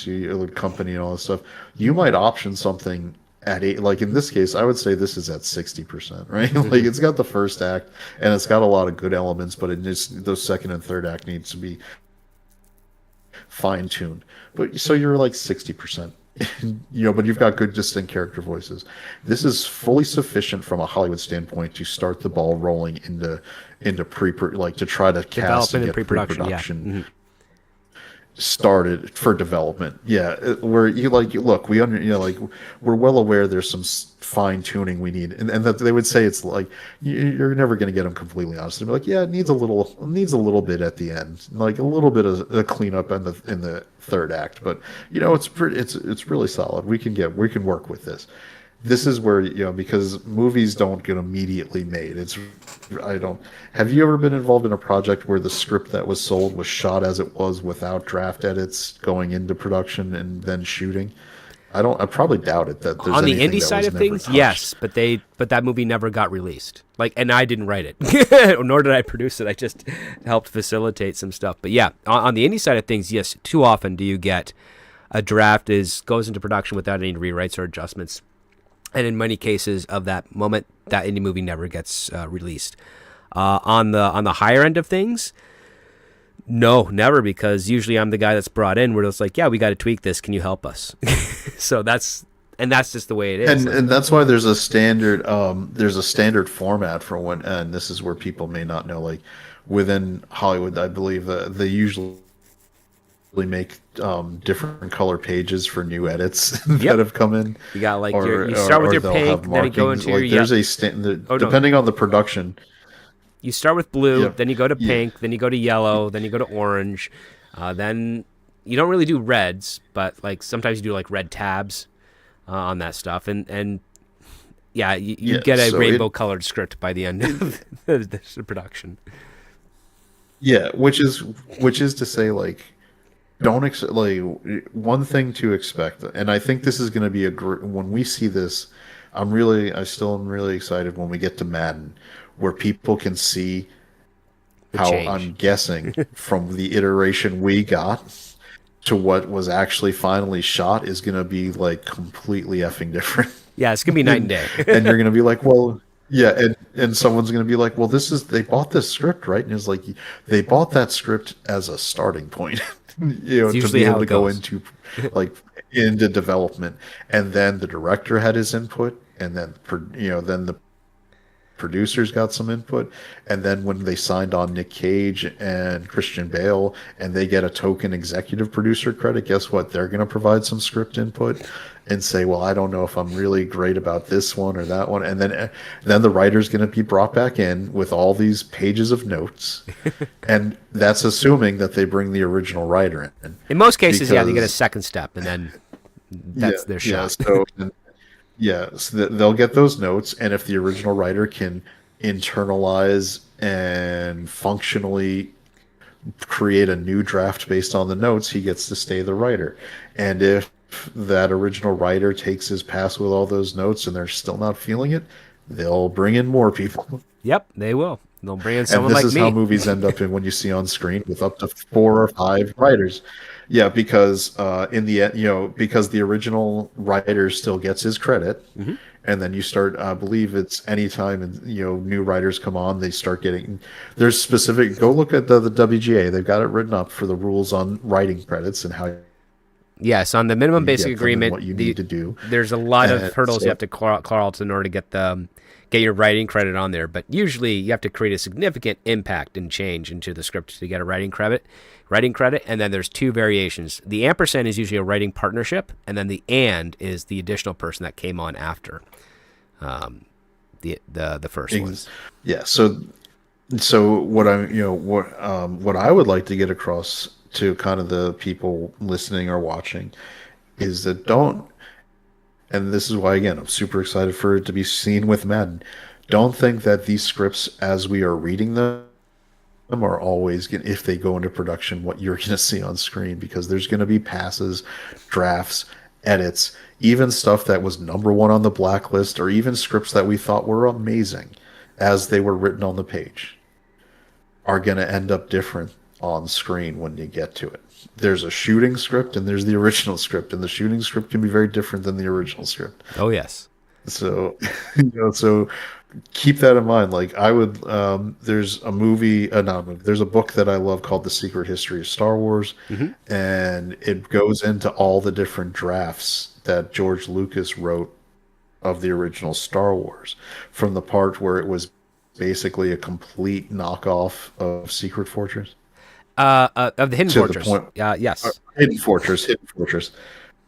company and all this stuff, you might option something at 8. In this case, I would say this is at 60%, right? It's got the first act and it's got a lot of good elements, but those second and third act needs to be fine tuned. But so you're 60%. But you've got good distinct character voices. This is fully sufficient from a Hollywood standpoint to start the ball rolling into to try to cast and get pre-production. Yeah. Mm-hmm. Started for development. Yeah, where look, we we're well aware there's some fine tuning we need, and that they would say it's you're never going to get them completely honest. They'd be it needs a little bit at the end, a little bit of a cleanup in the third act, but it's really solid. We can work with this. This is where because movies don't get immediately made. Have you ever been involved in a project where the script that was sold was shot as it was without draft edits going into production and then shooting? I probably doubt it that there's on the indie side of things. Touched. Yes, but that movie never got released. And I didn't write it, nor did I produce it. I just helped facilitate some stuff. But yeah, on the indie side of things, yes, too often do you get a draft goes into production without any rewrites or adjustments. And in many cases of that moment, that indie movie never gets released. On the higher end of things, no, never, because usually I'm the guy that's brought in where it's yeah, we got to tweak this. Can you help us? So that's just the way it is. And that's why there's a standard format for when, and this is where people may not know, within Hollywood, I believe they usually make different color pages for new edits that Yep. have come in, You got like you start with or your they'll have pink, then you go markings. into your Like there's yellow. a stand, Oh no, depending on the production. you start with blue, Yep. then you go to Yeah. pink, then you go to yellow, then you go to orange, then you don't really do reds, but like sometimes you do like red tabs on that stuff, and yeah, you Yeah. get a So rainbow colored script by the end it of the production. yeah, which is to say, like, don't like one thing to expect, and I think this is going to be when we see this. I still am really excited when we get to Madden, where people can see The how change. I'm guessing from the iteration we got to what was actually finally shot is going to be like completely effing different. Yeah, it's gonna be night and and day. and you're going to be like, well, yeah, and someone's going to be like, well, this is they bought this script, right? And it's like they bought that script as a starting point, It's to usually be able how to it go goes. into like into development, and then the director had his input, and then then the producers got some input, and then when they signed on Nick Cage and Christian Bale and they get a token executive producer credit, guess what, they're going to provide some script input and say, well, I don't know if I'm really great about this one or that one, and then the writer's going to be brought back in with all these pages of notes, and that's assuming that they bring the original writer in, In most cases, yeah, they get a because second step, and then yeah, that's their yeah, shot. so yeah, so they'll get those notes, and if the original writer can internalize and functionally create a new draft based on the notes, he gets to stay the writer. And if that original writer takes his pass with all those notes and they're still not feeling it, they'll bring in more people. Yep, they will. They'll bring in And someone this like is how me. movies end up in when you see on screen with up to 4 or 5 writers. Yeah, because in the end, because the original writer still gets his credit, Hmm. and then you start. I believe it's anytime new writers come on, they start getting. There's specific. Go look at the WGA. They've got it written up for the rules on writing credits and how Yes, on the minimum you basic get them and agreement, what you need to do. there's a lot of And hurdles you so have to crawl to in order to get your writing credit on there. But usually, you have to create a significant impact and change into the script to get a writing credit. Writing credit, and then there's two variations. The ampersand is usually a writing partnership, and then the and is the additional person that came on after the first one. ex- yeah, so what I would like to get across to kind of the people listening or watching is that don't, and this is why again I'm super excited for it to be seen with Madden. Don't think that these scripts as we are reading them are always going if they go into production what you're going to see on screen, because there's going to be passes, drafts, edits, even stuff that was number one on the blacklist, or even scripts that we thought were amazing as they were written on the page are going to end up different on screen when you get to it. There's a shooting script and there's the original script, and the shooting script can be very different than the original script. Oh yes. So, so keep that in mind. Like I would, there's a movie, not a movie, there's a book that I love called The Secret History of Star Wars, Hmm. and it goes into all the different drafts that George Lucas wrote of the original Star Wars, from the part where it was basically a complete knockoff of Secret Fortress Of the Hidden to the Fortress. point, Yes. Hidden Fortress,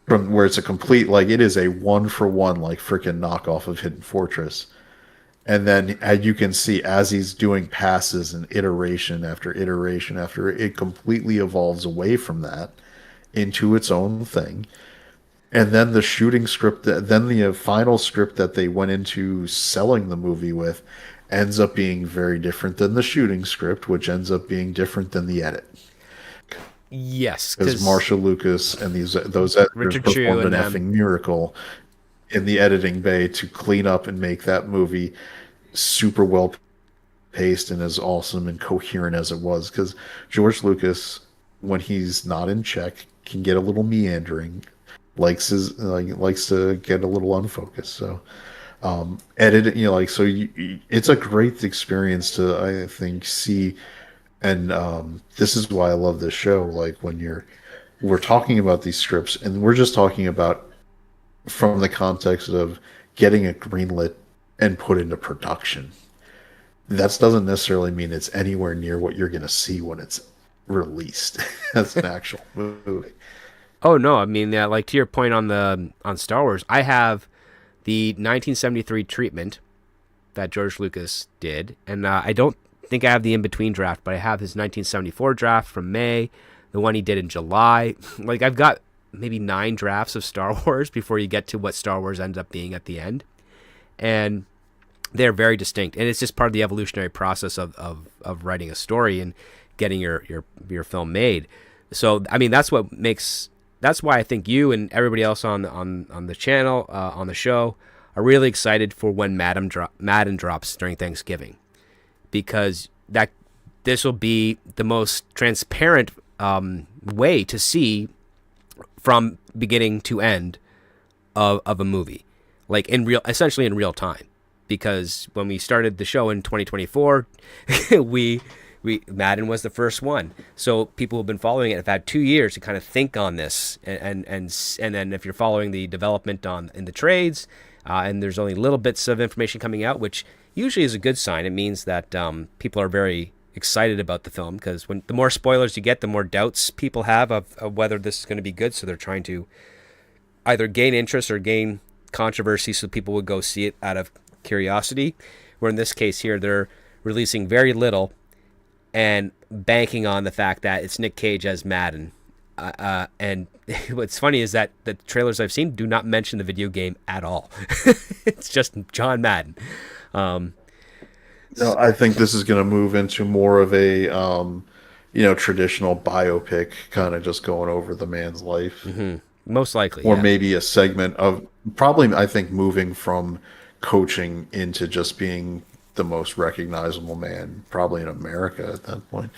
from where it's a complete, like it is a one for one, like freaking knockoff of Hidden Fortress. And then, as you can see, as he's doing passes and iteration after iteration after, it completely evolves away from that into its own thing. And then the shooting script, then the final script that they went into selling the movie with, ends up being very different than the shooting script, which ends up being different than the edit. Yes, Because because Marshall Lucas and those editors Richard Chew performed and an effing them. miracle in the editing bay to clean up and make that movie super well paced and as awesome and coherent as it was. Because George Lucas, when he's not in check, can get a little meandering, likes to get a little unfocused. So edit, it's a great experience to, I think, see. And this is why I love this show. Like when we're talking about these scripts, and we're just talking about from the context of getting it greenlit and put into production. That doesn't necessarily mean it's anywhere near what you're going to see when it's released as an actual movie. Oh no, I mean, like to your point on the on Star Wars, I have the 1973 treatment that George Lucas did, and I don't think I have the in between draft, but I have his 1974 draft from May, the one he did in July. Like I've got maybe 9 drafts of Star Wars before you get to what Star Wars ends up being at the end, and they're very distinct, and it's just part of the evolutionary process of writing a story and getting your film made. So I mean that's why I think you and everybody else on the channel on the show are really excited for when Madden drops during Thanksgiving, because that this will be the most transparent way to see from beginning to end of a movie, like essentially in real time. Because when we started the show in 2024, we Madden was the first one. So people who've been following it have had 2 years to kind of think on this, and then if you're following the development in the trades, and there's only little bits of information coming out, which usually is a good sign. It means that people are very excited about the film, because when the more spoilers you get, the more doubts people have of whether this is going to be good. So they're trying to either gain interest or gain controversy, so people would go see it out of curiosity. Where in this case here, they're releasing very little and banking on the fact that it's Nick Cage as Madden. And what's funny is that the trailers I've seen do not mention the video game at all. It's just John Madden. No, I think this is going to move into more of a, traditional biopic, kind of just going over the man's life. Mm-hmm. Most likely, or yeah. maybe a segment of probably, I think, moving from coaching into just being the most recognizable man, probably in America at that point,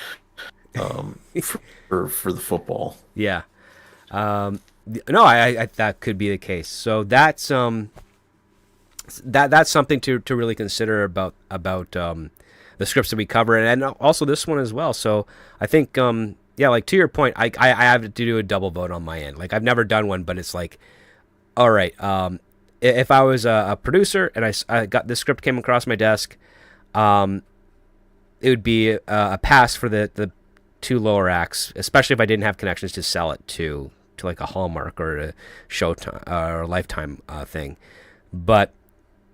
for the football. Yeah. No, I that could be the case. So that's that's something to really consider about the scripts that we cover, and also this one as well. So I think yeah, like to your point, I have to do a double vote on my end. Like I've never done one, but it's like, all right, if I was a producer and I got this script came across my desk, it would be a pass for the 2 lower acts, especially if I didn't have connections to sell it to like a Hallmark or a Showtime or a Lifetime thing. But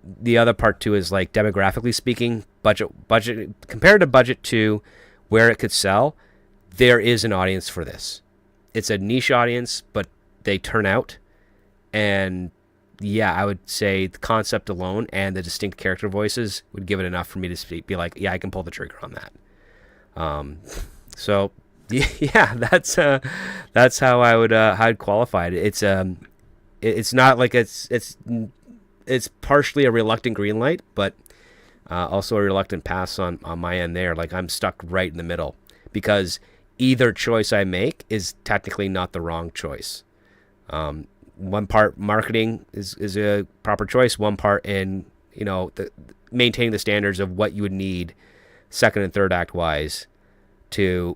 the other part too is like demographically speaking, budget compared to budget to where it could sell, there is an audience for this. It's a niche audience, but they turn out. And yeah, I would say the concept alone and the distinct character voices would give it enough for me to be like, yeah, I can pull the trigger on that. So yeah, that's how I would how I'd qualify it. It's not like it's partially a reluctant green light, but also a reluctant pass on my end there. Like I'm stuck right in the middle, because either choice I make is technically not the wrong choice. One part marketing is a proper choice. One part in maintaining the standards of what you would need second and third act wise to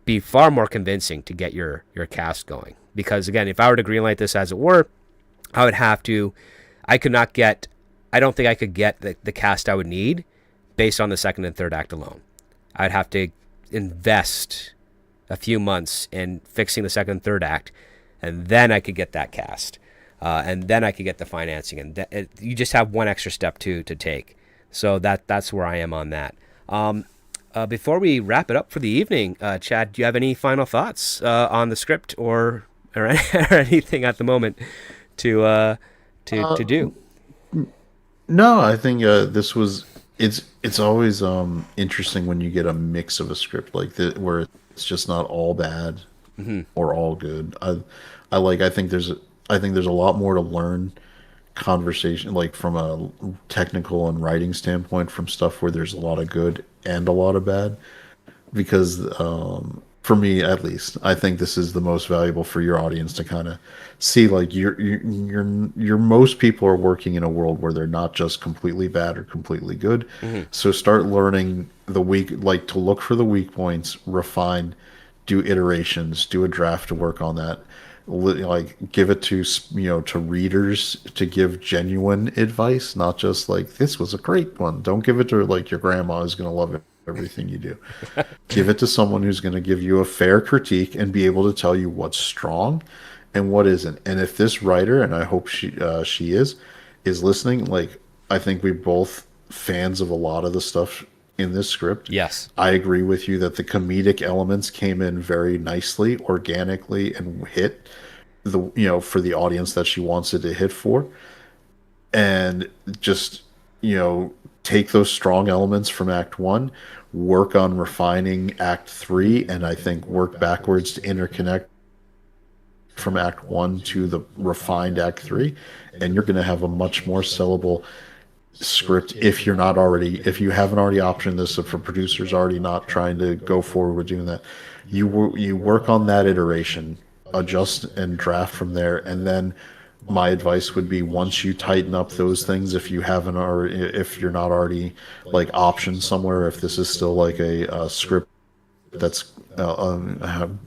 be far more convincing to get your cast going. Because again, if I were to greenlight this as it were, I would have to. I don't think I could get the cast I would need based on the second and third act alone. I'd have to invest a few months in fixing the second and third act, and then I could get that cast, and then I could get the financing, and you just have one extra step to take. So that's where I am on that. Before we wrap it up for the evening, Chad, do you have any final thoughts on the script or anything at the moment to do? No, I think this was it's always interesting when you get a mix of a script like this where it's just not all bad or all good. I think there's a lot more to learn conversation, like from a technical and writing standpoint, from stuff where there's a lot of good and a lot of bad, because for me at least, I think this is the most valuable for your audience to kind of see, like you're most people are working in a world where they're not just completely bad or completely good. So start learning like to look for the weak points, refine, do iterations, do a draft to work on that, like give it to to readers to give genuine advice, not just like this was a great one. Don't give it to like your grandma is going to love everything you do. Give it to someone who's going to give you a fair critique and be able to tell you what's strong and what isn't. And if this writer, and I hope she is listening, like I think we both fans of a lot of the stuff in this script. Yes. I agree with you that the comedic elements came in very nicely, organically, and hit the for the audience that she wants it to hit for. And just take those strong elements from Act One, work on refining Act Three, and I think work backwards to interconnect from Act One to the refined Act Three, and you're going to have a much more sellable script if you haven't already optioned this. So for producers already not trying to go forward with doing that, you work on that iteration, adjust and draft from there, and then my advice would be, once you tighten up those things, if you're not already like optioned somewhere, if this is still like a script that's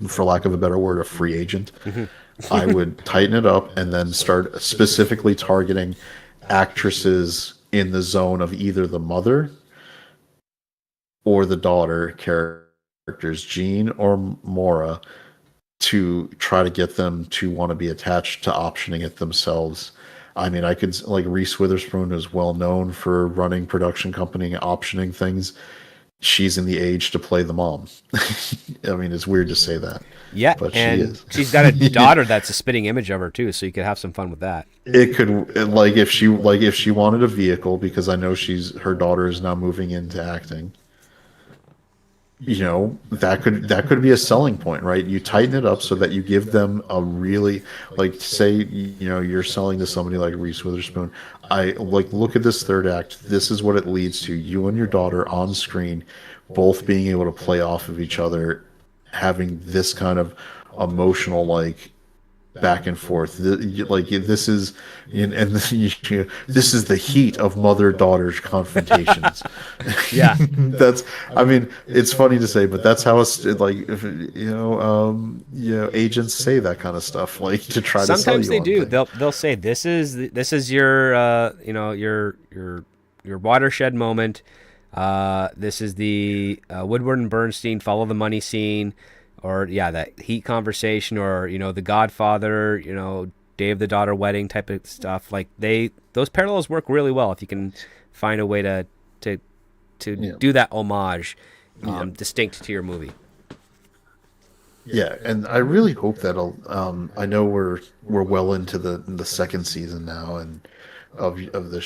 for lack of a better word, a free agent, I would tighten it up and then start specifically targeting actresses in the zone of either the mother or the daughter characters, Jean or Maura, to try to get them to want to be attached to optioning it themselves. I mean, I could, like, Reese Witherspoon is well known for running production company and optioning things. She's in the age to play the mom. I mean, it's weird to say that. Yeah, but and she is. She's got a daughter that's a spitting image of her too, so you could have some fun with that. It could, like, if she wanted a vehicle, because I know her daughter is now moving into acting. That could be a selling point, right? You tighten it up so that you give them a really, like, say, you're selling to somebody like Reese Witherspoon. Look at this third act. This is what it leads to. You and your daughter on screen, both being able to play off of each other, having this kind of emotional, like, back and forth. This is, and this is the heat of mother-daughter confrontations. Yeah, that's. I mean, it's funny to say, but that's how it's like. Agents say that kind of stuff, like, to try to sell you. Sometimes they do. Thing. They'll say this is your your watershed moment. This is the Woodward and Bernstein follow the money scene. Or that heat conversation, or the Godfather, Day of the Daughter wedding type of stuff. Like, those parallels work really well if you can find a way to do that homage, distinct to your movie. Yeah, and I really hope that'll. I know we're well into the second season now, and of the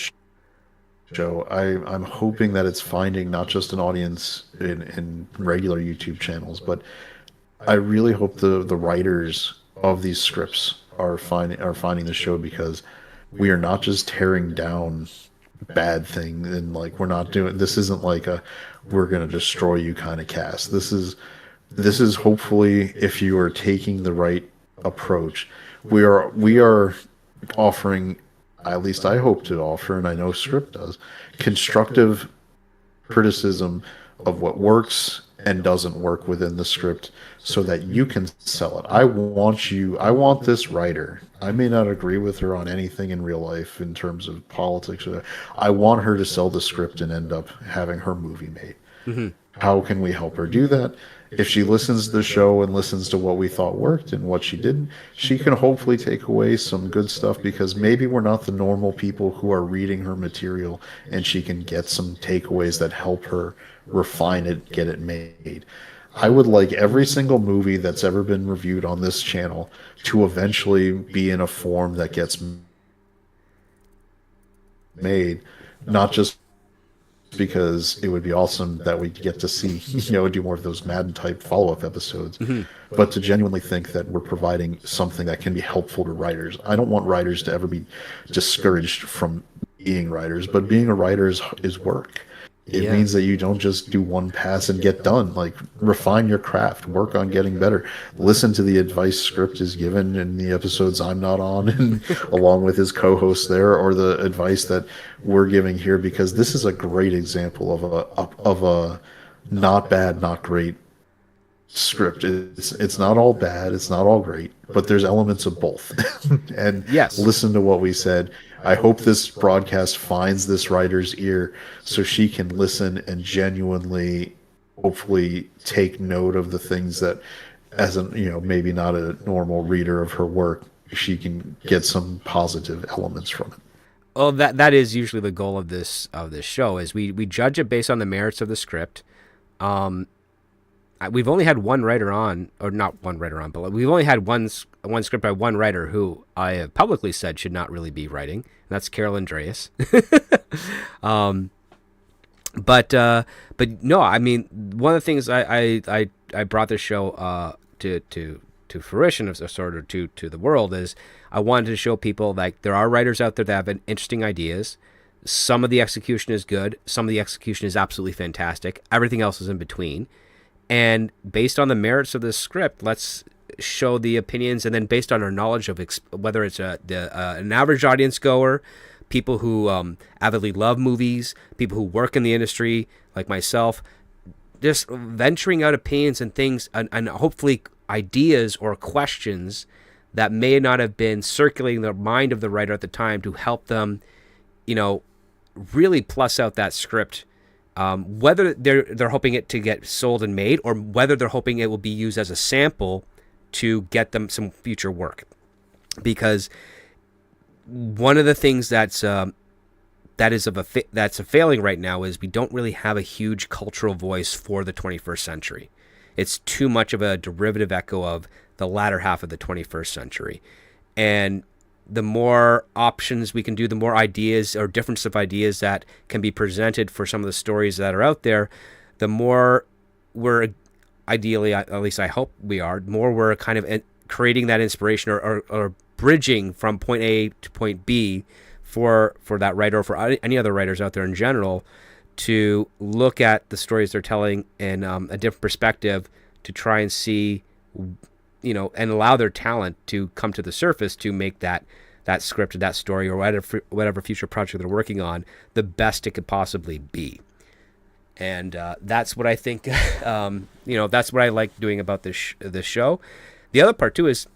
show. I'm hoping that it's finding not just an audience in regular YouTube channels, but I really hope the writers of these scripts are finding the show, because we are not just tearing down bad things, and, like, this isn't like a we're going to destroy you kind of cast. This is hopefully, if you are taking the right approach, we are offering, at least I hope to offer, and I know Script does, constructive criticism of what works and doesn't work within the script, so that you can sell it. I want this writer. I may not agree with her on anything in real life in terms of politics. I want her to sell the script and end up having her movie made. Mm-hmm. How can we help her do that? If she listens to the show and listens to what we thought worked and what she didn't, she can hopefully take away some good stuff, because maybe we're not the normal people who are reading her material, and she can get some takeaways that help her refine it, get it made. I would like every single movie that's ever been reviewed on this channel to eventually be in a form that gets made, not just because it would be awesome that we get to see, do more of those Madden type follow-up episodes, but to genuinely think that we're providing something that can be helpful to writers. I don't want writers to ever be discouraged from being writers, but being a writer is work. It means that you don't just do one pass and get done. Like, refine your craft, work on getting better. Listen to the advice Script is given in the episodes I'm not on, and along with his co-hosts there, or the advice that we're giving here, because this is a great example of a not bad, not great script. It's not all bad, it's not all great, but there's elements of both. And yes, listen to what we said. I hope this broadcast finds this writer's ear, so she can listen and genuinely hopefully take note of the things that, as an maybe not a normal reader of her work, she can get some positive elements from it. Well, that is usually the goal of this show is we judge it based on the merits of the script. We've only had one writer on, or not one writer on, but we've only had one script by one writer who I have publicly said should not really be writing. And that's Carol Andreas. But no, I mean, one of the things I brought this show to fruition of sort of to the world is I wanted to show people like there are writers out there that have interesting ideas. Some of the execution is good. Some of the execution is absolutely fantastic. Everything else is in between. And based on the merits of this script, let's show the opinions, and then based on our knowledge of whether it's an average audience goer, people who avidly love movies, people who work in the industry like myself, just venturing out opinions and things, and hopefully ideas or questions that may not have been circulating the mind of the writer at the time to help them, really plus out that script. Whether they're hoping it to get sold and made, or whether they're hoping it will be used as a sample to get them some future work. Because one of the things that's a failing right now is we don't really have a huge cultural voice for the 21st century. It's too much of a derivative echo of the latter half of the 21st century. And the more options we can do, the more ideas or difference of ideas that can be presented for some of the stories that are out there, the more we're ideally, at least I hope we are, more we're kind of creating that inspiration or bridging from point A to point B for that writer or for any other writers out there in general to look at the stories they're telling in a different perspective to try and see, and allow their talent to come to the surface to make that script or that story or whatever future project they're working on the best it could possibly be. And that's what I think, that's what I like doing about this show. The other part too is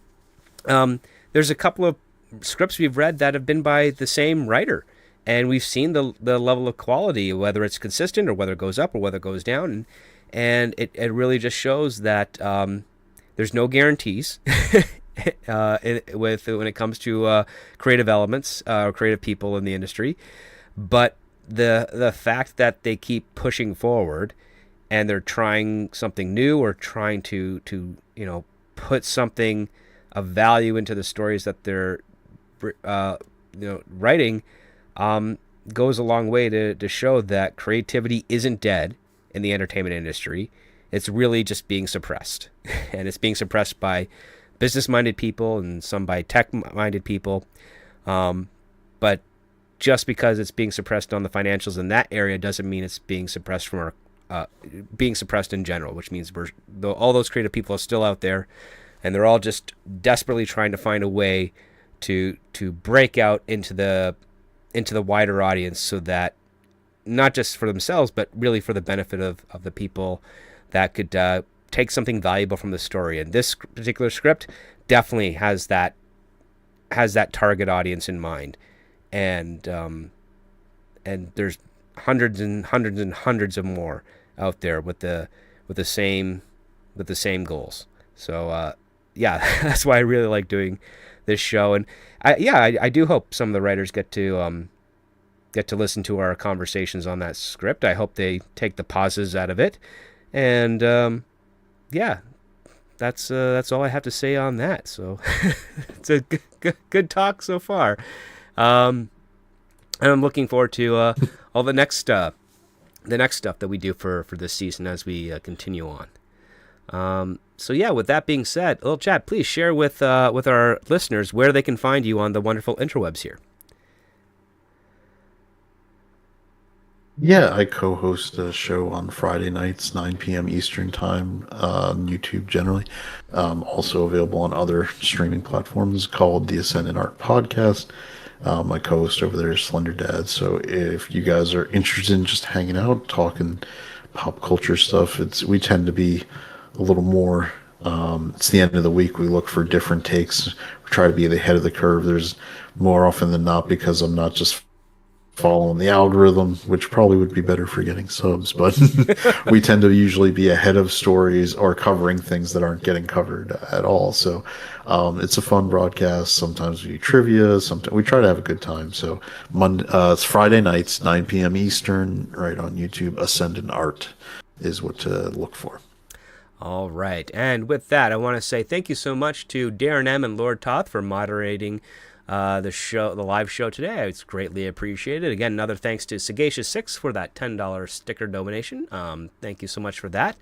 there's a couple of scripts we've read that have been by the same writer, and we've seen the level of quality, whether it's consistent or whether it goes up or whether it goes down, and it really just shows that there's no guarantees when it comes to creative elements or creative people in the industry, but the fact that they keep pushing forward and they're trying something new or trying to put something of value into the stories that they're writing goes a long way to show that creativity isn't dead in the entertainment industry. It's really just being suppressed, and it's being suppressed by business-minded people and some by tech-minded people. But just because it's being suppressed on the financials in that area doesn't mean it's being suppressed from being suppressed in general, which means all those creative people are still out there, and they're all just desperately trying to find a way to break out into the wider audience, so that not just for themselves, but really for the benefit of the people that could take something valuable from the story. And this particular script definitely has that target audience in mind. And there's hundreds and hundreds and hundreds of more out there with the same goals. So that's why I really like doing this show. And I do hope some of the writers get to listen to our conversations on that script. I hope they take the pauses out of it. And that's all I have to say on that. So it's a good talk so far. And I'm looking forward to all the next stuff that we do for this season as we continue on. So yeah, with that being said, little Chad, please share with our listeners where they can find you on the wonderful interwebs here. Yeah, I co-host a show on Friday nights, 9 p.m. Eastern Time, on YouTube generally. Also available on other streaming platforms called the Ascendant Art Podcast. My co-host over there is Slender Dad. So if you guys are interested in just hanging out, talking pop culture stuff, we tend to be a little more. It's the end of the week. We look for different takes. We try to be the head of the curve. There's more often than not, because I'm not just following the algorithm, which probably would be better for getting subs, but we tend to usually be ahead of stories or covering things that aren't getting covered at all. So it's a fun broadcast. Sometimes we do trivia. Sometimes we try to have a good time. So it's Friday nights, 9 p.m. Eastern, right on YouTube. Ascendant Art is what to look for. All right. And with that, I want to say thank you so much to Darren M. and Lord Toth for moderating the live show today. It's greatly appreciated. Again, another thanks to Sagacious6 for that $10 sticker donation. Thank you so much for that.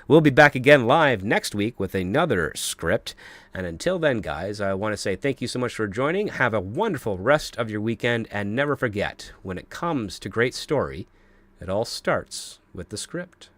We'll be back again live next week with another script. And until then, guys, I want to say thank you so much for joining. Have a wonderful rest of your weekend. And never forget, when it comes to great story, it all starts with the script.